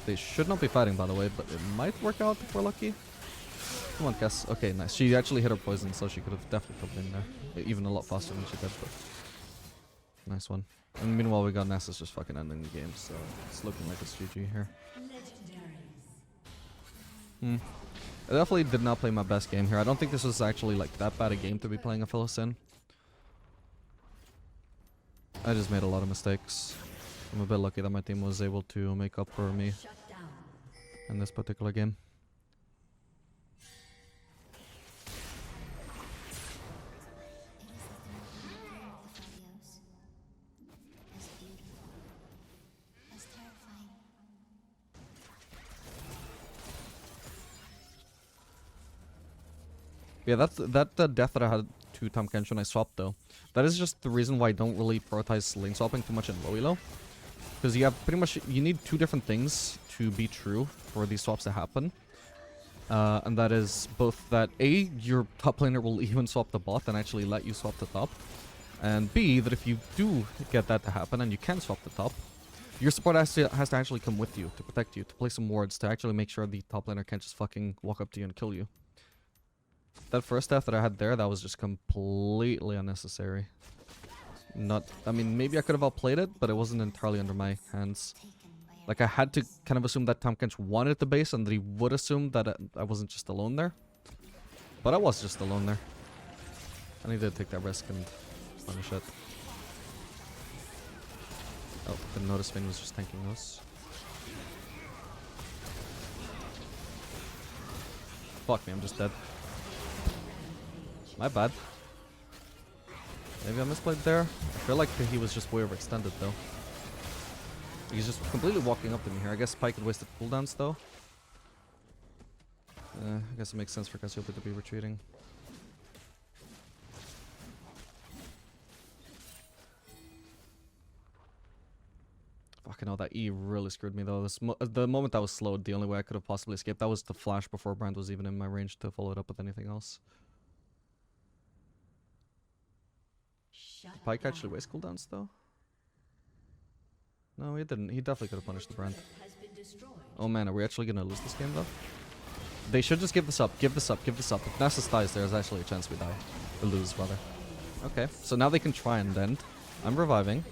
They should not be fighting, by the way, but it might work out if we're lucky. Come on, Cass. Okay, nice. She actually hit her poison, so she could have definitely come in there. Even a lot faster than she did, but... Nice one. And meanwhile, we got Nessus just fucking ending the game, so it's looking like it's GG here. I definitely did not play my best game here. I don't think this was actually like that bad a game to be playing Aphelios in. I just made a lot of mistakes. I'm a bit lucky that my team was able to make up for me in this particular game. Aphelios. As beautiful. As terrifying. Yeah, that's that death that I had to Tahm Kench when I swapped though. That is just the reason why I don't really prioritize lane swapping too much in low elo. Because you have pretty much, you need two different things to be true for these swaps to happen. And that is both that A, your top laner will even swap the bot and actually let you swap the top. And B, that if you do get that to happen and you can swap the top, your support has to actually come with you to protect you, to play some wards, to actually make sure the top laner can't just fucking walk up to you and kill you. That first death that I had there, that was just completely unnecessary. I mean, maybe I could have outplayed it, but it wasn't entirely under my hands. Like, I had to kind of assume that Tahm Kench wanted the base and that he would assume that I wasn't just alone there. But I was just alone there. I needed to take that risk and punish it. Oh, didn't notice Vayne was just tanking those. Fuck me, I'm just dead. My bad. Maybe I misplayed there. I feel like he was just way overextended though. He's just completely walking up to me here. I guess Pyke had wasted cooldowns though. I guess it makes sense for Cassiopeia to be retreating. Fucking hell, that E really screwed me though. The moment I was slowed, the only way I could have possibly escaped, that was the flash before Brand was even in my range to follow it up with anything else. Did Pyke actually waste cooldowns though? No, he didn't. He definitely could have punished the Brand. Oh man, are we actually gonna lose this game though? They should just give this up, give this up, give this up. If Nasus dies, there's actually a chance we die. We lose, rather. Okay, so now they can try and end. I'm reviving.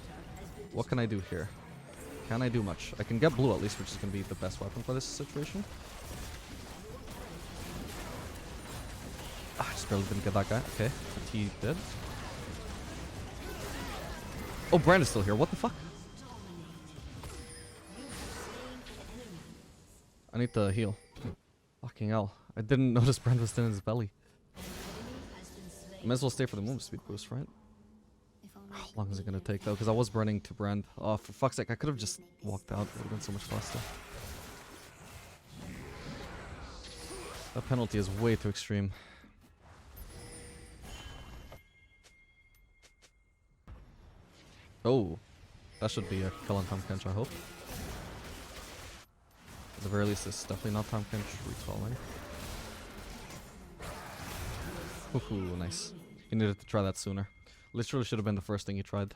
What can I do here? Can I do much? I can get blue at least, which is going to be the best weapon for this situation. Ah, I just barely didn't get that guy. Okay, but he did. Oh, Brand is still here. What the fuck? I need to heal. Fucking hell. I didn't notice Brand was still in his belly. Might as well stay for the movement speed boost, right? How long is it gonna take though? Because I was burning to Brand. Oh, for fuck's sake, I could have just walked out. It would have been so much faster. That penalty is way too extreme. Oh, that should be a kill on Tahm Kench, I hope. At the very least, it's definitely not Tahm Kench recalling. Ooh, nice. He needed to try that sooner. Literally should have been the first thing he tried.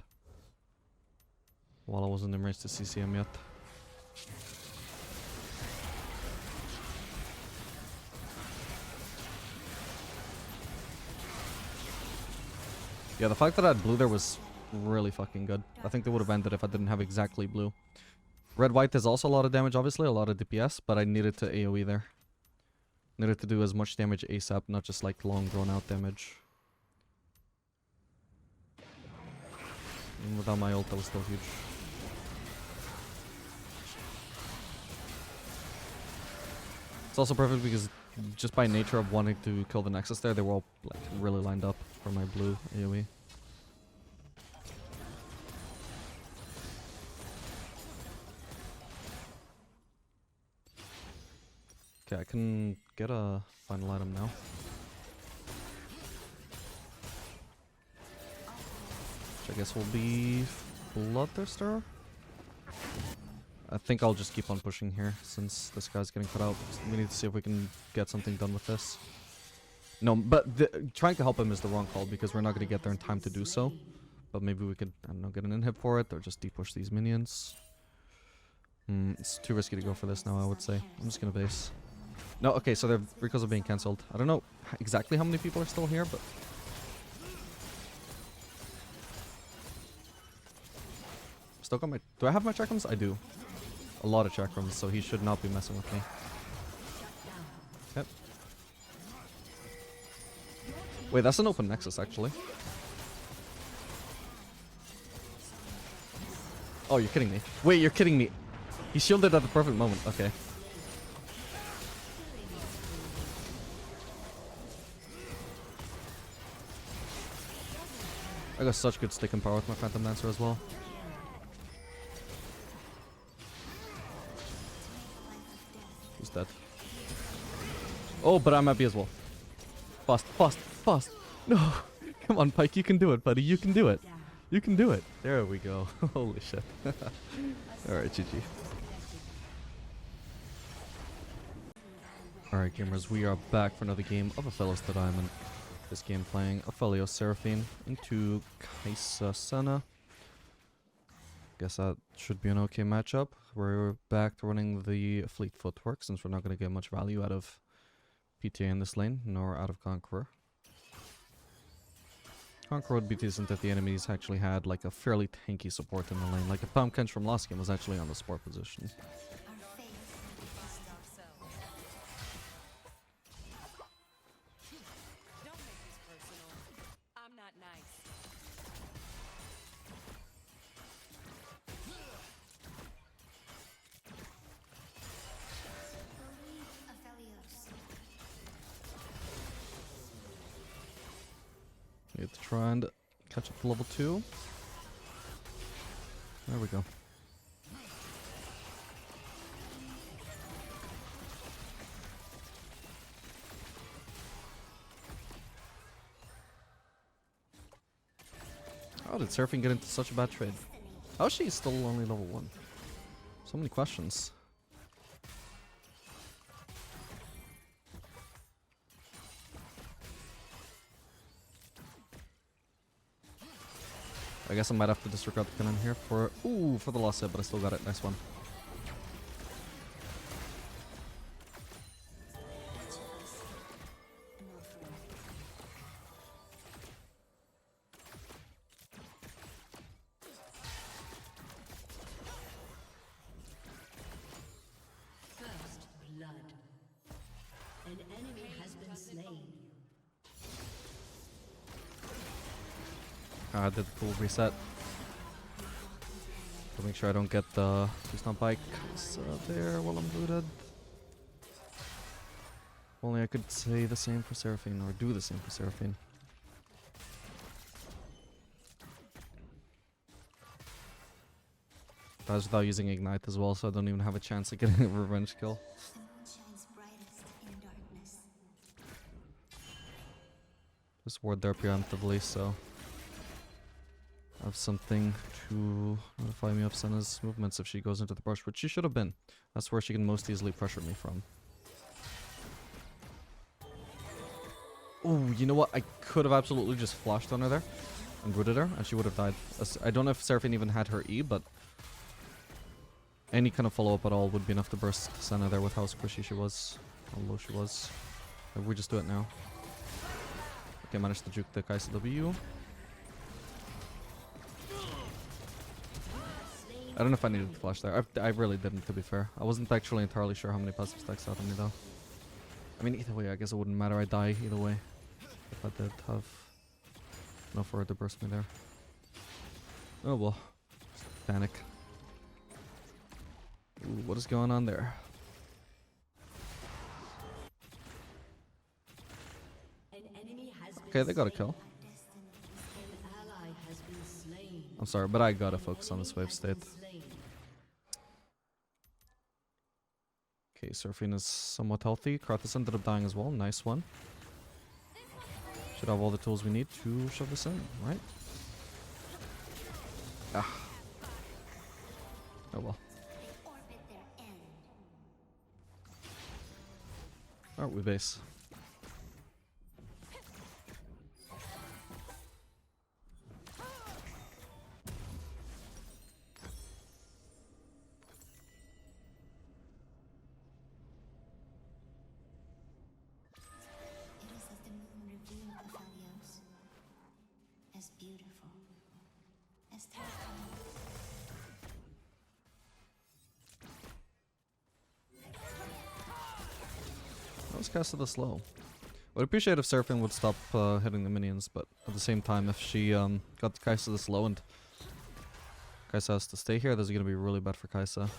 While I wasn't in range to CC him yet. Yeah, the fact that I had blue there was really fucking good. I think they would have ended if I didn't have exactly blue. Red-white is also a lot of damage, obviously, a lot of DPS, but I needed to AoE there. Needed to do as much damage ASAP, not just like long drawn-out damage. And without my ult, that was still huge. It's also perfect because just by nature of wanting to kill the Nexus there, they were all like really lined up for my blue AoE. Okay, I can get a final item now. Which I guess will be Bloodthirster? I think I'll just keep on pushing here since this guy's getting cut out. We need to see if we can get something done with this. No, but trying to help him is the wrong call because we're not going to get there in time to do so. But maybe we could, I don't know, get an inhib for it or just de-push these minions. It's too risky to go for this now, I would say. I'm just going to base. No, okay, so their recalls are being cancelled. I don't know exactly how many people are still here, but... Still got my... Do I have my chakrams? I do. A lot of chakrams, so he should not be messing with me. Yep. Wait, that's an open nexus, actually. Oh, you're kidding me. Wait, you're kidding me. He shielded at the perfect moment. Okay. I got such good stick and power with my Phantom Dancer as well. He's dead. Oh, but I might be as well. Fast, fast, fast. No. Come on, Pike, you can do it, buddy. You can do it. You can do it. There we go. Holy shit. Alright, GG. Alright, gamers, we are back for another game of Aphelios ADC. This game playing Aphelios Seraphine into Kaisa Senna. Guess that should be an okay matchup. We're back to running the Fleet Footwork since we're not going to get much value out of PTA in this lane, nor out of Conqueror. Conqueror would be decent if the enemies actually had like a fairly tanky support in the lane. Like if Pumpkins from last game was actually on the support position. Need to try and catch up to level 2. There we go. How did Seraphine get into such a bad trade? How is she still only level 1? So many questions. I guess I might have to disregard the cannon here for the last hit, but I still got it. Nice one. First blood. An enemy has been slain. I did the full reset. To make sure I don't get the two-stomp bike there while I'm booted. Only I could say the same for Seraphine, or do the same for Seraphine. That was without using Ignite as well, so I don't even have a chance of getting a revenge kill. The moon shines brightest in darkness. Just ward there preemptively, so I have something to notify me of Senna's movements if she goes into the brush, which she should have been. That's where she can most easily pressure me from. Oh, you know what? I could have absolutely just flashed on her there and rooted her, and she would have died. I don't know if Seraphine even had her E, but any kind of follow-up at all would be enough to burst Senna there with how squishy she was, how low she was. Maybe we just do it now. Okay, managed to juke the Kaisa W. I don't know if I needed to flash there. I really didn't, to be fair. I wasn't actually entirely sure how many passive stacks out on me, though. I mean, either way, I guess it wouldn't matter. I die either way. If I did have enough for her to burst me there. Oh, well. Just panic. Ooh, what is going on there? Okay, they got a kill. I'm sorry, but I gotta focus on this wave state. Okay, Seraphine is somewhat healthy. Kratos ended up dying as well. Nice one. Should have all the tools we need to shove this in, right? Ah. Oh well. Alright, we base. It is as the moon revealed Aphelios, as beautiful as Tarkon. That was cast to the slow. I'd appreciate if Seraphine would stop hitting the minions, but at the same time, if she got Kaisa this low and Kaisa has to stay here, this is going to be really bad for Kaisa.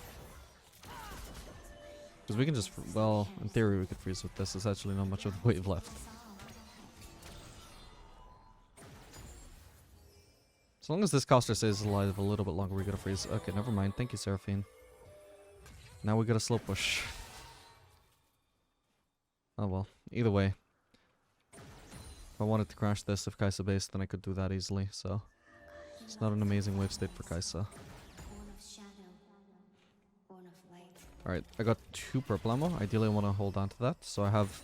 Because we can just, well, in theory we could freeze with this. There's actually not much of the wave left. As long as this caster stays alive a little bit longer, we gotta freeze. Okay, never mind. Thank you, Seraphine. Now we gotta slow push. Oh well, either way. If I wanted to crash this if Kai'Sa based, then I could do that easily, so... It's not an amazing wave state for Kai'Sa. Born of shadow, born of light. Alright, I got 2 purple ammo. Ideally I want to hold on to that, so I have...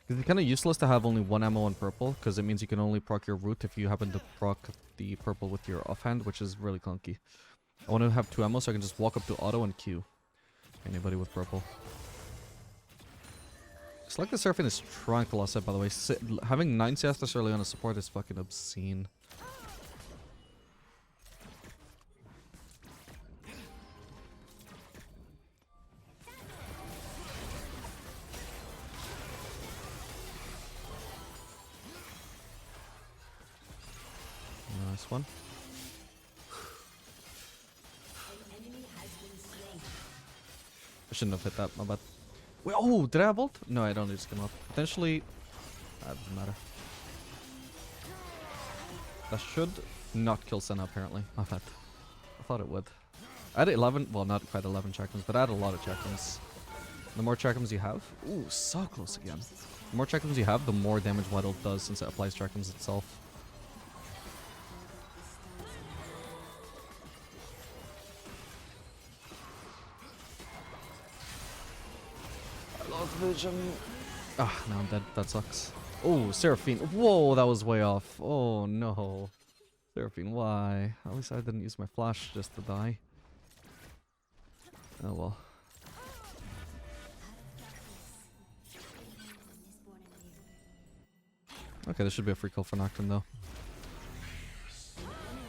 It's kind of useless to have only 1 ammo on purple, because it means you can only proc your root if you happen to proc the purple with your offhand, which is really clunky. I want to have 2 ammo so I can just walk up to auto and Q anybody with purple. It's like the Seraphine is trying to loss it, by the way. Having 9 CS this early on a support is fucking obscene. Nice one. I shouldn't have hit that, my bad. Wait, oh, did I have ult? No, I don't need to skim up. Potentially... That doesn't matter. That should not kill Senna, apparently. My bad. I thought it would. I had 11... Well, not quite 11 check-ins, but I had a lot of check-ins. The more check-ins you have... Ooh, so close again. The more check-ins you have, the more damage White Ult does since it applies check-ins itself. Vision. Ah, now I'm dead. That sucks. Oh, Seraphine. Whoa, that was way off. Oh, no. Seraphine, why? At least I didn't use my flash just to die. Oh, well. Okay, this should be a free kill for Nocturne, though.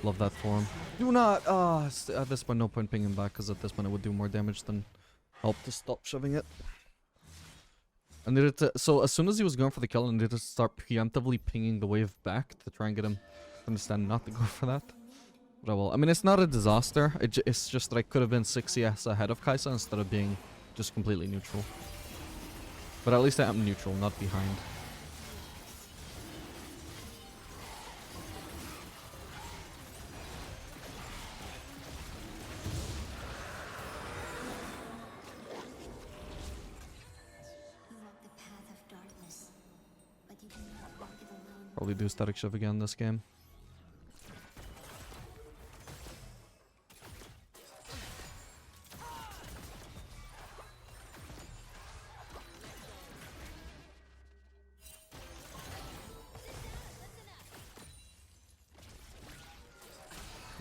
Love that form. Do not! At this point, no point pinging back, because at this point it would do more damage than help to stop shoving it. I needed to, so as soon as he was going for the kill, I needed to start preemptively pinging the wave back to try and get him to understand not to go for that. But I will. I mean, it's not a disaster. It's just that I could have been 6 CS ahead of Kai'Sa instead of being just completely neutral. But at least I am neutral, not behind. Probably do static shove again this game.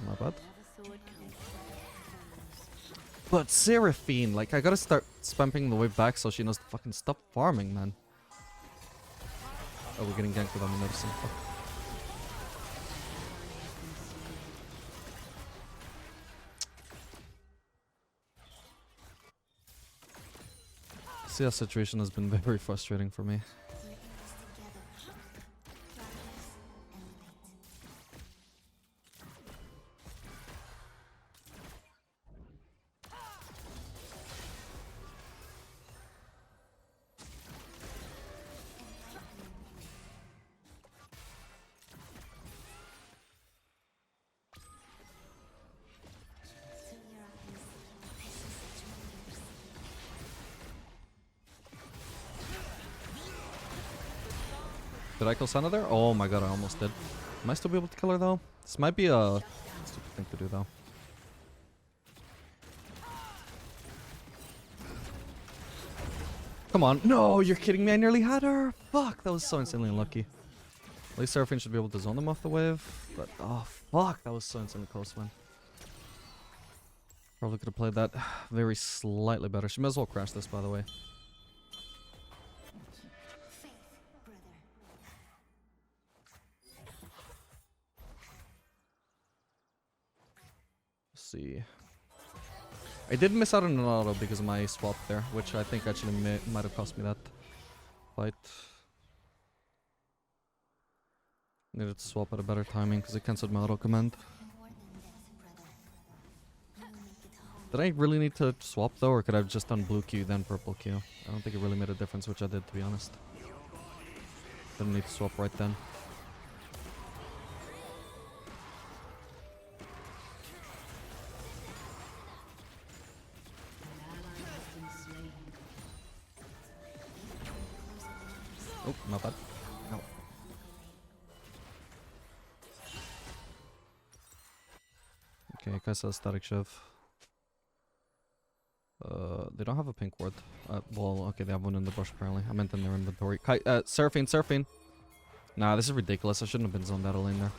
Not bad. But Seraphine, like, I gotta start spamming the wave back so she knows to fucking stop farming, man. Oh, we're getting ganked without me noticing. Fuck. CS situation has been very frustrating for me. Did I kill Senna there? Oh my god, I almost did. Am I still be able to kill her though? This might be a stupid thing to do though. Come on. No, you're kidding me. I nearly had her. Fuck, that was so insanely unlucky. At least Seraphine should be able to zone them off the wave. But, oh fuck, that was so insanely close, man. Probably could have played that very slightly better. She might as well crash this, by the way. See. I did miss out on an auto because of my swap there, which I think actually might have cost me that fight. Needed to swap at a better timing because it cancelled my auto command. Did I really need to swap though, or could I have just done blue Q then purple Q? I don't think it really made a difference, which I did, to be honest. Didn't need to swap right then. Oh, not bad. No. Kai'Sa Static Shiv. They don't have a pink ward. Well, okay, they have one in the bush apparently. I meant in their inventory. Seraphine. Nah, this is ridiculous. I shouldn't have been zoned out of lane there.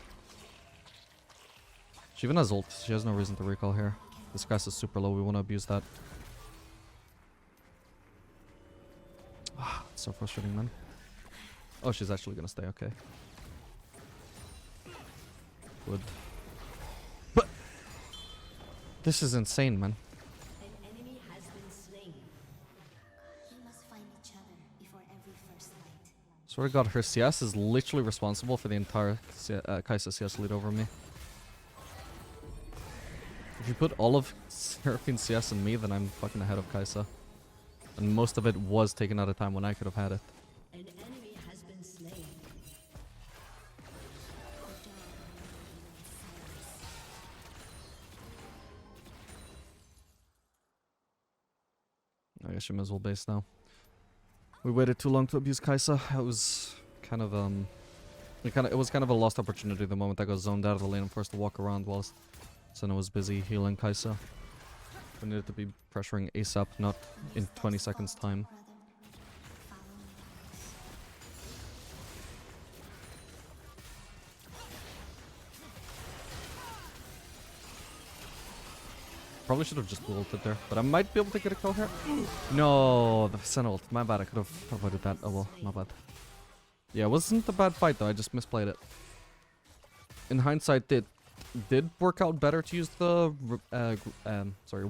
She even has ult. She has no reason to recall here. This Kai'Sa is super low. We want to abuse that. It's so frustrating, man. Oh, she's actually gonna stay. Okay. Good. But this is insane, man. An enemy has been slain. We must find each other before every first light. Swear to God, her CS is literally responsible for the entire Kai'Sa CS lead over me. If you put all of Seraphine's CS in me, then I'm fucking ahead of Kai'Sa. And most of it was taken at a time when I could have had it. An enemy has been slain. I guess she might as well base now. We waited too long to abuse Kai'Sa. It was kind of it was kind of a lost opportunity the moment I got zoned out of the lane and forced to walk around whilst Senna was busy healing Kai'Sa. We needed to be pressuring ASAP, not in 20 seconds time. Brother, follow me. Probably should have just ulted there, but I might be able to get a kill here. No, the Senna ult. My bad, I could have avoided that. Oh well, my bad. Yeah, it wasn't a bad fight though, I just misplayed it. In hindsight, it did work out better to use the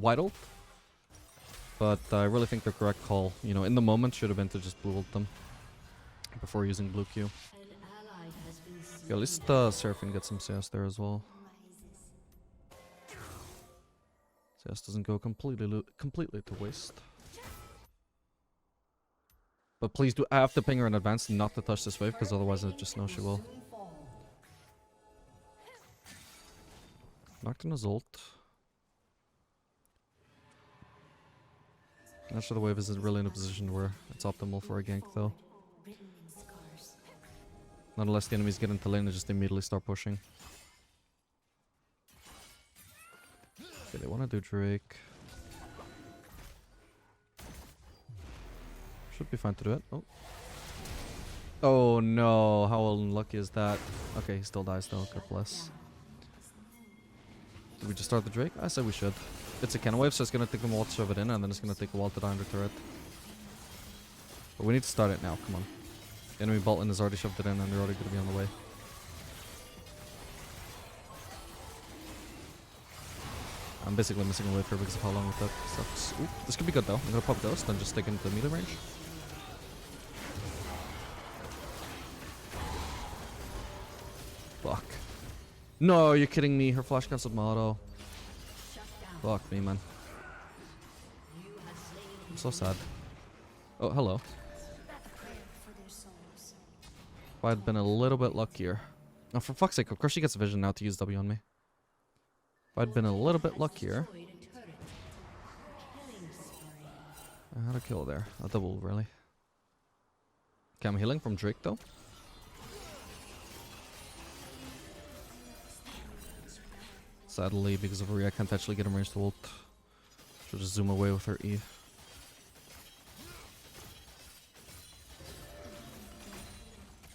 white ult. But I really think the correct call, you know, in the moment should have been to just blue ult them before using blue Q. An ally has been slain. Yeah, at least Seraphine gets some CS there as well. Rises. CS doesn't go completely to waste. But please do, I have to ping her in advance not to touch this wave, because otherwise I just know she will. Knocked in his ult. Not sure the wave isn't really in a position where it's optimal for a gank though. Written in scars. Not unless the enemies get into lane and just immediately start pushing. Okay, they want to do Drake. Should be fine to do it. Oh. Oh no, how unlucky is that? Okay, he still dies though, God bless. Did we just start the Drake? I said we should. It's a cannon wave, so it's gonna take a while to shove it in, and then it's gonna take a while to die under turret. But we need to start it now, come on. The enemy Bolton has already shoved it in, and they're already gonna be on the way. I'm basically missing a wave here because of how long it took. Sucks. Ooh, this could be good though. I'm gonna pop Ghost and just stick into melee range. Fuck. No, you're kidding me. Her flash cancelled my auto. Shut down. Fuck me, man. You have slain I'm so sad. Oh, hello. A prayer for their souls. If I had been a little bit luckier. Oh, for fuck's sake, of course she gets vision now to use W on me. If I'd been a little bit luckier. destroyed a turret. Killing spree. I had a kill there. A double, really. Okay, I'm healing from Drake, though. Sadly, because of Rhea, I can't actually get him range to ult. She'll just zoom away with her E.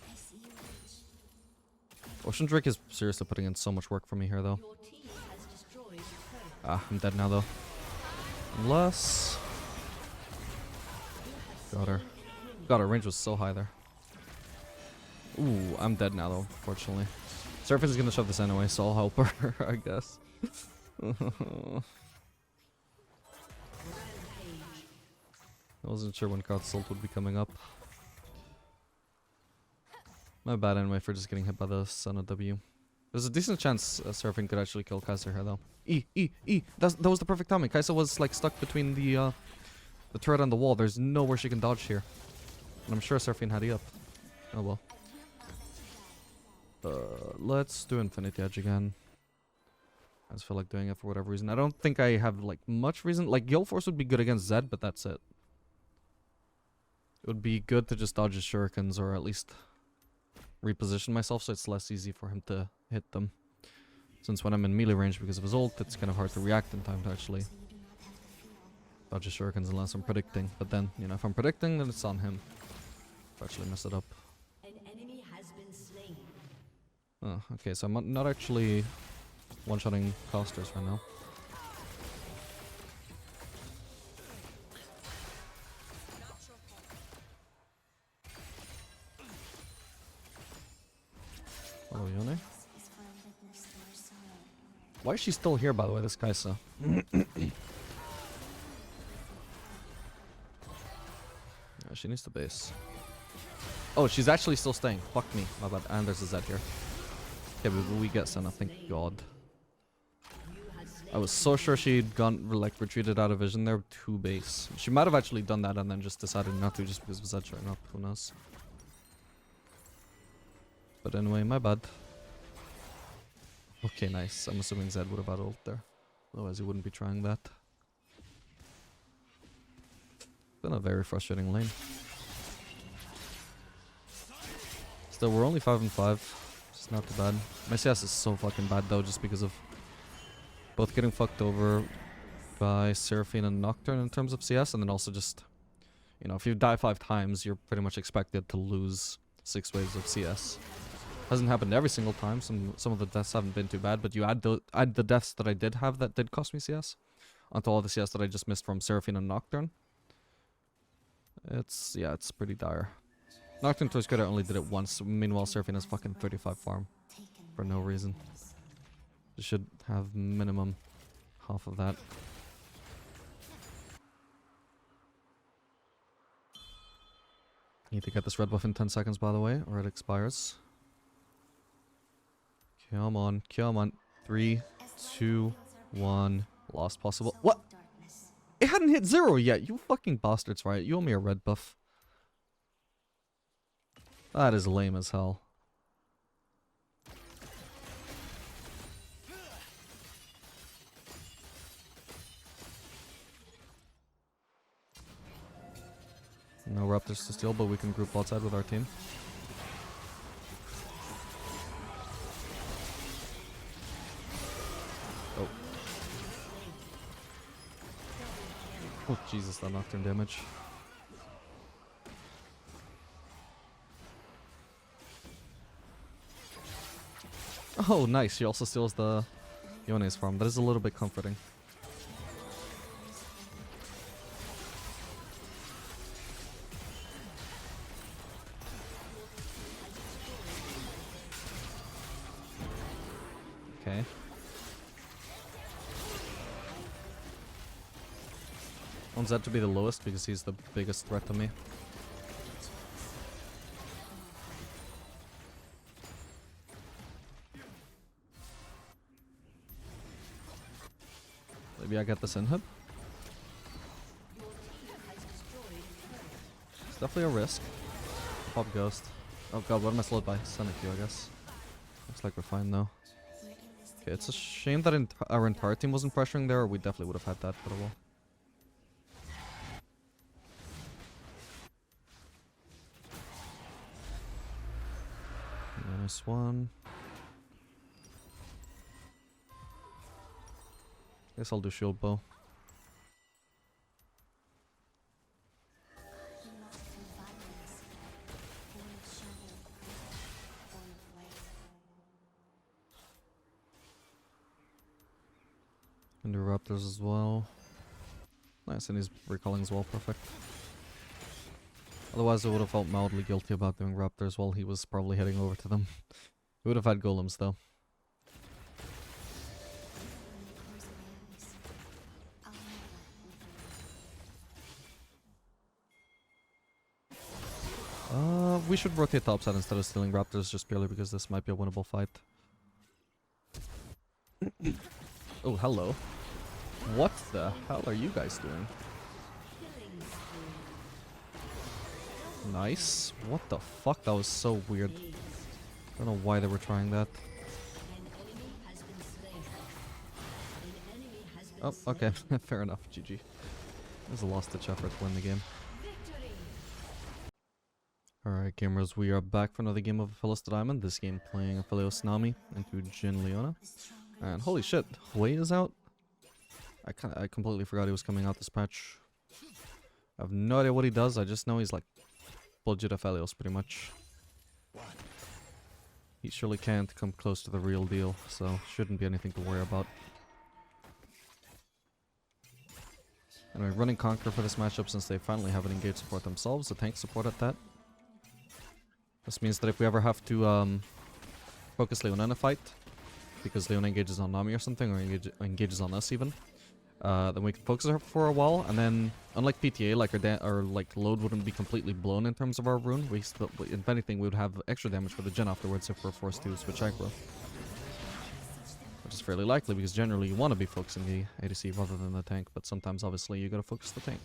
I see you reach. Ocean Drake is seriously putting in so much work for me here, though. Your team has destroyed a turret. Ah, I'm dead now, though. Unless... Got her. God, her range was so high there. Ooh, I'm dead now, though, unfortunately. Surface is gonna shove this anyway, so I'll help her, I guess. Rampage. I wasn't sure when God's ult would be coming up. My bad anyway for just getting hit by the Son of W. There's a decent chance Seraphine could actually kill Kai'Sa here though. E! That was the perfect timing. Kai'Sa was like stuck between the turret and the wall. There's nowhere she can dodge here. And I'm sure Seraphine had E up. Oh well. Let's do Infinity Edge again. I just feel like doing it for whatever reason. I don't think I have like much reason. Like Gale Force would be good against Zed, but that's it. It would be good to just dodge his shurikens or at least reposition myself so it's less easy for him to hit them. Since when I'm in melee range because of his ult, it's kind of hard to react in time to actually dodge his shurikens unless I'm predicting. But then, you know, if I'm predicting, then it's on him to actually mess it up. An enemy has been slain. Oh, okay, so I'm not actually one-shotting casters right now. Hello, Yone. Is for a witness to our sorrow. Why is she still here, by the way, this Kaisa? Yeah, she needs to base. Oh, she's actually still staying. Fuck me. My bad. And there's a Zed here. Okay, but we get Senna, thank God. I was so sure she'd gone, like, retreated out of vision there to base. She might have actually done that and then just decided not to just because of Zed showing up. Who knows? But anyway, my bad. Okay, nice. I'm assuming Zed would have had ult there. Otherwise he wouldn't be trying that. Been a very frustrating lane. Still, we're only 5 and 5. It's not too bad. My CS is so fucking bad though, just because of both getting fucked over by Seraphine and Nocturne in terms of CS, and then also just, you know, if you die 5 times, you're pretty much expected to lose 6 waves of CS. Hasn't happened every single time. Some of the deaths haven't been too bad, but you add the deaths that I did have that did cost me CS onto all the CS that I just missed from Seraphine and Nocturne. It's pretty dire. Nocturne to his credit only did it once. Meanwhile, Seraphine has fucking 35 farm for no reason. You should have minimum half of that. Need to get this red buff in 10 seconds, by the way, or it expires. Come on, come on. 3, 2, 1. Lost possible. What? It hadn't hit 0 yet. You fucking bastards, right? You owe me a red buff. That is lame as hell. No Raptors to steal, but we can group outside with our team. Oh. Oh, Jesus, that Nocturne damage. Oh, nice. She also steals the Yone's farm. That is a little bit comforting. Okay. Want Zed to be the lowest because he's the biggest threat to me. Maybe I get this inhib. It's definitely a risk. Pop Ghost. Oh god, what am I slowed by? Sonic Q, I guess. Looks like we're fine though. Okay, it's a shame that our entire team wasn't pressuring there, or we definitely would have had that for a while. -1. Guess I'll do shield bow. And do Raptors as well. Nice, and he's recalling as well, perfect. Otherwise I would have felt mildly guilty about doing Raptors while he was probably heading over to them. We would have had golems though. We should rotate topside instead of stealing Raptors just purely because this might be a winnable fight. Oh, hello. What the hell are you guys doing? Nice. What the fuck? That was so weird. I don't know why they were trying that. Oh, okay. Fair enough. GG. It was a last-ditch effort to win the game. Alright gamers, we are back for another game of Aphelios Diamond. This game playing Aphelios Nami into Jin Leona. And holy shit, Hui is out? I completely forgot he was coming out this patch. I have no idea what he does, I just know he's like legit Aphelios pretty much. He surely can't come close to the real deal, so shouldn't be anything to worry about. Anyway, running Conquer for this matchup since they finally have an engaged support themselves, a tank support at that. This means that if we ever have to focus Leona in a fight, because Leona engages on Nami or something, or engages on us even, then we can focus her for a while, and then, unlike PTA, like our like load wouldn't be completely blown in terms of our rune. We still, if anything, we would have extra damage for the gen afterwards if we're forced to switch aggro. Which is fairly likely, because generally you want to be focusing the ADC rather than the tank, but sometimes obviously you gotta focus the tank.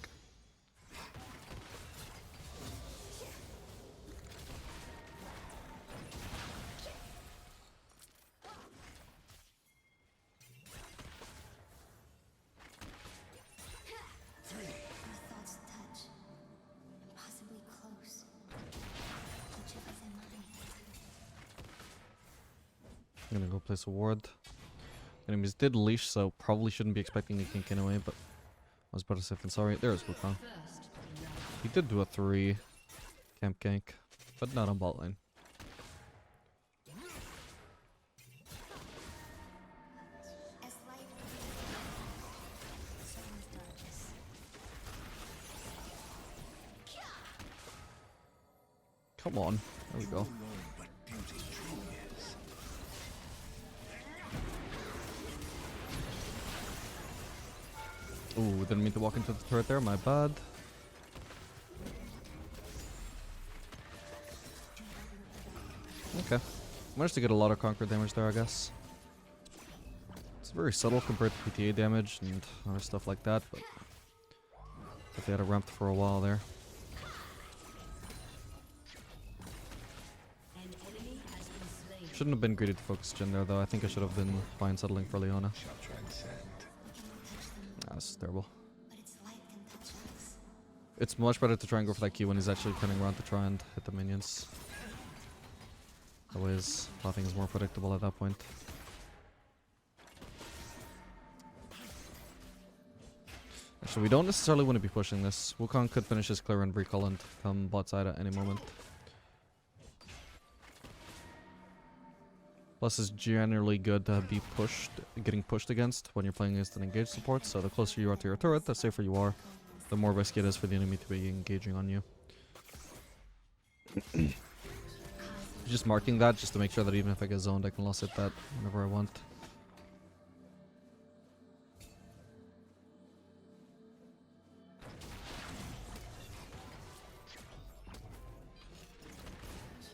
Your thoughts touch, impossibly close. Each of us in mine. I'm gonna go place a ward. Enemies did leash, so probably shouldn't be expecting a kink anyway, but I was about to say, sorry, there's Wukong. He did do a 3 camp gank, but not on bot lane. As light so is darkness. Come on, there we go. Ooh, didn't mean to walk into the turret there, my bad. Okay. Managed to get a lot of Conquer damage there, I guess. It's very subtle compared to PTA damage and other stuff like that, but they had it ramped for a while there. Shouldn't have been greedy to focus Jhin there, though. I think I should have been fine settling for Leona. That's terrible. But its light can touch us. It's much better to try and go for that Q when he's actually turning around to try and hit the minions. That way his pathing is more predictable at that point. Actually, we don't necessarily want to be pushing this. Wukong could finish his clear and recall and come bot side at any moment. Plus, it's generally good to be getting pushed against when you're playing against an engaged support, so the closer you are to your turret, the safer you are, the more risky it is for the enemy to be engaging on you. Just marking that just to make sure that even if I get zoned, I can loss hit that whenever I want.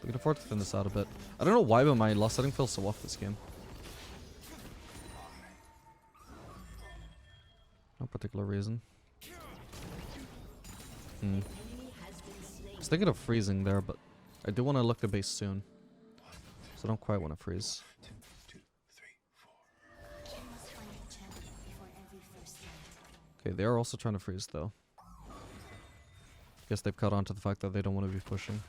We can afford to thin this out a bit. I don't know why, but my loss setting feels so off this game. No particular reason. I was thinking of freezing there, but I do want to look the base soon. So I don't quite want to freeze. You must find a channel before every first light. Okay, they are also trying to freeze though. Guess they've caught on to the fact that they don't want to be pushing.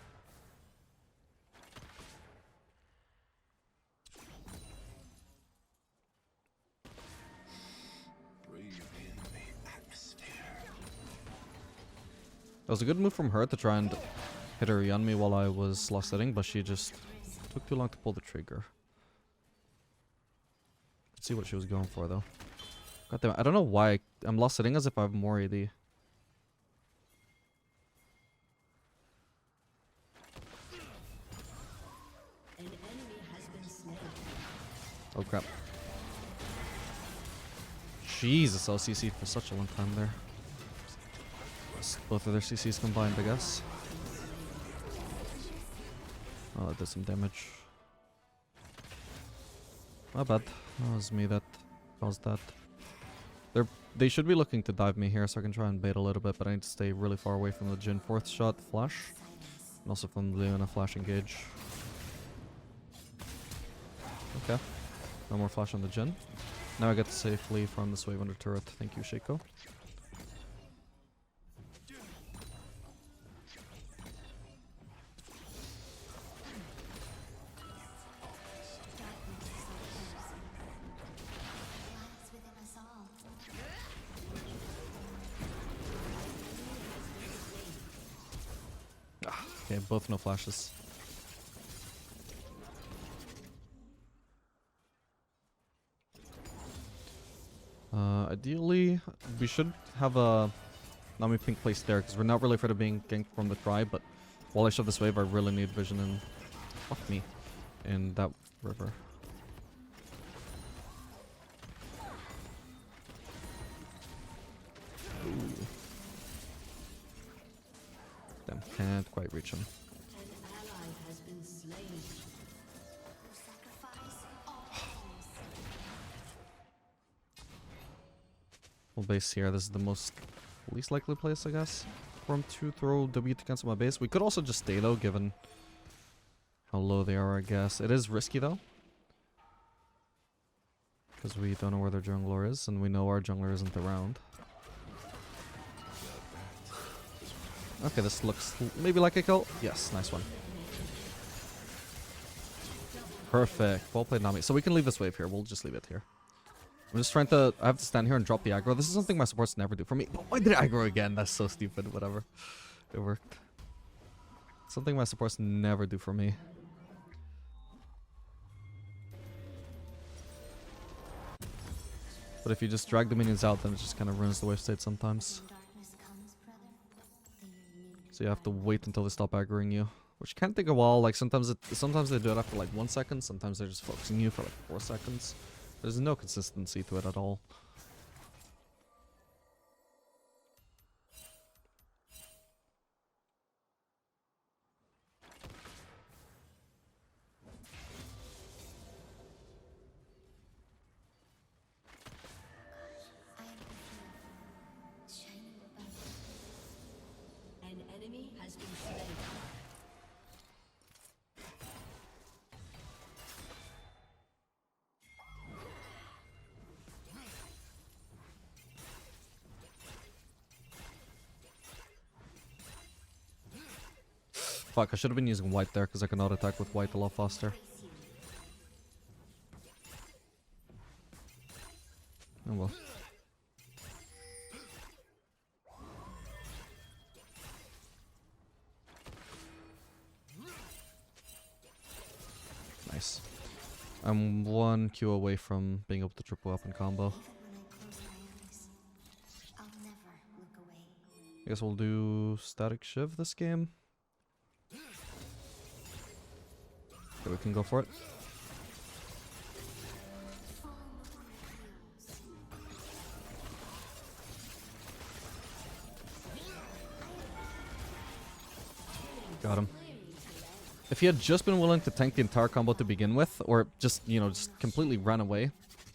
That was a good move from her to try and hit her on me while I was lost setting, but she just took too long to pull the trigger. Let's see what she was going for though. God damn it, I don't know why I'm lost setting as if I have more AD. An enemy has been slain. Oh crap. Jesus, I was CC'd for such a long time there. Both of their CCs combined, I guess. Oh, that did some damage. My bad. That was me that caused that. They should be looking to dive me here so I can try and bait a little bit, but I need to stay really far away from the Jhin 4th shot flash. And also from the Leona flash engage. Okay. No more flash on the Jhin. Now I get to safely farm this wave under turret. Thank you, Shaco. Okay, both no flashes. Ideally, we should have a Nami pink placed there, because we're not really afraid of being ganked from the tribe, but while I shove this wave, I really need vision and... Fuck me. In that river. Ooh. Damn, can't quite reach him. An ally has been slain. Sacrifice all things. We'll base here. This is the least likely place, I guess, for him to throw W to cancel my base. We could also just stay, though, given how low they are, I guess. It is risky, though. Because we don't know where their jungler is, and we know our jungler isn't around. Okay, this looks maybe like a kill. Yes, nice one. Perfect. Well played, Nami. So we can leave this wave here. We'll just leave it here. I'm just trying to... I have to stand here and drop the aggro. This is something my supports never do for me. Why did I aggro again? That's so stupid. Whatever. It worked. Something my supports never do for me. But if you just drag the minions out, then it just kind of ruins the wave state sometimes. When darkness comes, brother, then you need So you have to wait until they stop aggroing you. Which can take a while. Like sometimes they do it after like 1 second. Sometimes they're just focusing you for like 4 seconds. There's no consistency to it at all. I am Aphelios, shining above. An enemy has been slain. Fuck, I should have been using white there because I can auto-attack with white a lot faster. Oh well. Nice. I'm 1 Q away from being able to triple up in combo. Even when I close my eyes, I'll never look away. I guess we'll do static shiv this game. Okay, we can go for it. Got him. If he had just been willing to tank the entire combo to begin with, or just, you know, just completely ran away, he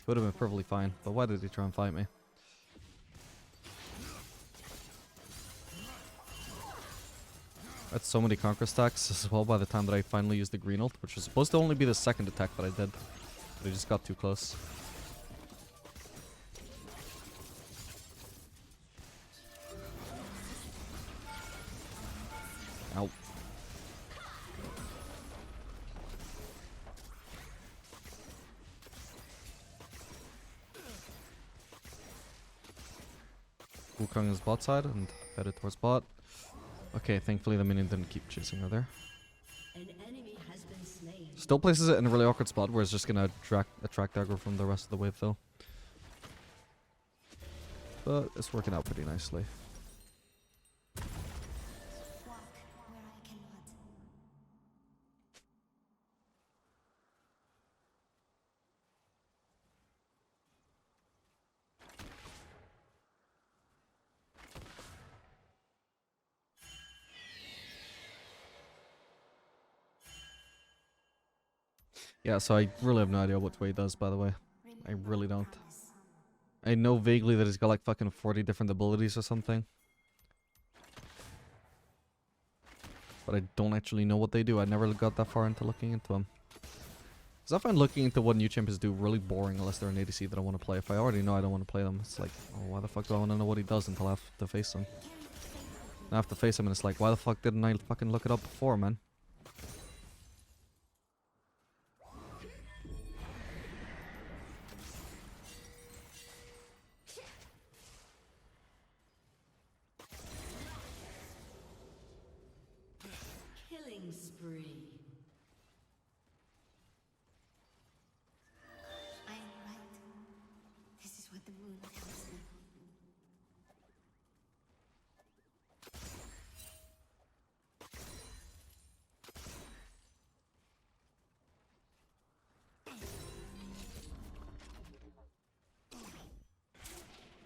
would have been perfectly fine. But why did he try and fight me? That's so many conquer stacks as well by the time that I finally used the green ult, which was supposed to only be the second attack that I did. But he just got too close. Ow. Wukong is bot side and headed towards bot. Okay, thankfully the minion didn't keep chasing her there. An enemy has been slain. Still places it in a really awkward spot where it's just gonna attract aggro from the rest of the wave though. But it's working out pretty nicely. Walk where I cannot. Yeah, so I really have no idea what Wei does, by the way. I Remember really the don't. promise. I know vaguely that he's got like fucking 40 different abilities or something. But I don't actually know what they do. I never got that far into looking into them. Because I find looking into what new champions do really boring unless they're an ADC that I want to play. If I already know I don't want to play them, it's like, oh, why the fuck do I want to know what he does until I have to face him? And I have to face him and it's like, why the fuck didn't I fucking look it up before, man? Killing spree. I am right. This is what the moon tells me.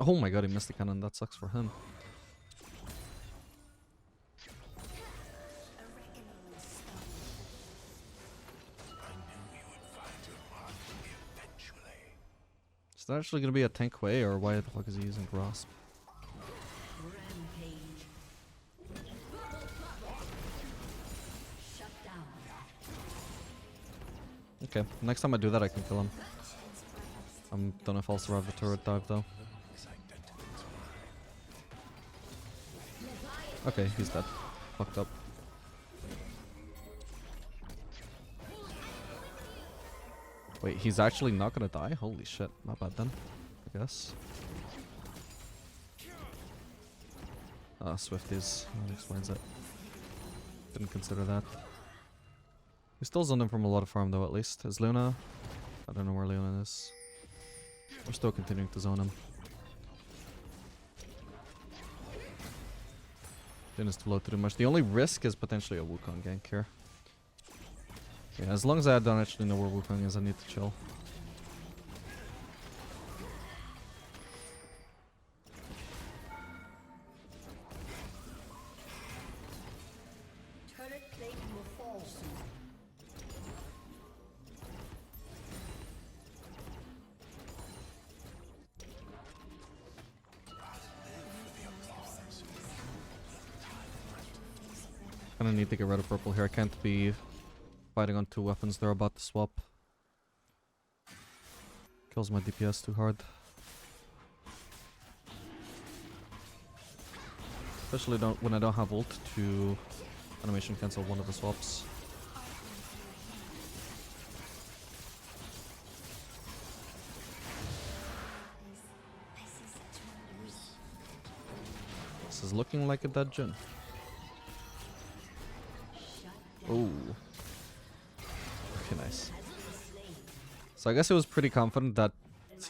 Oh my god, he missed the cannon. That sucks for him. Is that actually gonna be a tank way, or why the fuck is he using grasp? Rampage. Shut down. Okay, next time I do that, I can kill him. Don't know if I'll survive the turret dive though. Okay, he's dead. Fucked up. Wait, he's actually not gonna die? Holy shit, not bad then, I guess. Swifties, that explains it. Didn't consider that. We still zoned him from a lot of farm though, at least. Is Luna? I don't know where Luna is. We're still continuing to zone him. Didn't is too low to do much. The only risk is potentially a Wukong gank here. Yeah, as long as I don't actually know where Wukong is, I need to chill. Turret plate will fall soon. Kinda need to get rid of purple here. I can't be fighting on two weapons. They're about to swap. Kills my DPS too hard. Especially when I don't have ult to animation cancel one of the swaps. I see such wonders. This is looking like a dungeon. Oh. Okay, nice. So I guess he was pretty confident that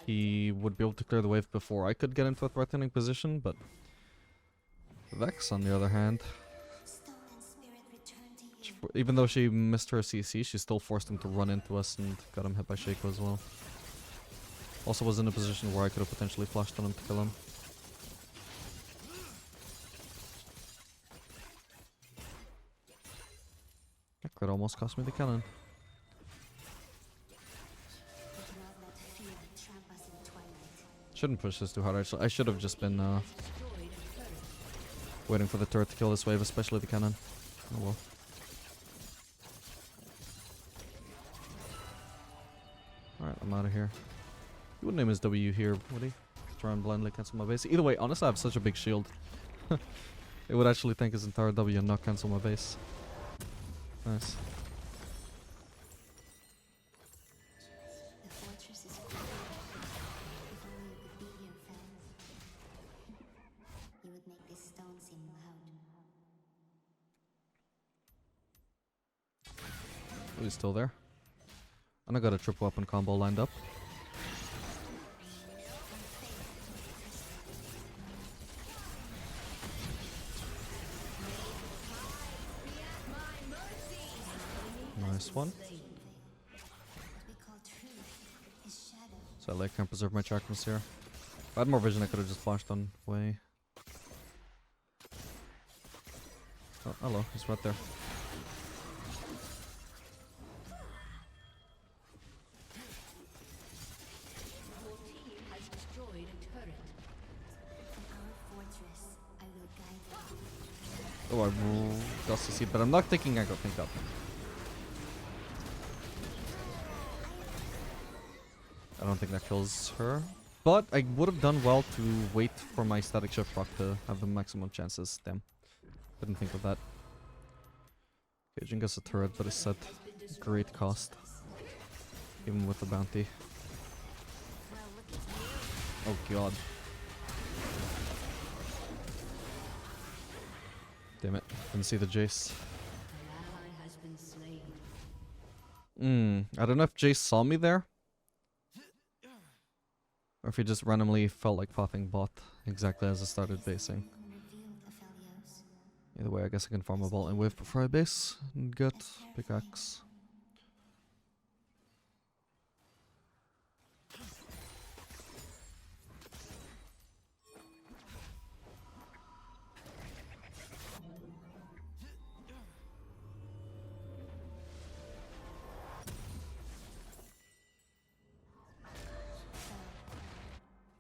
he would be able to clear the wave before I could get into a threatening position, but Vex, on the other hand, Stone and spirit return to you. even though she missed her CC, she still forced him to run into us and got him hit by Shaco as well. Also was in a position where I could have potentially flashed on him to kill him. That could almost cost me the cannon. But do not let fear trap us in twilight. Shouldn't push this too hard actually. I should have just been Destroyed a turret. waiting for the turret to kill this wave, especially the cannon. Oh well. Alright, I'm out of here. He wouldn't name his W here, would he? Try and blindly cancel my base. Either way, honestly I have such a big shield. It would actually tank his entire W and not cancel my base. Nice. The fortress is quiet. If only you could be here, fans. You would make this stone seem loud. Oh, he's still there. And I got a triple weapon combo lined up. Nice one. What we call truth is shadow. So I can't preserve my chakras here. If I had more vision, I could have just flashed on way. Oh, hello, he's right there. Your team has destroyed a turret. From our fortress, I will guide you. Oh, I got CC, but I'm not thinking I got picked up. I don't think that kills her. But I would have done well to wait for my static shift proc to have the maximum chances. Damn. Didn't think of that. Okay, Jin gets a turret, but it's at great cost. Even with the bounty. Oh god. Damn it. Didn't see the Jace. An ally I don't know if Jace saw me there. Or if he just randomly felt like popping bot exactly as I started basing. Revealed Aphelios. Either way, I guess I can farm a vault and wave before I base and get pickaxe.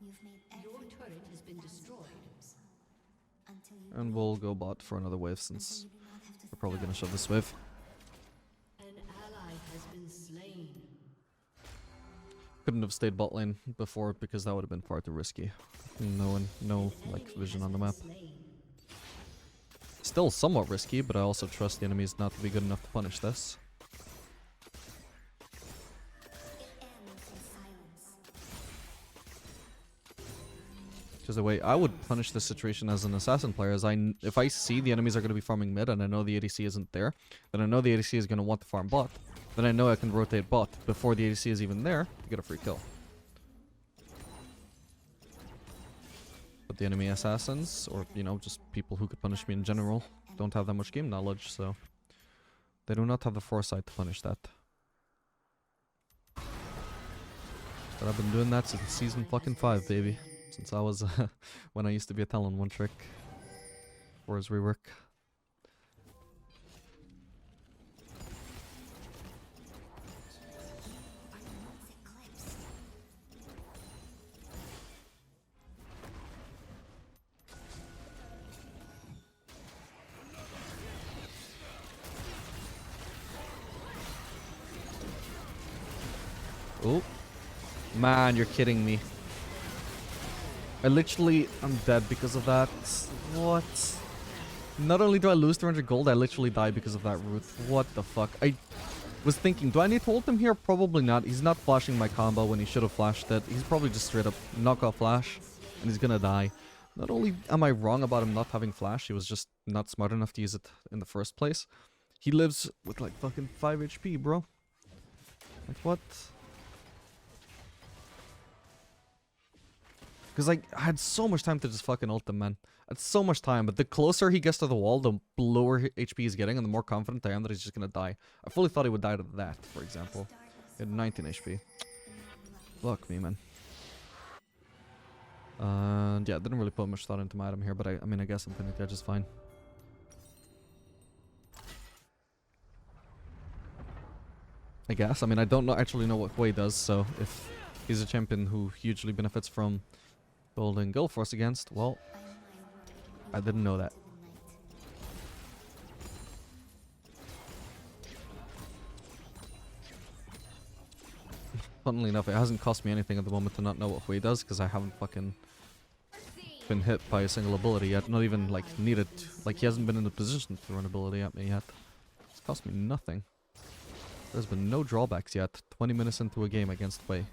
You've made Your every turret has been destroyed. until you And we'll go bot for another wave until since you do not have to we're probably gonna shove this wave. An ally has been slain. Couldn't have stayed bot lane before because that would have been far too risky. No like vision on the map. Slain. Still somewhat risky, but I also trust the enemies not to be good enough to punish this. it ends in silence. Because the way I would punish this situation as an assassin player is if I see the enemies are going to be farming mid and I know the ADC isn't there, then I know the ADC is going to want to farm bot. Then I know I can rotate bot before the ADC is even there to get a free kill. But the enemy assassins, or you know, just people who could punish me in general, don't have that much game knowledge, so they do not have the foresight to punish that. But I've been doing that since season fucking 5, baby. Since I was when I used to be a Talon one trick for his rework. Once eclipsed. Oh, man, you're kidding me. I'm dead because of that. What? Not only do I lose 300 gold, I literally die because of that root. What the fuck? I was thinking, do I need to ult him here? Probably not. He's not flashing my combo when he should have flashed it. He's probably just straight up knockoff flash, and he's gonna die. Not only am I wrong about him not having flash, he was just not smart enough to use it in the first place. He lives with like fucking 5 HP, bro. Like what? Because like, I had so much time to just fucking ult him, man. I had so much time, but the closer he gets to the wall, the lower HP he's getting, and the more confident I am that he's just gonna die. I fully thought he would die to that, for example. He had 19 HP. Fuck me, man. And yeah, didn't really put much thought into my item here, but I mean, I guess I'm gonna get just fine. I guess. I mean, I don't actually know what Wei does, so if he's a champion who hugely benefits from building Guild Force against, well, I didn't know that. Funnily enough, it hasn't cost me anything at the moment to not know what Hui does, because I haven't fucking been hit by a single ability yet. Not even, like, needed. Like, he hasn't been in the position to throw an ability at me yet. It's cost me nothing. There's been no drawbacks yet. 20 minutes into a game against Hui.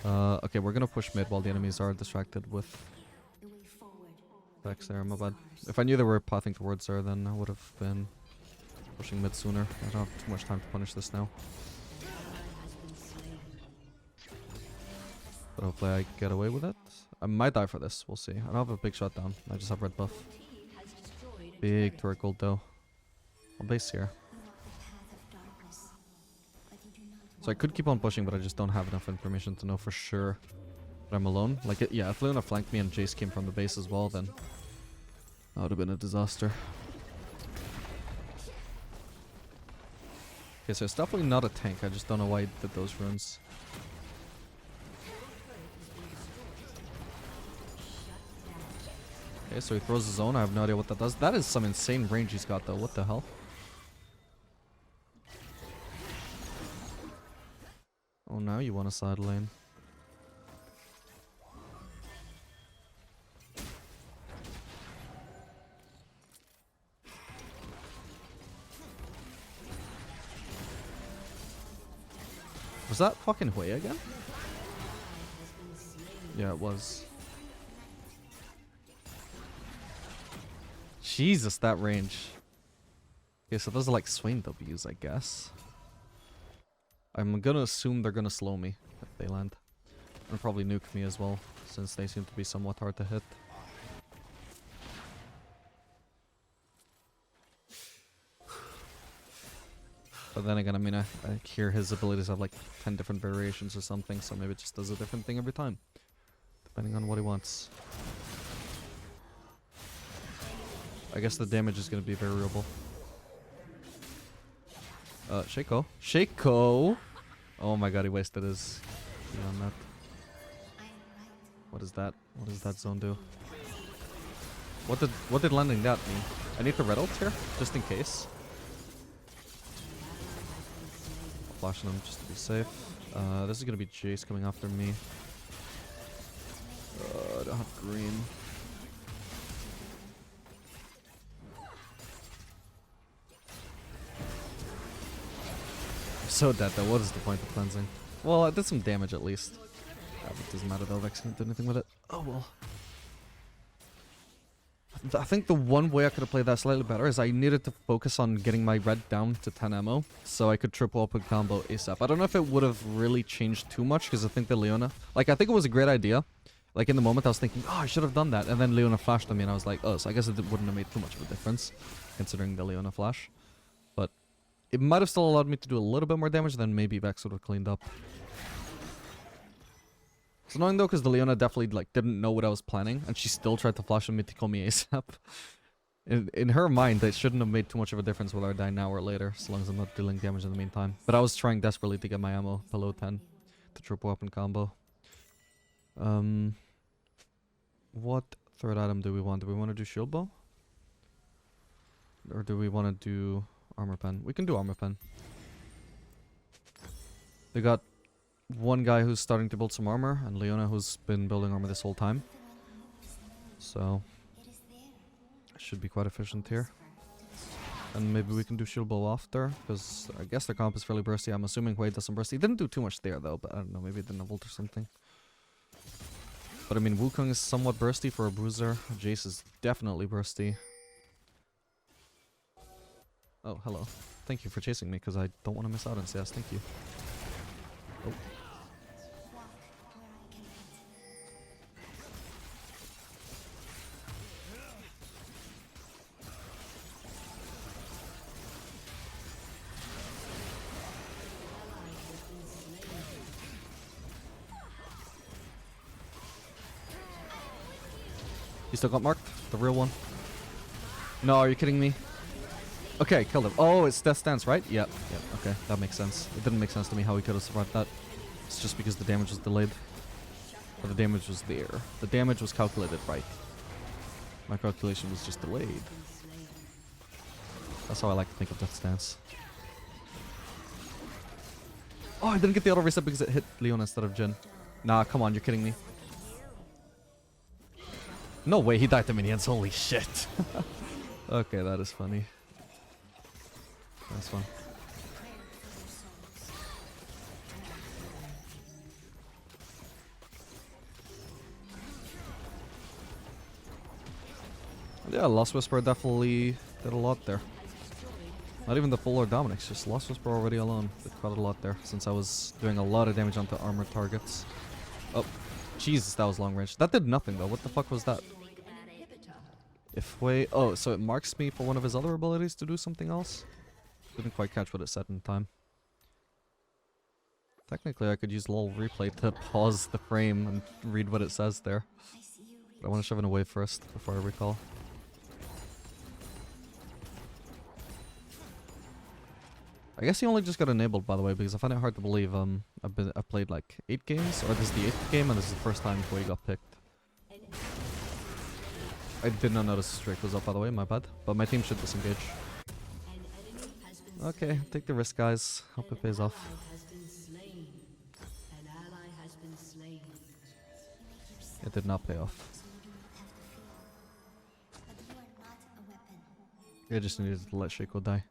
Okay, we're gonna push mid while the enemies are distracted with Vex there, my bad. If I knew they were pathing towards there, then I would have been pushing mid sooner. I don't have too much time to punish this now. But hopefully I get away with it. I might die for this, we'll see. I don't have a big shutdown, I just have red buff. Big turret gold though. I'll base here. So I could keep on pushing, but I just don't have enough information to know for sure that I'm alone. Like, yeah, if Luna flanked me and Jace came from the base as well, then that would have been a disaster. Okay, so it's definitely not a tank. I just don't know why he did those runes. Okay, so he throws his own. I have no idea what that does. That is some insane range he's got, though. What the hell? Oh, now you want a side lane. Was that fucking Hui again? Yeah, it was. Jesus, that range. Okay, so those are like Swain W's, I guess. I'm gonna assume they're gonna slow me if they land. And probably nuke me as well, since they seem to be somewhat hard to hit. But then again, I mean, I hear his abilities have like 10 different variations or something, so maybe it just does a different thing every time. Depending on what he wants. I guess the damage is gonna be variable. Shaco. Shaco! Oh my god, he wasted his key on that. What is that? What does that zone do? What did landing that mean? I need the red ult here, just in case. I'll flash on him just to be safe. This is gonna be Jace coming after me. I don't have green. I'm so dead though, what is the point of cleansing? Well, I did some damage at least. It doesn't matter though, Vex didn't do anything with it. Oh well. I think the one way I could have played that slightly better is I needed to focus on getting my red down to 10 ammo, so I could triple up and combo ASAP. I don't know if it would have really changed too much, because I think the Leona... Like, I think it was a great idea. Like, in the moment I was thinking, oh, I should have done that, and then Leona flashed on me, and I was like, oh, so I guess it wouldn't have made too much of a difference, considering the Leona flash. But it might have still allowed me to do a little bit more damage, then maybe Vex would have cleaned up. It's annoying though, because the Leona definitely like didn't know what I was planning, and she still tried to flash on me to kill me ASAP. In her mind, it shouldn't have made too much of a difference whether I die now or later, as long as I'm not dealing damage in the meantime. But I was trying desperately to get my ammo below 10 to triple weapon combo. What third item do we want? Do we want to do shield bow? Or do we want to do armor pen? We can do armor pen. They got one guy who's starting to build some armor, and Leona who's been building armor this whole time. So, it should be quite efficient here. And maybe we can do shield bow after, because I guess their comp is fairly bursty. I'm assuming Wade does some bursty. He didn't do too much there though, but I don't know, maybe it didn't have ult or something. But I mean, Wukong is somewhat bursty for a bruiser. Jace is definitely bursty. Oh, hello. Thank you for chasing me, because I don't want to miss out on CS. Thank you. Oh. You still got marked? The real one? No, are you kidding me? Okay, killed him. Oh, it's Death Stance, right? Yep, yep, okay, that makes sense. It didn't make sense to me how he could have survived that. It's just because the damage was delayed. But the damage was there. The damage was calculated right. My calculation was just delayed. That's how I like to think of Death Stance. Oh, I didn't get the auto reset because it hit Leon instead of Jhin. Nah, come on, you're kidding me. No way, he died to minions, holy shit. Okay, that is funny. That's fun. Yeah, Lost Whisper definitely did a lot there. Not even the full Lord Dominic's, just Lost Whisper already alone did quite a lot there, since I was doing a lot of damage onto armored targets. Oh, Jesus, that was long range. That did nothing though, what the fuck was that? If way... Oh, so it marks me for one of his other abilities to do something else? Didn't quite catch what it said in time. Technically, I could use LOL replay to pause the frame and read what it says there. But I want to shove it away first, before I recall. I guess he only just got enabled, by the way, because I find it hard to believe I've played like 8 games, or this is the 8th game, and this is the first time Wei got picked. I did not notice the streak was up, by the way, my bad. But my team should disengage. Okay, take the risk, guys. Hope it pays off. It did not pay off. I just needed to let Shaco die.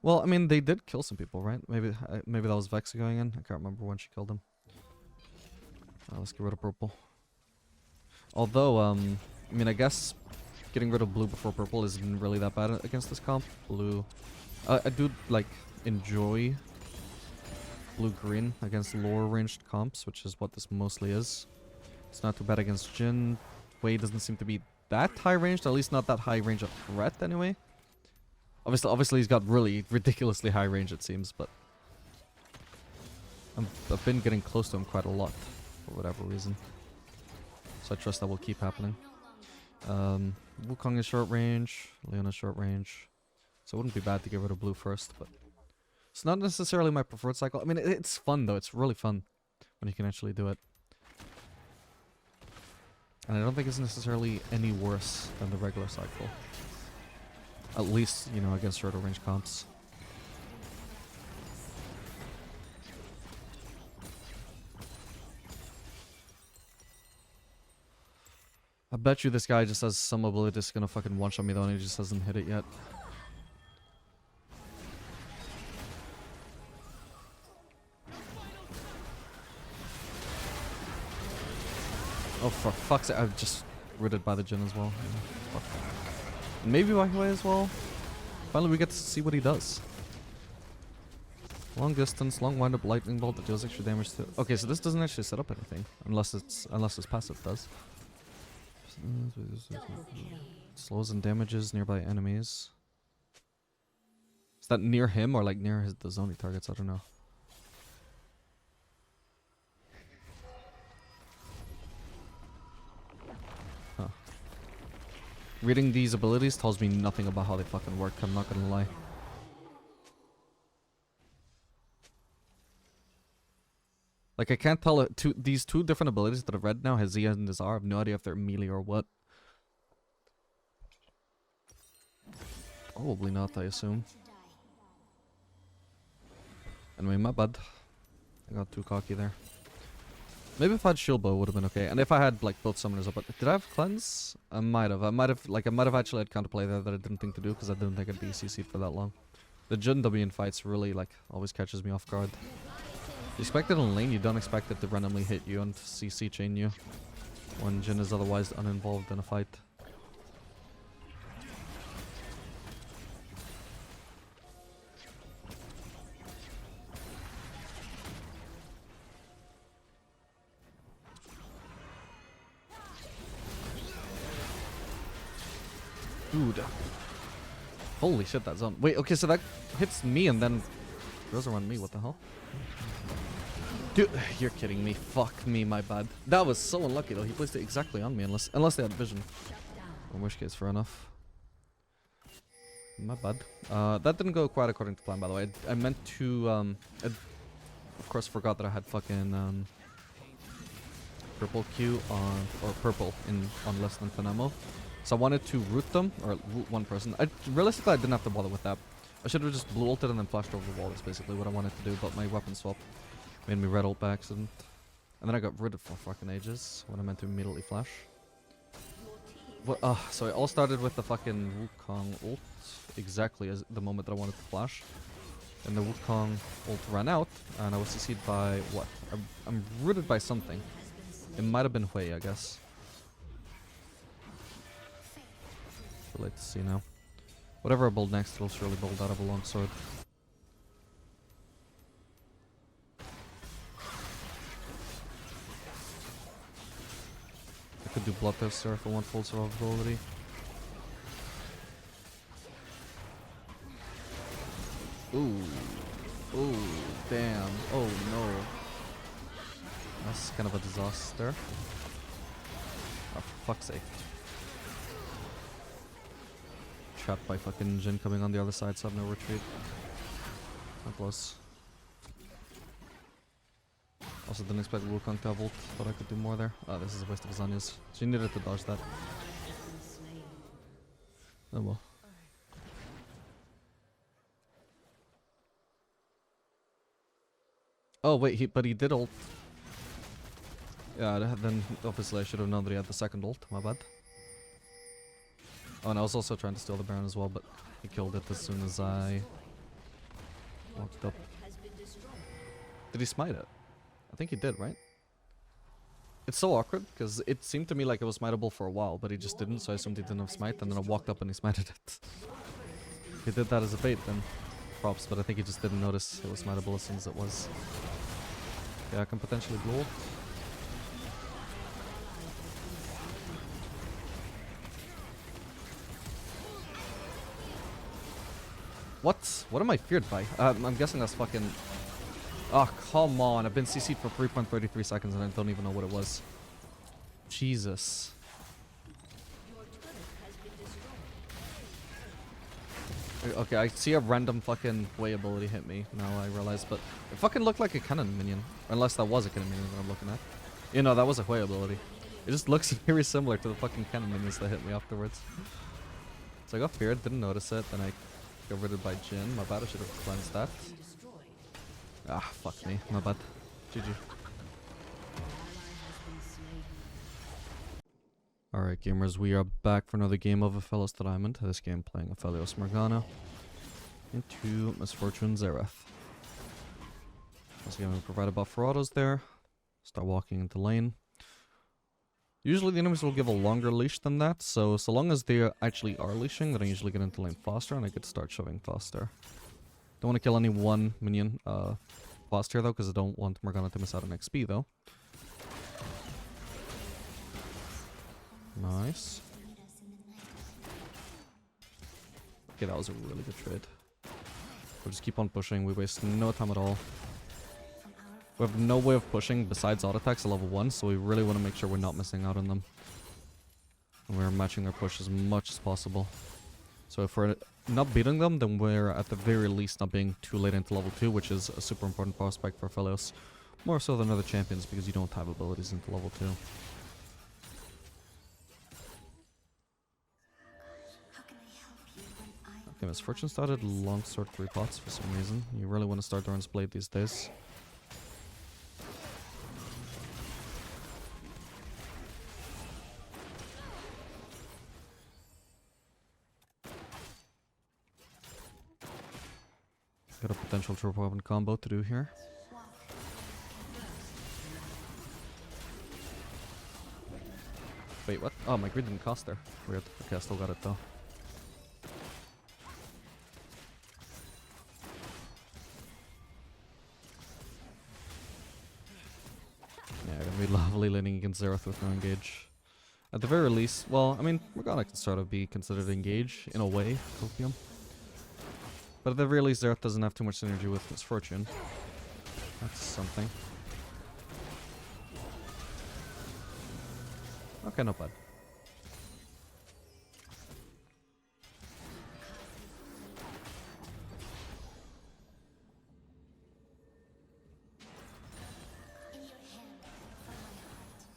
Well, I mean, they did kill some people, right? Maybe that was Vex going in. I can't remember when she killed him. Let's get rid of purple. Although, I mean, I guess getting rid of blue before purple isn't really that bad against this comp. Blue, I do like enjoy blue-green against lower ranged comps, which is what this mostly is. It's not too bad against Jhin. Wei doesn't seem to be that high ranged, at least not that high range of threat anyway. Obviously he's got really ridiculously high range it seems, but I've been getting close to him quite a lot for whatever reason. So I trust that will keep happening. Wukong is short range, Leon is short range. So it wouldn't be bad to get rid of blue first, but it's not necessarily my preferred cycle. I mean, it's fun though, it's really fun when you can actually do it. And I don't think it's necessarily any worse than the regular cycle. At least, you know, against shorter range comps. I bet you this guy just has some ability that's gonna fucking one-shot me though and he just hasn't hit it yet. Oh, for fuck's sake, I've just rooted by the Jhin as well. Yeah, fuck. And maybe by Hue as well. Finally we get to see what he does. Long distance, long wind-up lightning bolt that deals extra damage to... Okay, so this doesn't actually set up anything. Unless his passive does. Slows and damages nearby enemies. Is that near him or like near the zone he targets? I don't know. Huh. Reading these abilities tells me nothing about how they fucking work, I'm not gonna lie. Like, I can't tell these two different abilities that I've read now, his Z and his R, I have no idea if they're melee or what. Probably not, I assume. Anyway, my bad. I got too cocky there. Maybe if I had shield bow, it would have been okay. And if I had, like, both summoners up, but did I have cleanse? I might have. I might have actually had counterplay there that I didn't think to do, because I didn't think I'd be CC'd for that long. The Jhin W in fights really, like, always catches me off guard. You expect it in lane, you don't expect it to randomly hit you and CC chain you when Jhin is otherwise uninvolved in a fight. Dude. Holy shit, that zone. Wait, okay, so that hits me and then goes around me, what the hell? Dude, you're kidding me. Fuck me, my bad. That was so unlucky though. He placed it exactly on me unless they had vision. In which case, fair enough. My bad. That didn't go quite according to plan, by the way. I meant to, I of course forgot that I had fucking, purple Q on, or purple on less than 10 ammo. So I wanted to root them, or root one person. Realistically, I didn't have to bother with that. I should have just blue ulted and then flashed over the wall. That's basically what I wanted to do, but my weapon swap made me red ult by accident. And then I got rid of for fucking ages when I meant to immediately flash. What? So it all started with the fucking Wukong ult exactly as the moment that I wanted to flash. And the Wukong ult ran out, and I was CC'd by what? I'm rooted by something. It might have been Hui, I guess. Too late to see now. Whatever I build next, it'll surely build out of a longsword. I could do Bloodthirster if I want full survivability. Ooh. Ooh, damn. Oh no. That's kind of a disaster. Oh, for fuck's sake. Trapped by fucking Jhin coming on the other side, so I have no retreat. Not close. Also didn't expect Wukong to have ult, thought I could do more there. Oh, this is a waste of Zanya's. She needed to dodge that. Oh well. Oh wait, but he did ult. Yeah, then obviously I should have known that he had the second ult, my bad. Oh, and I was also trying to steal the Baron as well, but he killed it as soon as I walked up. Did he smite it? I think he did, right? It's so awkward, because it seemed to me like it was smiteable for a while, but he just didn't, so I assumed he didn't have smite, and then I walked up and he smited it. If he did that as a bait, then props, but I think he just didn't notice it was smiteable as soon as it was. Yeah, I can potentially blow. What? What am I feared by? I'm guessing that's fucking... Oh, come on. I've been CC'd for 3.33 seconds and I don't even know what it was. Jesus. Okay, I see a random fucking way ability hit me. Now I realize, but it fucking looked like a cannon minion. Unless that was a cannon minion that I'm looking at. You know, that was a way ability. It just looks very similar to the fucking cannon minions that hit me afterwards. So I got feared, didn't notice it, then I got rid of by Jin. My bad, I should have cleansed that. Ah, fuck me. My bad. GG. Alright gamers, we are back for another game of Aphelios Diamond. This game playing Aphelios Morgana into Misfortune Xerath. Once again we provide a buff for autos there. Start walking into lane. Usually the enemies will give a longer leash than that, so long as they actually are leashing, then I usually get into lane faster and I get to start shoving faster. Don't want to kill any one minion fast here though, because I don't want Morgana to miss out on XP though. Nice. Okay, that was a really good trade. We'll just keep on pushing, we waste no time at all. We have no way of pushing besides auto attacks at level 1, so we really want to make sure we're not missing out on them. And we're matching their push as much as possible. So if we're not beating them, then we're at the very least not being too late into level 2, which is a super important prospect for Aphelios. More so than other champions, because you don't have abilities into level 2. Okay, Misfortune started longsword 3 pots for some reason. You really want to start Doran's Blade these days. Got a potential triple weapon combo to do here. Wait, what? Oh, my grid didn't cost there. Weird. Okay, I still got it though. Yeah, gonna be lovely laning against Xerath with no engage. At the very least, well, I mean, Morgana can sort of be considered engage in a way, Copium. But at the very least, Xerath doesn't have too much synergy with Misfortune. That's something. Okay, not bad.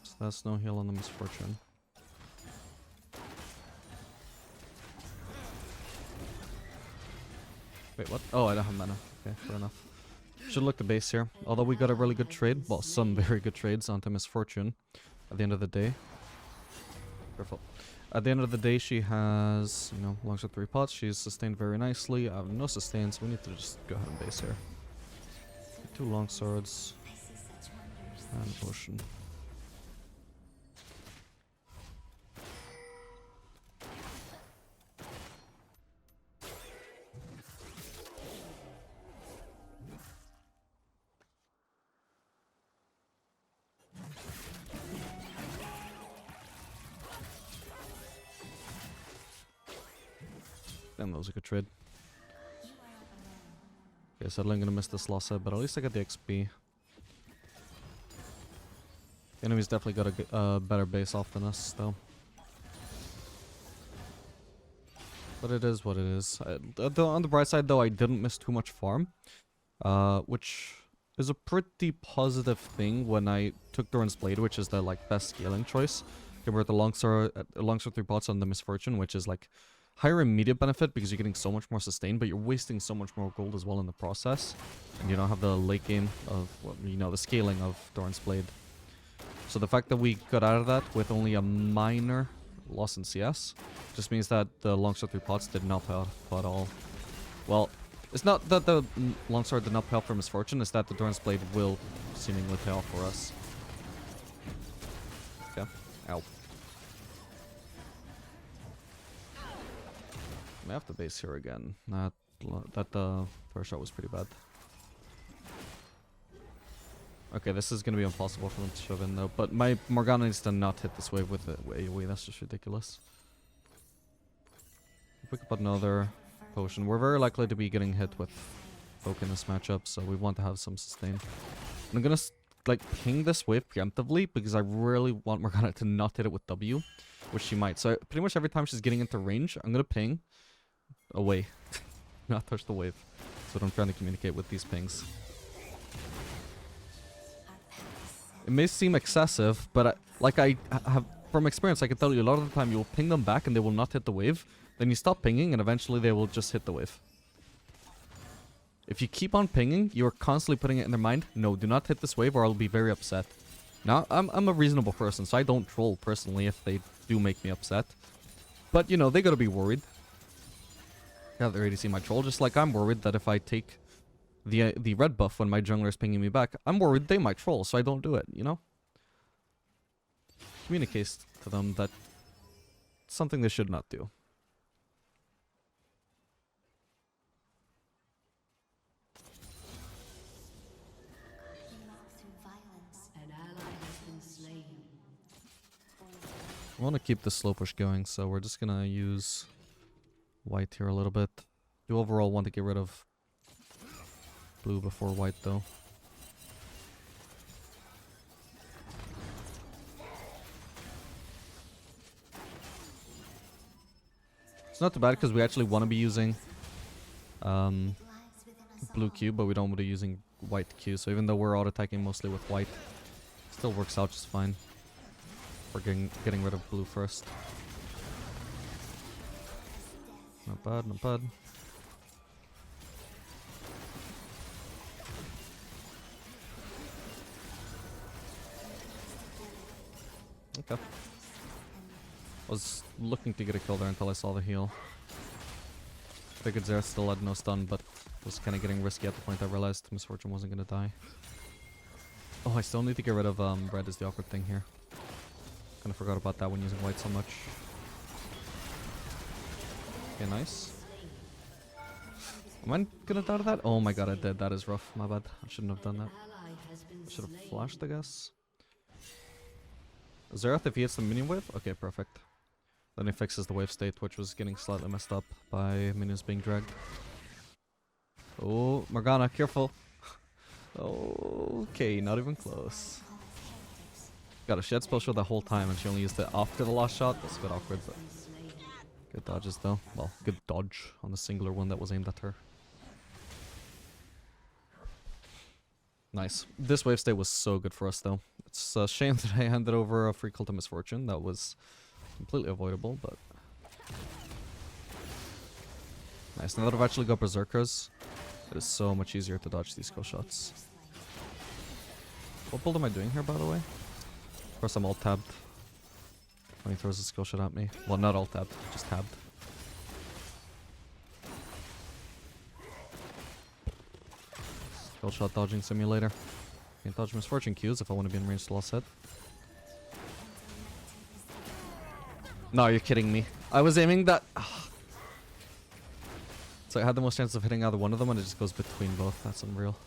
So that's no heal on the Misfortune. Wait, what? Oh, I don't have mana. Okay, fair enough. Should look the base here. Although we got a really good trade, well, some very good trades onto Misfortune at the end of the day. Careful. At the end of the day, she has, you know, longsword 3 pots. She's sustained very nicely. I have no sustain, so we need to just go ahead and base here. 2 longswords and potion. Damn, that was a good trade. Okay, sadly I'm gonna miss this last set, but at least I got the XP. The enemy's definitely got a better base off than us, though. But it is what it is. On the bright side, though, I didn't miss too much farm. Which is a pretty positive thing when I took Doran's Blade, which is the, like, best scaling choice. Compared to longsword 3 pots on the Misfortune, which is, like, higher immediate benefit because you're getting so much more sustain, but you're wasting so much more gold as well in the process. And you don't have the late game of, well, you know, the scaling of Doran's Blade. So the fact that we got out of that with only a minor loss in CS just means that the longsword 3 pots did not pay off at all. Well, it's not that the longsword did not pay off for Misfortune, it's that the Doran's Blade will seemingly pay off for us. Ow. I have to base here again. That first shot was pretty bad. Okay, this is gonna be impossible for them to shove in though. But my Morgana needs to not hit this wave with the AoE. That's just ridiculous. If we could put another potion, we're very likely to be getting hit with poke in this matchup, so we want to have some sustain. I'm gonna like ping this wave preemptively because I really want Morgana to not hit it with W, which she might. So pretty much every time she's getting into range, I'm gonna ping away, not touch the wave. That's what I'm trying to communicate with these pings. It may seem excessive, but I have, from experience, I can tell you a lot of the time you will ping them back and they will not hit the wave. Then you stop pinging and eventually they will just hit the wave. If you keep on pinging, you're constantly putting it in their mind, no, do not hit this wave or I'll be very upset. Now, I'm a reasonable person, so I don't troll personally if they do make me upset. But, you know, they gotta be worried. Yeah, their ADC might troll, just like I'm worried that if I take the red buff when my jungler is pinging me back, I'm worried they might troll, so I don't do it, you know? Communicates to them that it's something they should not do. An ally has been slain. I want to keep the slow push going, so we're just gonna use white here a little bit. Do overall want to get rid of blue before white though. It's not too bad because we actually want to be using blue Q, but we don't want to be using white Q. So even though we're auto-attacking mostly with white, still works out just fine. We're getting rid of blue first. Not bad, not bad. Okay. I was looking to get a kill there until I saw the heal. Figured Xerath still had no stun, but was kind of getting risky at the point I realized Misfortune wasn't going to die. Oh, I still need to get rid of red is the awkward thing here. Kind of forgot about that when using white so much. Okay, nice. Am I gonna die to that? Oh my god, I did. That is rough. My bad. I shouldn't have done that. I should have flashed, I guess. Xerath, if he hits the minion wave? Okay, perfect. Then he fixes the wave state, which was getting slightly messed up by minions being dragged. Oh, Morgana, careful. Okay, not even close. Got a shed spell show the whole time and she only used it after the last shot. That's a bit awkward, but good dodges though. Well, good dodge on the singular one that was aimed at her. Nice. This wave state was so good for us though. It's a shame that I handed over a free cult of misfortune. That was completely avoidable, but nice. Now that I've actually got berserkers, it is so much easier to dodge these skill shots. What build am I doing here, by the way? Of course, I'm alt tabbed when he throws a skill shot at me. Well, not alt tabbed, just tabbed. Skill shot dodging simulator. Can't dodge misfortune Qs if I want to be in range to last hit. No, you're kidding me. I was aiming that. So I had the most chance of hitting either one of them and it just goes between both. That's unreal.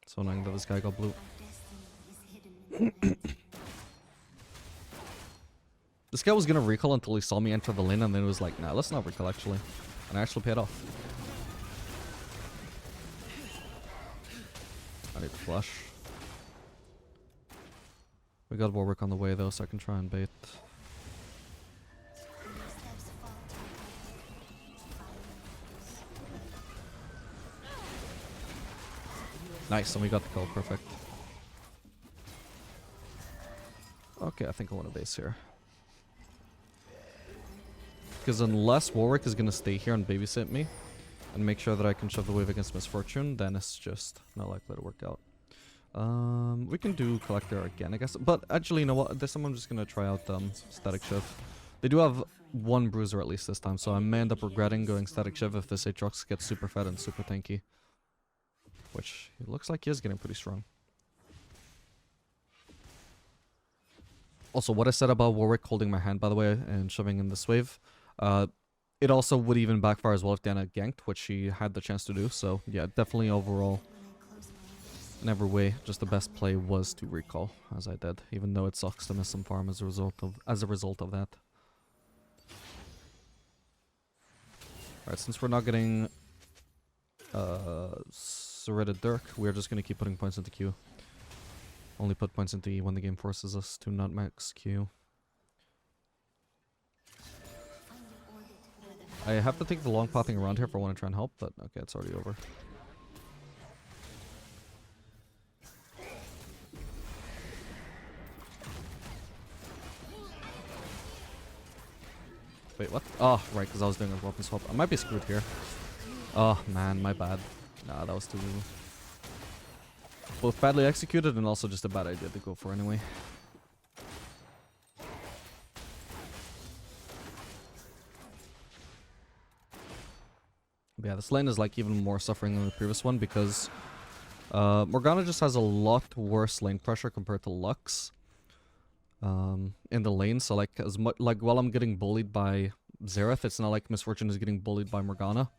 So annoying that this guy got blue. This guy was gonna recall until he saw me enter the lane and then it was like, nah, let's not recall actually. And I actually paid off. I need to flush. We got Warwick on the way though, so I can try and bait. Nice, and we got the kill, perfect. Okay, I think I want to base here. Because unless Warwick is going to stay here and babysit me, and make sure that I can shove the wave against Misfortune, then it's just not likely to work out. We can do Collector again, I guess. But actually, you know what? This time I'm just going to try out Static Shift. They do have one bruiser at least this time, so I may end up regretting going static shiv if this Aatrox gets super fed and super tanky. Which, it looks like he is getting pretty strong. Also, what I said about Warwick holding my hand, by the way, and shoving in this wave, it also would even backfire as well if Diana ganked, which she had the chance to do, so yeah, definitely overall, in every way, just the best play was to recall, as I did, even though it sucks to miss some farm as a result of that. Alright, since we're not getting Serrated Dirk, we're just gonna keep putting points into Q. Only put points into E when the game forces us to not max Q. I have to take the long pathing around here if I want to try and help, but okay, it's already over. Wait, what? Oh, right, because I was doing a weapon swap. I might be screwed here. Oh, man, my bad. Nah, that was too... both badly executed and also just a bad idea to go for anyway. But yeah, this lane is like even more suffering than the previous one because Morgana just has a lot worse lane pressure compared to Lux in the lane. So like as much like while I'm getting bullied by Xerath, it's not like Misfortune is getting bullied by Morgana.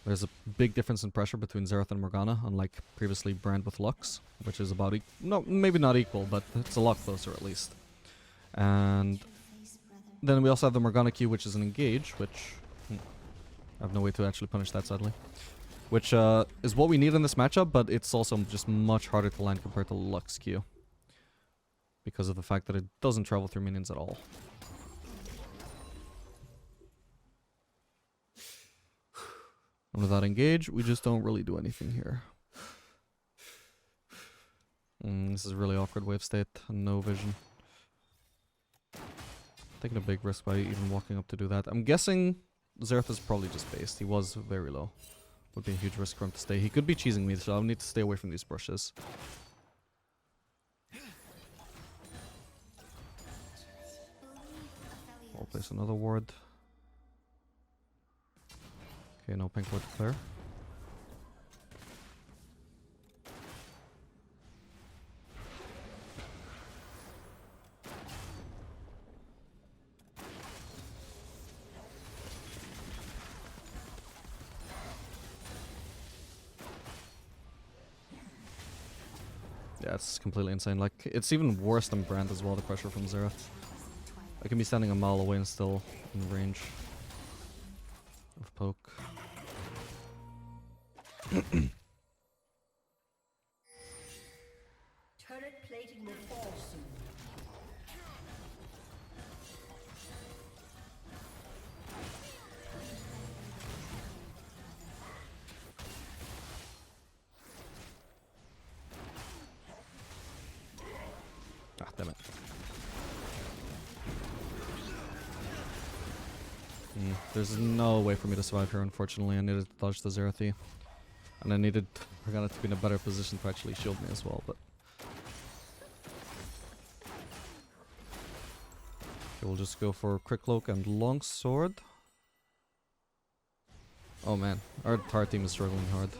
There's a big difference in pressure between Xerath and Morgana, unlike previously Brand with Lux, which is about no, maybe not equal, but it's a lot closer at least. And then we also have the Morgana Q, which is an engage, which I have no way to actually punish that, sadly. Which is what we need in this matchup, but it's also just much harder to land compared to Lux Q. Because of the fact that it doesn't travel through minions at all. And without engage, we just don't really do anything here. This is really awkward wave state, no vision. Taking a big risk by even walking up to do that. I'm guessing Xerath is probably just based. He was very low. Would be a huge risk for him to stay. He could be cheesing me, so I'll need to stay away from these brushes. I'll place another ward. Okay, no pink ward to clear. Yeah, it's completely insane. Like, it's even worse than Brand as well, the pressure from Xerath. I can be standing a mile away and still in range of poke. Turret plating will fall soon. Ah, damn it. There's no way for me to survive here, unfortunately. I needed to dodge the Xerath. And I needed Morgana to be in a better position to actually shield me as well, but... Okay, we'll just go for Quick Cloak and Longsword. Oh man, our entire team is struggling hard.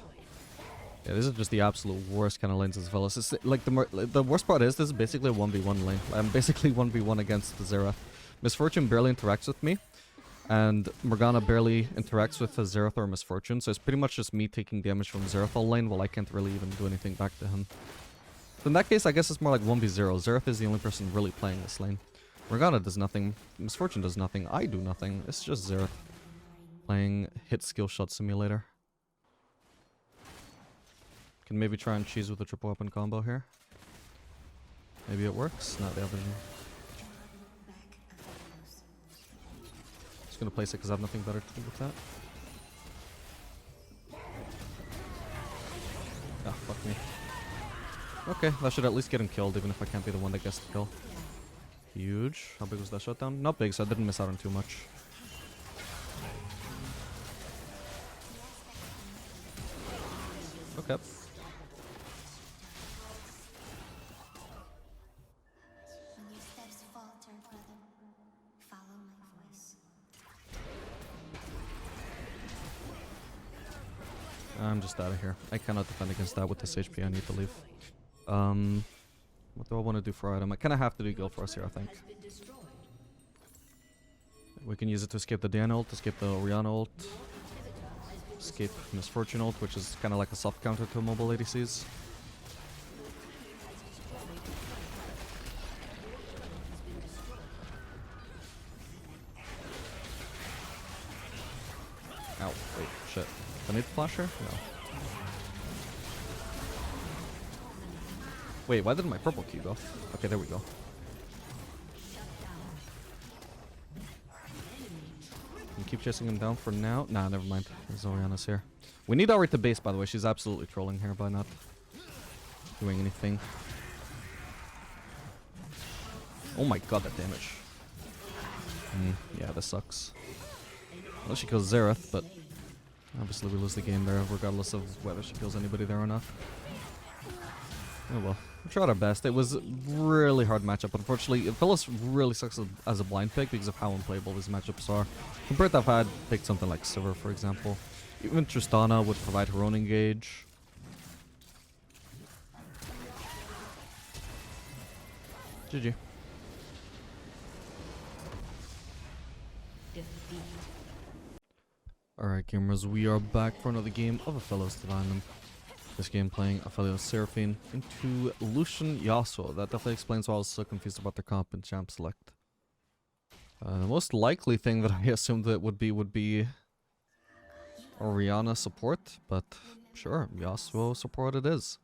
Yeah, this is just the absolute worst kind of lanes as well. It's like the worst part is this is basically a 1v1 lane. I'm basically 1v1 against the Xerath. Misfortune barely interacts with me. And Morgana barely interacts with Xerath or Misfortune, so it's pretty much just me taking damage from Xerath all lane while I can't really even do anything back to him. So in that case, I guess it's more like 1v0. Xerath is the only person really playing this lane. Morgana does nothing, Misfortune does nothing, I do nothing. It's just Xerath playing hit skill shot simulator. Can maybe try and cheese with a triple weapon combo here. Maybe it works. Not the other. Gonna place it because I have nothing better to do with that. Ah, fuck me. Okay, that should at least get him killed, even if I can't be the one that gets the kill. Huge. How big was that shutdown? Not big, so I didn't miss out on too much. Okay. When your steps falter, brother, follow my voice. I'm just out of here. I cannot defend against that with this HP. I need to leave. What do I want to do for item? I kind of have to do Guild Force here, I think. We can use it to escape the Diana ult, escape the Orianna ult, escape Misfortune ult, which is kind of like a soft counter to mobile ADCs. Ow, wait, shit. Do I need the flasher? No. Wait, why did my purple key go? Okay, there we go. Can keep chasing him down for now. Nah, never mind. There's Orianna's here. We need Ari to base, by the way. She's absolutely trolling here by not doing anything. Oh my god, that damage. Yeah, this sucks. Unless she kills Xerath, but obviously we lose the game there, regardless of whether she kills anybody there or not. Oh well. We tried our best. It was a really hard matchup. Unfortunately, Aphelios really sucks as a blind pick because of how unplayable these matchups are. Compared to if I had picked something like Sivir, for example. Even Tristana would provide her own engage. GG. Alright gamers, we are back for another game of Aphelios Divine. This game playing Aphelios Seraphine into Lucian Yasuo. That definitely explains why I was so confused about their comp in Champ Select. The most likely thing that I assumed that would be Orianna support, but sure, Yasuo support it is.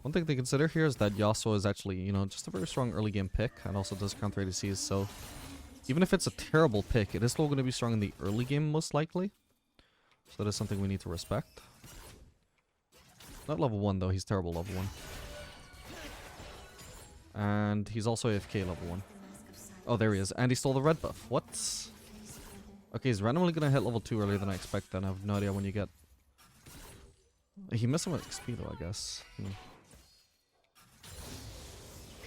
One thing to consider here is that Yasuo is actually, you know, just a very strong early game pick and also does counter ADCs, so even if it's a terrible pick, it is still going to be strong in the early game most likely. So that is something we need to respect. Not level 1 though, he's terrible level 1. And he's also AFK level 1. Oh, there he is. And he stole the red buff. What? Okay, he's randomly gonna hit level 2 earlier than I expect, and I have no idea when you get... He missed him with XP though, I guess.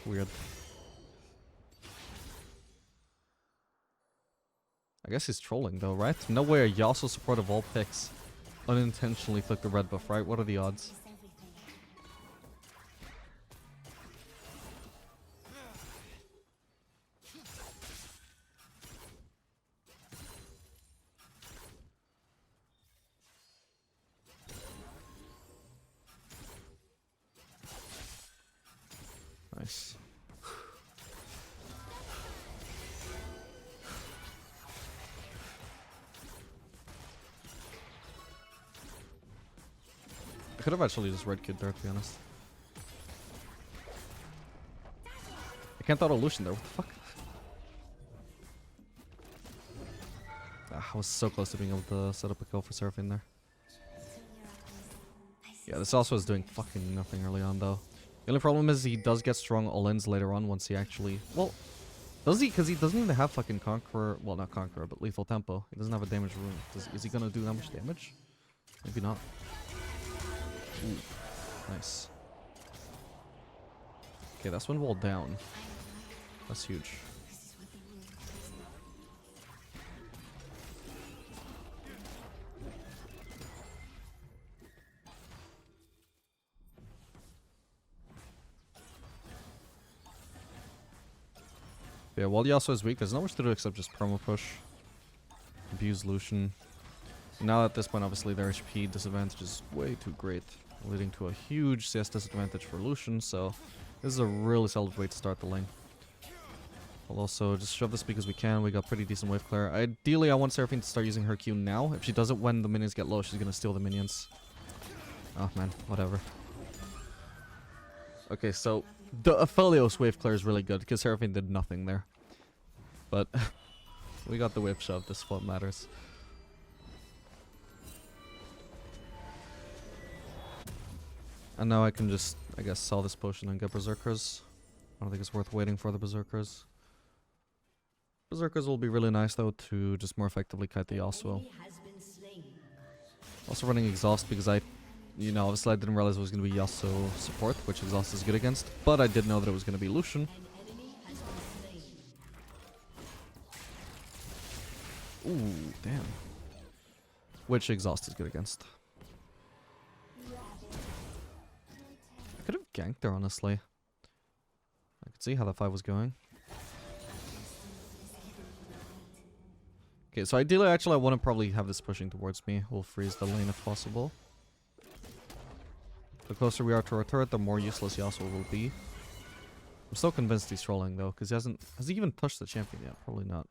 Weird. I guess he's trolling though, right? No way a Yasuo support of all picks unintentionally took the red buff, right? What are the odds? Nice. I could have actually just red kid there, to be honest. I can't auto Lucian there, what the fuck? I was so close to being able to set up a kill for Seraphine there. Yeah, this also is doing fucking nothing early on though. The only problem is he does get strong all-ins later on once he actually... Well, does he? Because he doesn't even have fucking Conqueror... Well, not Conqueror, but Lethal Tempo. He doesn't have a damage rune. Is he gonna do that much damage? Maybe not. Ooh, nice. Okay, that's one wall down. That's huge. Yeah, while Yasuo is weak, there's not much to do except just promo push. Abuse Lucian. Now at this point, obviously, their HP disadvantage is way too great, leading to a huge CS disadvantage for Lucian, so this is a really solid way to start the lane. We'll also just shove this because we can. We got pretty decent wave clear. Ideally, I want Seraphine to start using her Q now. If she does it when the minions get low, she's gonna steal the minions. Oh man, whatever. Okay, so the Aphelios wave clear is really good because Seraphine did nothing there. But we got the wave shove, this is what matters. And now I can just, I guess, sell this potion and get Berserkers. I don't think it's worth waiting for the Berserkers. Berserkers will be really nice though to just more effectively kite the Yasuo. Also running Exhaust because you know, obviously I didn't realize it was going to be Yasuo support, which Exhaust is good against. But I did know that it was going to be Lucian. Ooh, damn. Which Exhaust is good against. ganked there, honestly. I could see how that fight was going. Okay, so ideally, actually, I want to probably have this pushing towards me. We'll freeze the lane if possible. The closer we are to our turret, the more useless Yasuo will be. I'm still convinced he's trolling, though, because he hasn't... Has he even touched the champion yet? Probably not.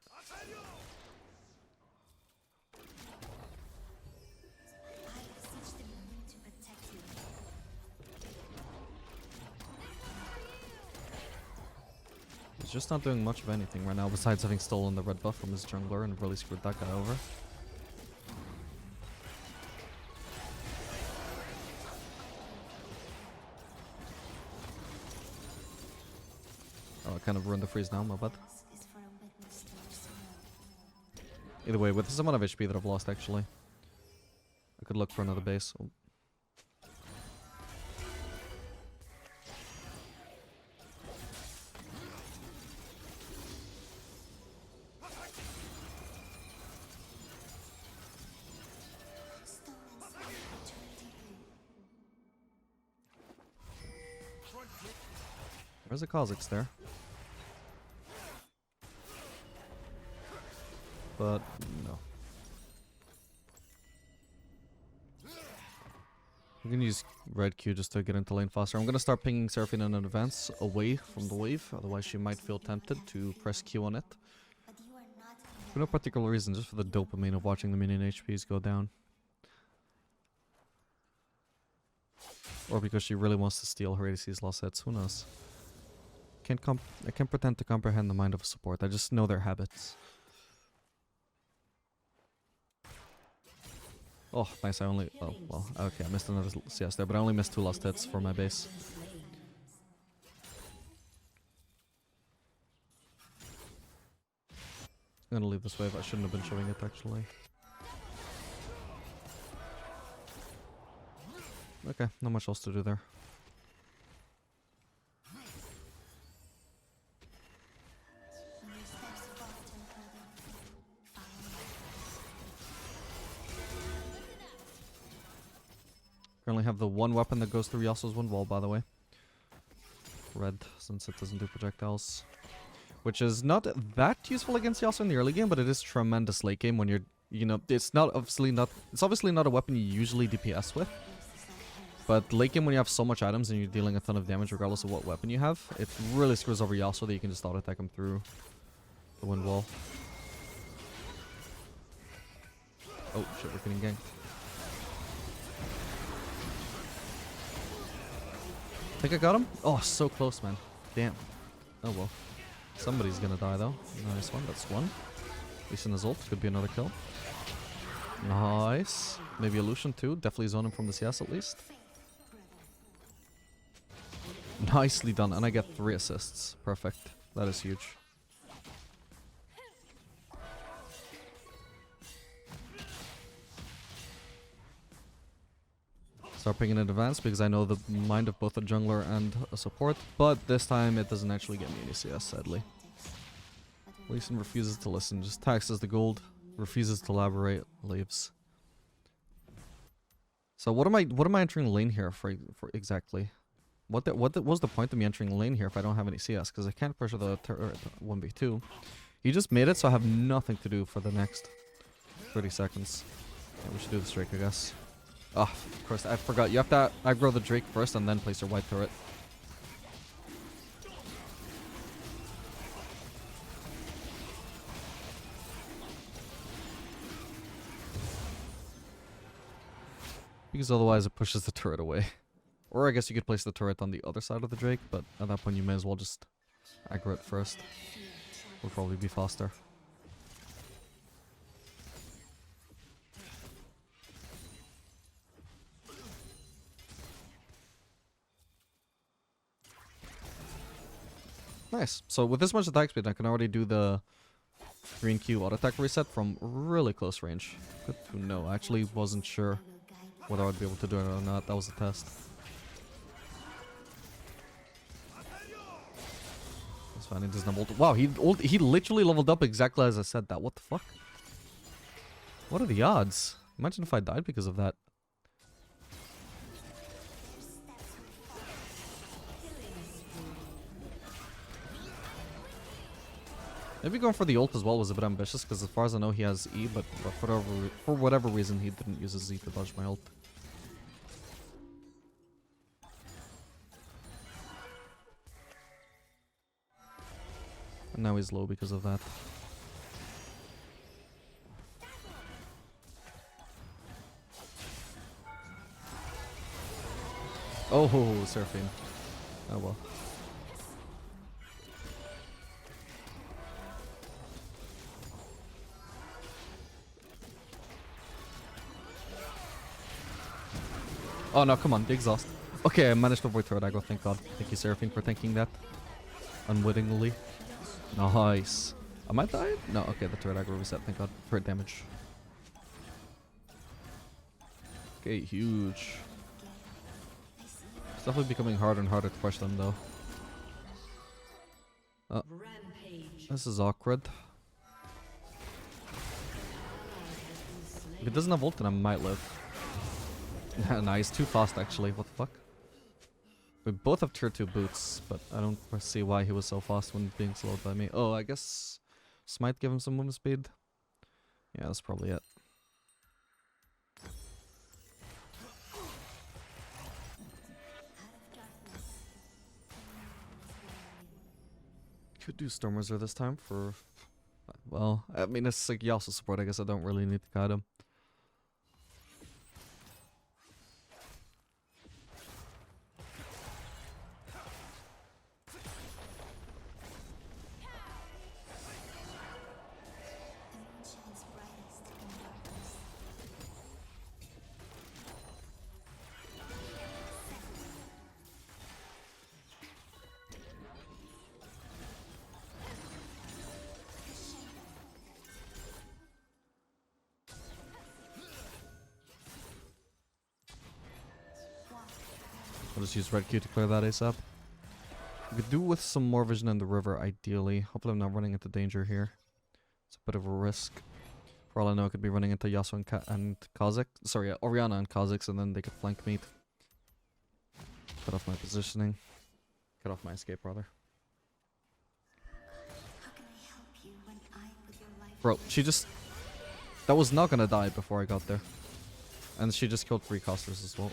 He's just not doing much of anything right now, besides having stolen the red buff from his jungler and really screwed that guy over. Oh, I kind of ruined the freeze now, my bad. Either way, with this amount of HP that I've lost, actually, I could look for another base. Oh. Where's the Kha'Zix there? But no. I'm gonna use red Q just to get into lane faster. I'm gonna start pinging Seraphine in advance away from the wave, otherwise she might feel tempted to press Q on it. For no particular reason, just for the dopamine of watching the minion HPs go down. Or because she really wants to steal her ADC's last hits, who knows? I can't pretend to comprehend the mind of a support, I just know their habits. Oh, nice, I only... Oh, well, okay, I missed another CS there, but I only missed 2 last hits for my base. I'm gonna leave this wave, I shouldn't have been showing it, actually. Okay, not much else to do there. Currently have the one weapon that goes through Yasuo's one wall, by the way. Red, since it doesn't do projectiles. Which is not that useful against Yasuo in the early game, but it is tremendous late game when you're, you know, it's obviously not a weapon you usually DPS with. But late game when you have so much items and you're dealing a ton of damage regardless of what weapon you have, it really screws over Yasuo that you can just auto attack him through the wind wall. Oh shit, we're getting ganked. I think I got him? Oh, so close, man. Damn. Oh well. Somebody's gonna die though. Nice one, that's one. At least in his ult, could be another kill. Nice. Maybe a Lucian too. Definitely zone him from the CS at least. Nicely done, and I get 3 assists. Perfect. That is huge. Start picking in advance because I know the mind of both a jungler and a support, but this time it doesn't actually get me any CS, sadly. Lee Sin refuses to listen, just taxes the gold, refuses to elaborate, leaves. So what am I entering lane here for exactly? What was the point of me entering lane here if I don't have any CS? Because I can't pressure the turret 1v2. You just made it so I have nothing to do for the next 30 seconds. Yeah, we should do this Drake, I guess. Oh, of course, I forgot. You have to aggro the Drake first and then place your white turret. Because otherwise it pushes the turret away. Or I guess you could place the turret on the other side of the Drake, but at that point you may as well just aggro it first. Will probably be faster. Nice. So with this much attack speed, I can already do the green Q auto attack reset from really close range. Good to know. I actually wasn't sure whether I'd be able to do it or not. That was a test. That's fine. He doesn't have ult. Wow, he literally leveled up exactly as I said that. What the fuck? What are the odds? Imagine if I died because of that. Maybe going for the ult as well was a bit ambitious, because as far as I know he has E, but for whatever reason he didn't use his E to dodge my ult. And now he's low because of that. Oh, Seraphine. Oh well. Oh no, come on, the exhaust. Okay, I managed to avoid third aggro, thank god. Thank you, Seraphine, for thinking that. Unwittingly. Nice. Am I died? No, okay, the third aggro reset, thank god. Third damage. Okay, huge. It's definitely becoming harder and harder to push them though. Rampage. This is awkward. If it doesn't have ult, then I might live. Nah, he's too fast actually, what the fuck? We both have tier 2 boots, but I don't see why he was so fast when being slowed by me. Oh, I guess Smite gave him some movement speed. Yeah, that's probably it. Could do Storm Wizard this time for... Well, I mean, it's like Yasuo support, I guess I don't really need to guide him. The moon shines brightest in darkness. I'll just use red Q to clear that ASAP. We could do with some more vision in the river, ideally. Hopefully I'm not running into danger here. It's a bit of a risk. For all I know, I could be running into Yasuo and Kha'Zix. Sorry, Orianna and Kha'Zix, and then they could flank me. Cut off my positioning. Cut off my escape, rather. How can I help you when I put your life? Bro, she just... That was not gonna die before I got there. And she just killed 3 casters as well.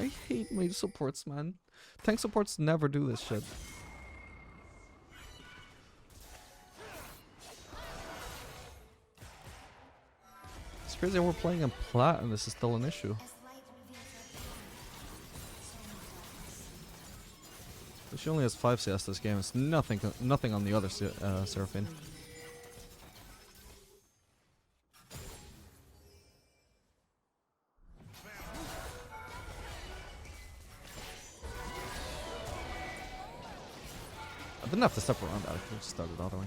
I hate my supports, man. Tank supports never do this shit. It's crazy we're playing in plat and this is still an issue. As light reveals our powers, so She only has 5 CS this game. It's nothing on the other Seraphine. I didn't have to step around that. I could have just started autoing.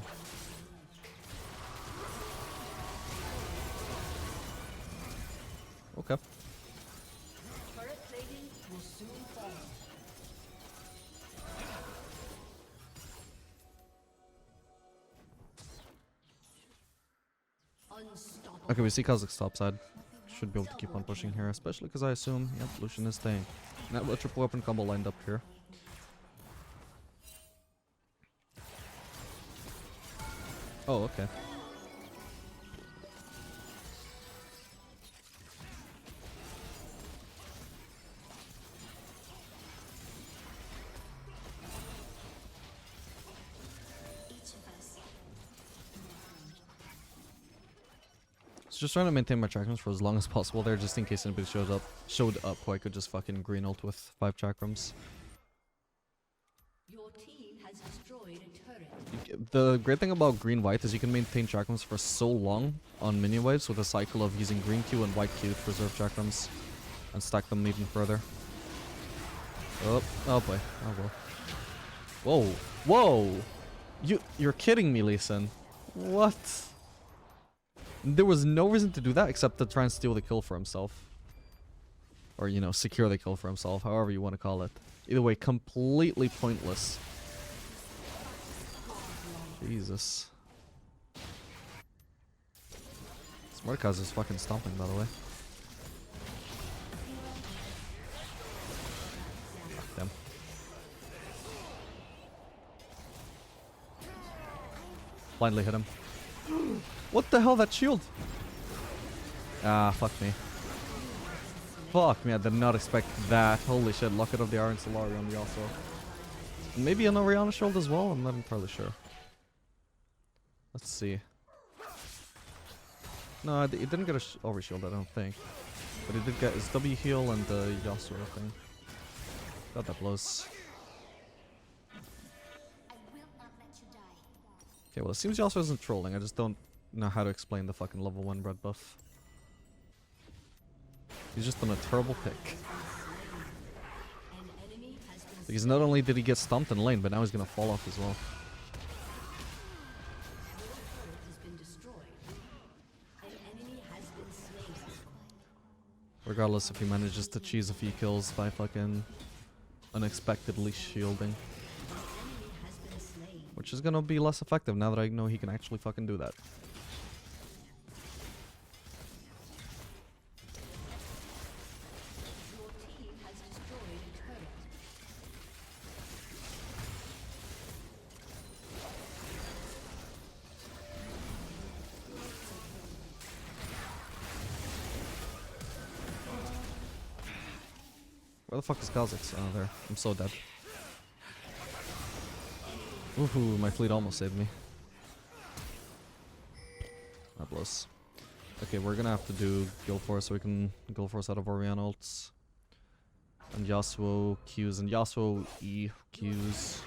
Okay. Turret plating will soon fall. Unstoppable. Okay, we see Kha'Zix topside. Should be able to keep on pushing here, especially because I assume, yep, Lucian is staying. Now a triple weapon combo lined up here. Oh, okay. each of us. So just trying to maintain my chakrams for as long as possible there, just in case anybody showed up who I could just fucking green ult with 5 chakrams. Your team has destroyed a turret. The great thing about green-white is you can maintain chakrams for so long on minion waves with a cycle of using green Q and white Q to preserve chakrams and stack them even further. Oh boy. Oh well. Whoa. Whoa! You're kidding me, Lee Sin. What? There was no reason to do that except to try and steal the kill for himself. Or, you know, secure the kill for himself, however you want to call it. Either way, completely pointless. Jesus. Mordekaiser is fucking stomping, by the way. Fuck them. Blindly hit him. What the hell, that shield? Ah, fuck me. Fuck me, I did not expect that. Holy shit, Locket of the Iron Solari on the also. Maybe an Oriana shield as well? I'm not entirely sure. Let's see. No, he didn't get a overshield, I don't think. But he did get his W heal and the Yasuo thing. God, that blows. I will not let you die. Okay, well, it seems Yasuo isn't trolling. I just don't know how to explain the fucking level 1 red buff. He's just on a terrible pick. Because not only did he get stomped in lane, but now he's gonna fall off as well. Regardless if he manages to cheese a few kills by fucking unexpectedly shielding. Which is gonna be less effective now that I know he can actually fucking do that. Where the fuck is Kha'Zix? Oh, there. I'm so dead. Woohoo, my fleet almost saved me. That blows. Okay, we're gonna have to do Guild Force so we can Guild Force out of Oriana ults. And Yasuo Qs and Yasuo E Qs.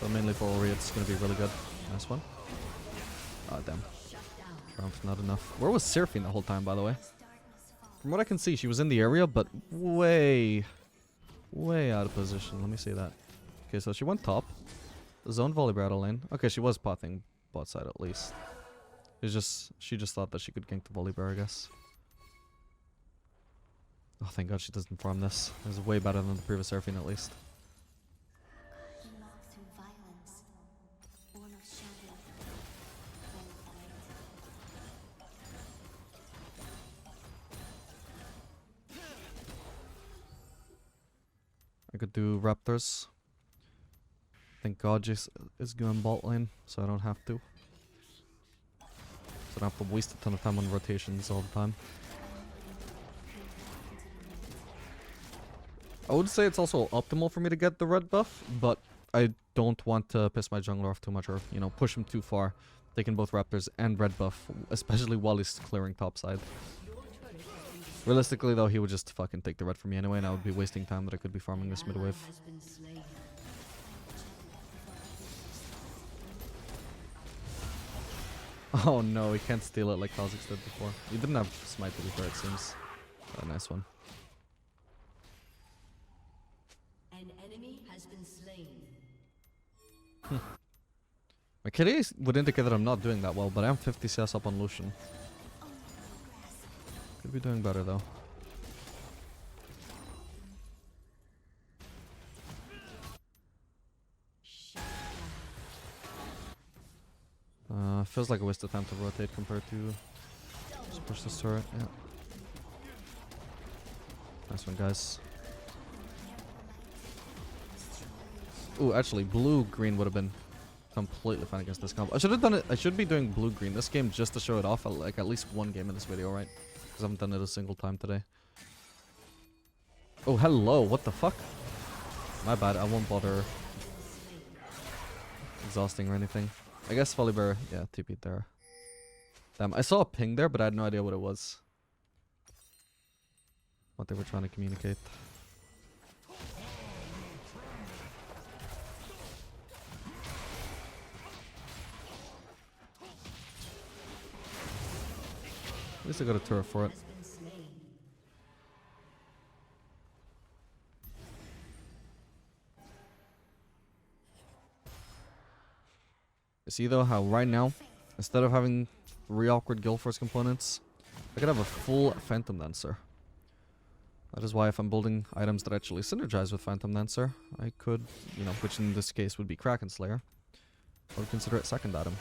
But mainly for Ori, it's gonna be really good. Nice one. Ah, damn. Triumph, not enough. Where was Seraphine the whole time, by the way? From what I can see, she was in the area, but way out of position. Let me see that. Okay, so she went top. The zone Volibear out of lane. Okay, she was potting bot side at least. It's just, she just thought that she could gank the Volibear, I guess. Oh, thank God she doesn't farm this. It was way better than the previous Seraphine at least. He walked through violence, born of shadow, born of light. I could do Raptors. Thank God is going bot lane, so I don't have to. So I don't have to waste a ton of time on rotations all the time. I would say it's also optimal for me to get the red buff, but I don't want to piss my jungler off too much or, you know, push him too far. Taking both Raptors and red buff, especially while he's clearing top side. Realistically though, he would just fucking take the red from me anyway, and I would be wasting time that I could be farming this mid wave. Oh no, he can't steal it like Kha'Zix did before. He didn't have smite to be fair, it seems. A nice one. An enemy has been slain. My kitty would indicate that I'm not doing that well, but I am 50 CS up on Lucian. Could be doing better though. Feels like a waste of time to rotate compared to just push this turret. Yeah. Nice one, guys. Ooh, actually, blue-green would have been completely fine against this comp. I should have done it. I should be doing blue-green this game just to show it off. Like at least one game in this video, right? Because I haven't done it a single time today. Oh, hello. What the fuck? My bad. I won't bother exhausting or anything. I guess Volibear, yeah, TP'd there. Damn, I saw a ping there, but I had no idea what it was. What they were trying to communicate. At least I got a turret for it. You see though how right now, instead of having 3 awkward Guild Force components, I could have a full Phantom Dancer. That is why if I'm building items that actually synergize with Phantom Dancer, I could, you know, which in this case would be Kraken Slayer, I would consider it second item.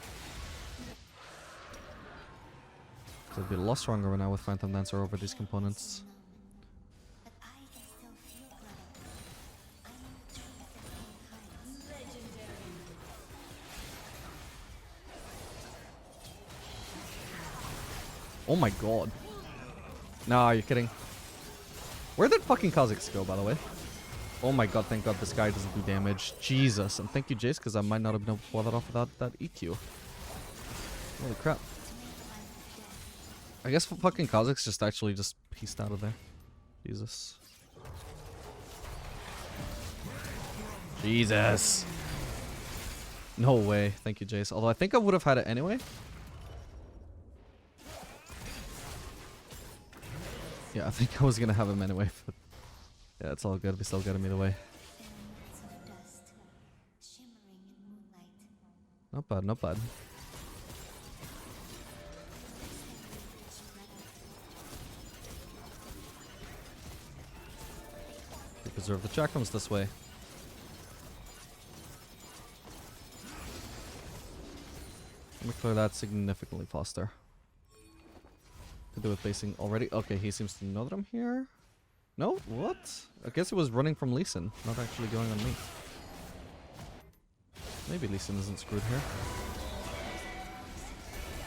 So it'd be a lot stronger right now with Phantom Dancer over these components. But I can still feel blood. I know Oh my god. Nah, you're kidding. Where did fucking Kha'Zix go, by the way? Oh my god, thank god this guy doesn't do damage. Jesus. And thank you, Jace, because I might not have been able to pull that off without that EQ. Holy crap. I guess fucking Kha'Zix just actually just pieced out of there. Jesus. Jesus. No way. Thank you, Jace. Although I think I would have had it anyway. Yeah, I think I was gonna have him anyway, but yeah, it's all good. We still get him either way. Thin motes of dust, shimmering in moonlight. Not bad, not bad. We preserve the chakrams this way. Let me clear that significantly faster. To do with basing already. Okay, he seems to know that I'm here. No? What? I guess it was running from Lee Sin, not actually going on me. Maybe Lee Sin isn't screwed here.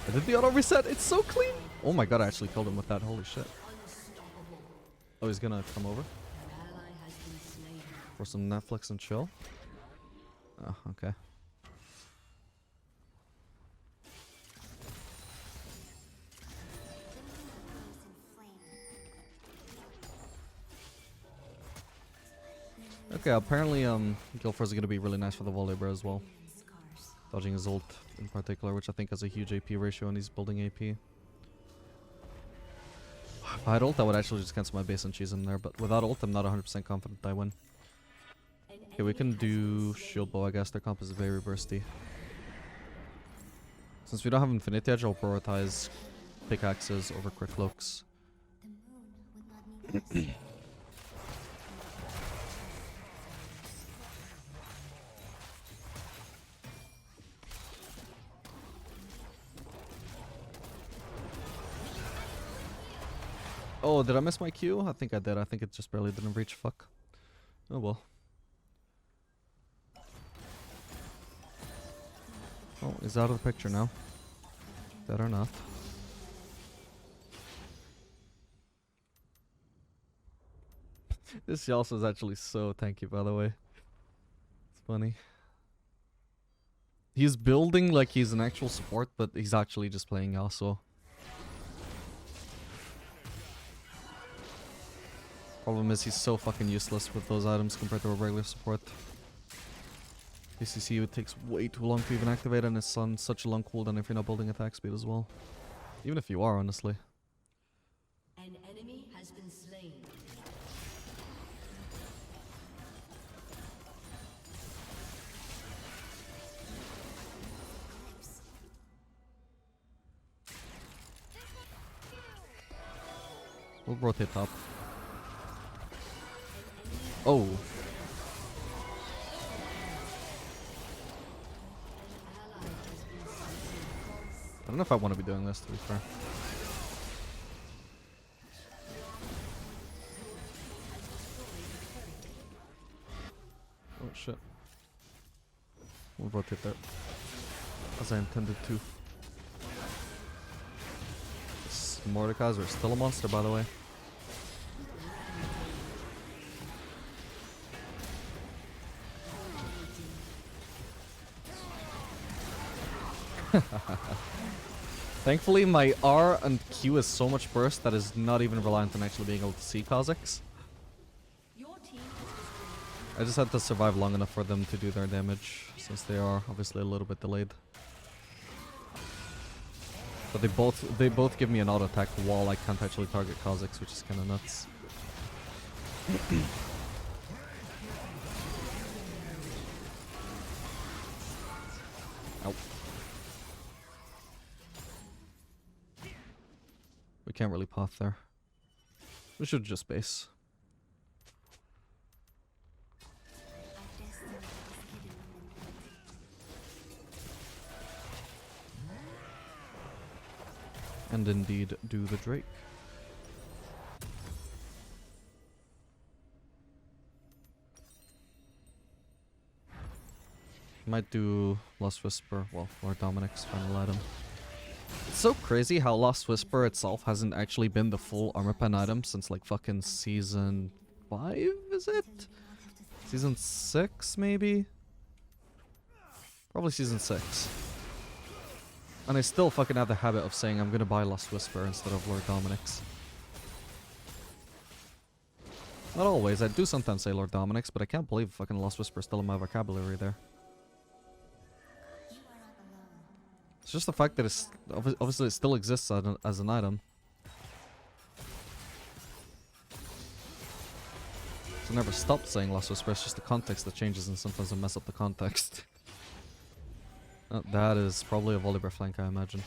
I did the auto reset. It's so clean. Oh my god, I actually killed him with that. Holy shit. Oh, he's gonna come over for some Netflix and chill. Oh, okay. Okay, apparently Guilford is gonna be really nice for the volley bro as well. Dodging his ult in particular, which I think has a huge AP ratio and he's building AP. If I had ult, I would actually just cancel my base and cheese him there, but without ult, I'm not 100% confident I win. Okay, we can do shield bow, I guess. Their comp is very bursty. Since we don't have Infinity Edge, I'll prioritize pickaxes over quick cloaks. The moon would not need us. Oh, did I miss my Q? I think I did. I think it just barely didn't reach. Fuck. Oh well. Oh, he's out of the picture now. Dead or not. This Yasuo is actually so tanky, by the way. It's funny. He's building like he's an actual support, but he's actually just playing Yasuo. Problem is he's so fucking useless with those items compared to a regular support. ACC takes way too long to even activate and it's on such a long cooldown if you're not building attack speed as well. Even if you are, honestly. An enemy has been slain. We'll rotate top. Oh. I don't know if I want to be doing this, to be fair. Oh shit. We'll rotate there. As I intended to. This Mordekaiser is still a monster, by the way. Thankfully, my R and Q is so much burst that is not even reliant on actually being able to see Kha'Zix. Your team has I just had to survive long enough for them to do their damage, since they are obviously a little bit delayed. But they both give me an auto attack while I can't actually target Kha'Zix, which is kind of nuts. Ow. We can't really path there. We should just base. Our destiny is hidden in the night. And indeed do the Drake. Might do Lost Whisper, well, or Dominic's final item. It's so crazy how Lost Whisper itself hasn't actually been the full armor pen item since like fucking season 5, is it? Season 6 maybe? Probably season 6. And I still fucking have the habit of saying I'm gonna buy Lost Whisper instead of Lord Dominic's. Not always, I do sometimes say Lord Dominic's, but I can't believe fucking Lost Whisper is still in my vocabulary there. It's just the fact that it's obviously it still exists as an item. So I never stopped saying Lost Whisper, it's just the context that changes and sometimes I mess up the context. That is probably a Volibear flank, I imagine.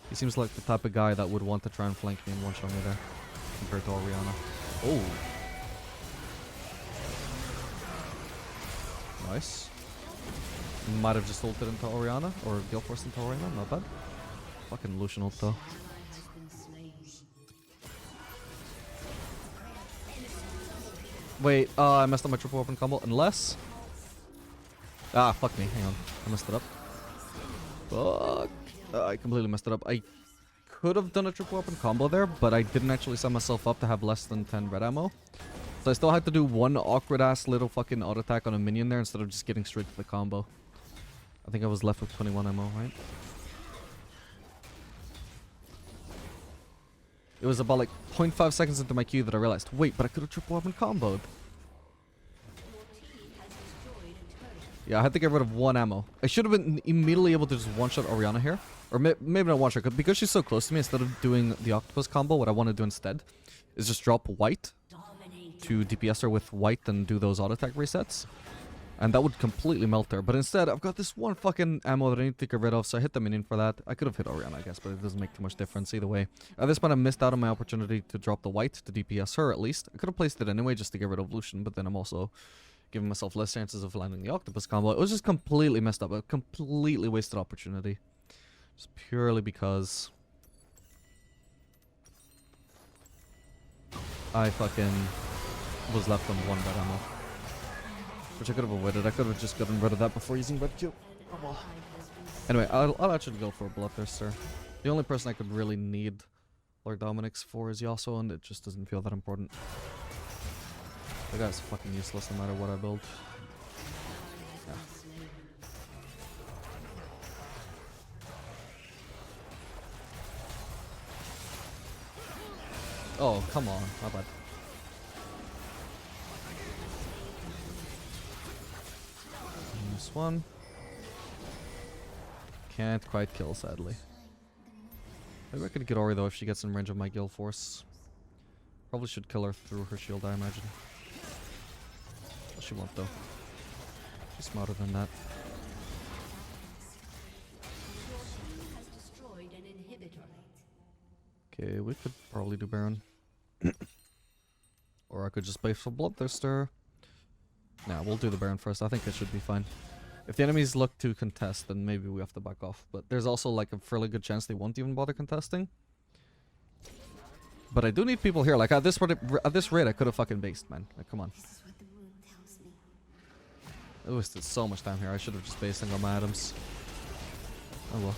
He seems like the type of guy that would want to try and flank me and one-shot me there, compared to Orianna. Oh! Nice. Might have just ulted into Orianna, or Gale Force into Orianna, not bad. Fucking Lucian ult though. Wait, I messed up my triple weapon combo, unless... Ah, fuck me, hang on. I messed it up. Fuck. I completely messed it up. I could have done a triple weapon combo there, but I didn't actually set myself up to have less than 10 red ammo. So I still had to do one awkward ass little fucking auto attack on a minion there instead of just getting straight to the combo. I think I was left with 21 ammo, right? It was about like 0.5 seconds into my queue that I realized, wait, but I could have triple weapon comboed. Yeah, I had to get rid of one ammo. I should have been immediately able to just one-shot Orianna here. Or maybe not one-shot, because she's so close to me, instead of doing the octopus combo, what I want to do instead is just drop white to DPS her with white and do those auto-attack resets. And that would completely melt her. But instead, I've got this one fucking ammo that I need to get rid of, so I hit the minion for that. I could have hit Orianna, I guess, but it doesn't make too much difference either way. At this point, I missed out on my opportunity to drop the white to DPS her, at least. I could have placed it anyway just to get rid of Lucian, but then I'm also giving myself less chances of landing the octopus combo. It was just completely messed up. A completely wasted opportunity. Just purely because I fucking was left on one red ammo. Which I could have avoided. I could have just gotten rid of that before using red Q. Oh well. Anyway, I'll actually go for a Bloodthirster. The only person I could really need Lord Dominic's for is Yasuo, and it just doesn't feel that important. The guy's fucking useless no matter what I build. Yeah. Oh, come on. How bad. This one. Can't quite kill, sadly. Maybe I could get Ori though if she gets in range of my Gale Force. Probably should kill her through her shield, I imagine. Well, she won't though. She's smarter than that. Okay, we could probably do Baron. Or I could just bait for Bloodthirster. Nah, we'll do the Baron first. I think it should be fine. If the enemies look to contest, then maybe we have to back off. But there's also like a fairly good chance they won't even bother contesting. But I do need people here. Like at this rate, I could have fucking based, man. Like, come on. This is what the wound tells me. I wasted so much time here. I should have just based on my items. Oh well.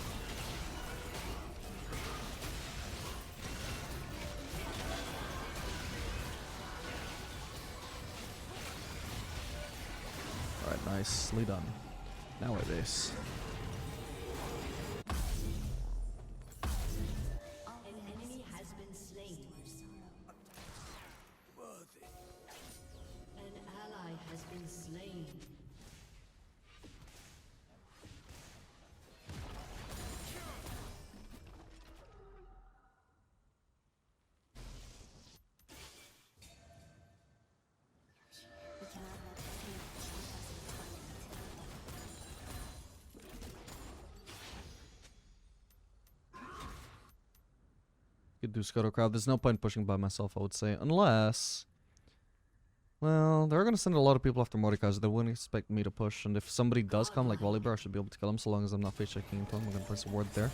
Alright, nicely done. Now I base. An enemy has been slain. An ally has been slain. We cannot let the fear keep us Could do Scuttle Crowd. There's no point pushing by myself, I would say. Unless... Well, they're going to send a lot of people after Mordekaiser. They wouldn't expect me to push. And if somebody does come, like Volibear, I should be able to kill him so long as I'm not face checking into him. I'm going to place a ward there.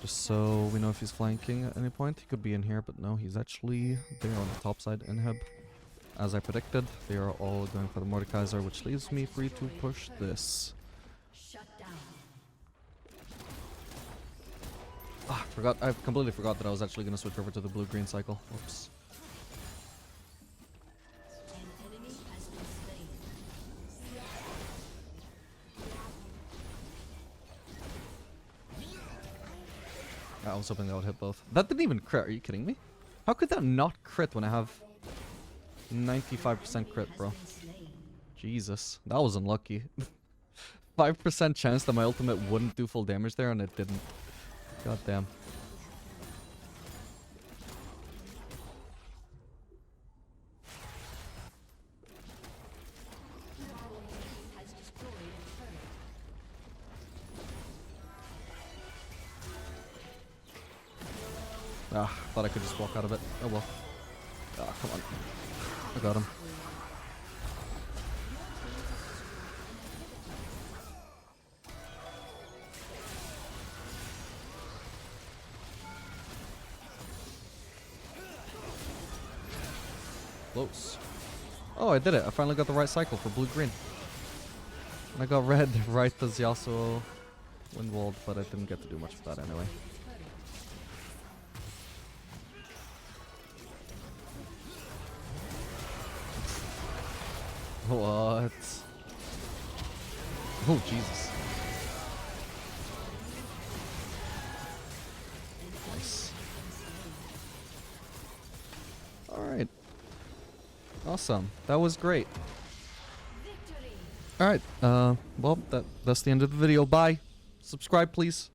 Just so we know if he's flanking at any point. He could be in here, but no, he's actually there on the top side inhib. As I predicted, they are all going for the Mordekaiser, which leaves me free to push this. Shut down. I completely forgot that I was actually gonna switch over to the blue-green cycle. Whoops. An enemy has been slain. I was hoping that would hit both. That didn't even crit. Are you kidding me? How could that not crit when I have 95% crit, bro? Jesus, that was unlucky. 5% chance that my ultimate wouldn't do full damage there, and it didn't. God damn. Has destroyed a turret. Ah, thought I could just walk out of it. Oh well. Ah, come on. I got him. Close. Oh, I did it. I finally got the right cycle for blue-green. I got red right as Yasuo windwalled, but I didn't get to do much of that anyway. What? Oh, Jesus. Nice. Alright. Awesome. That was great. Alright, well, that's the end of the video. Bye. Subscribe, please.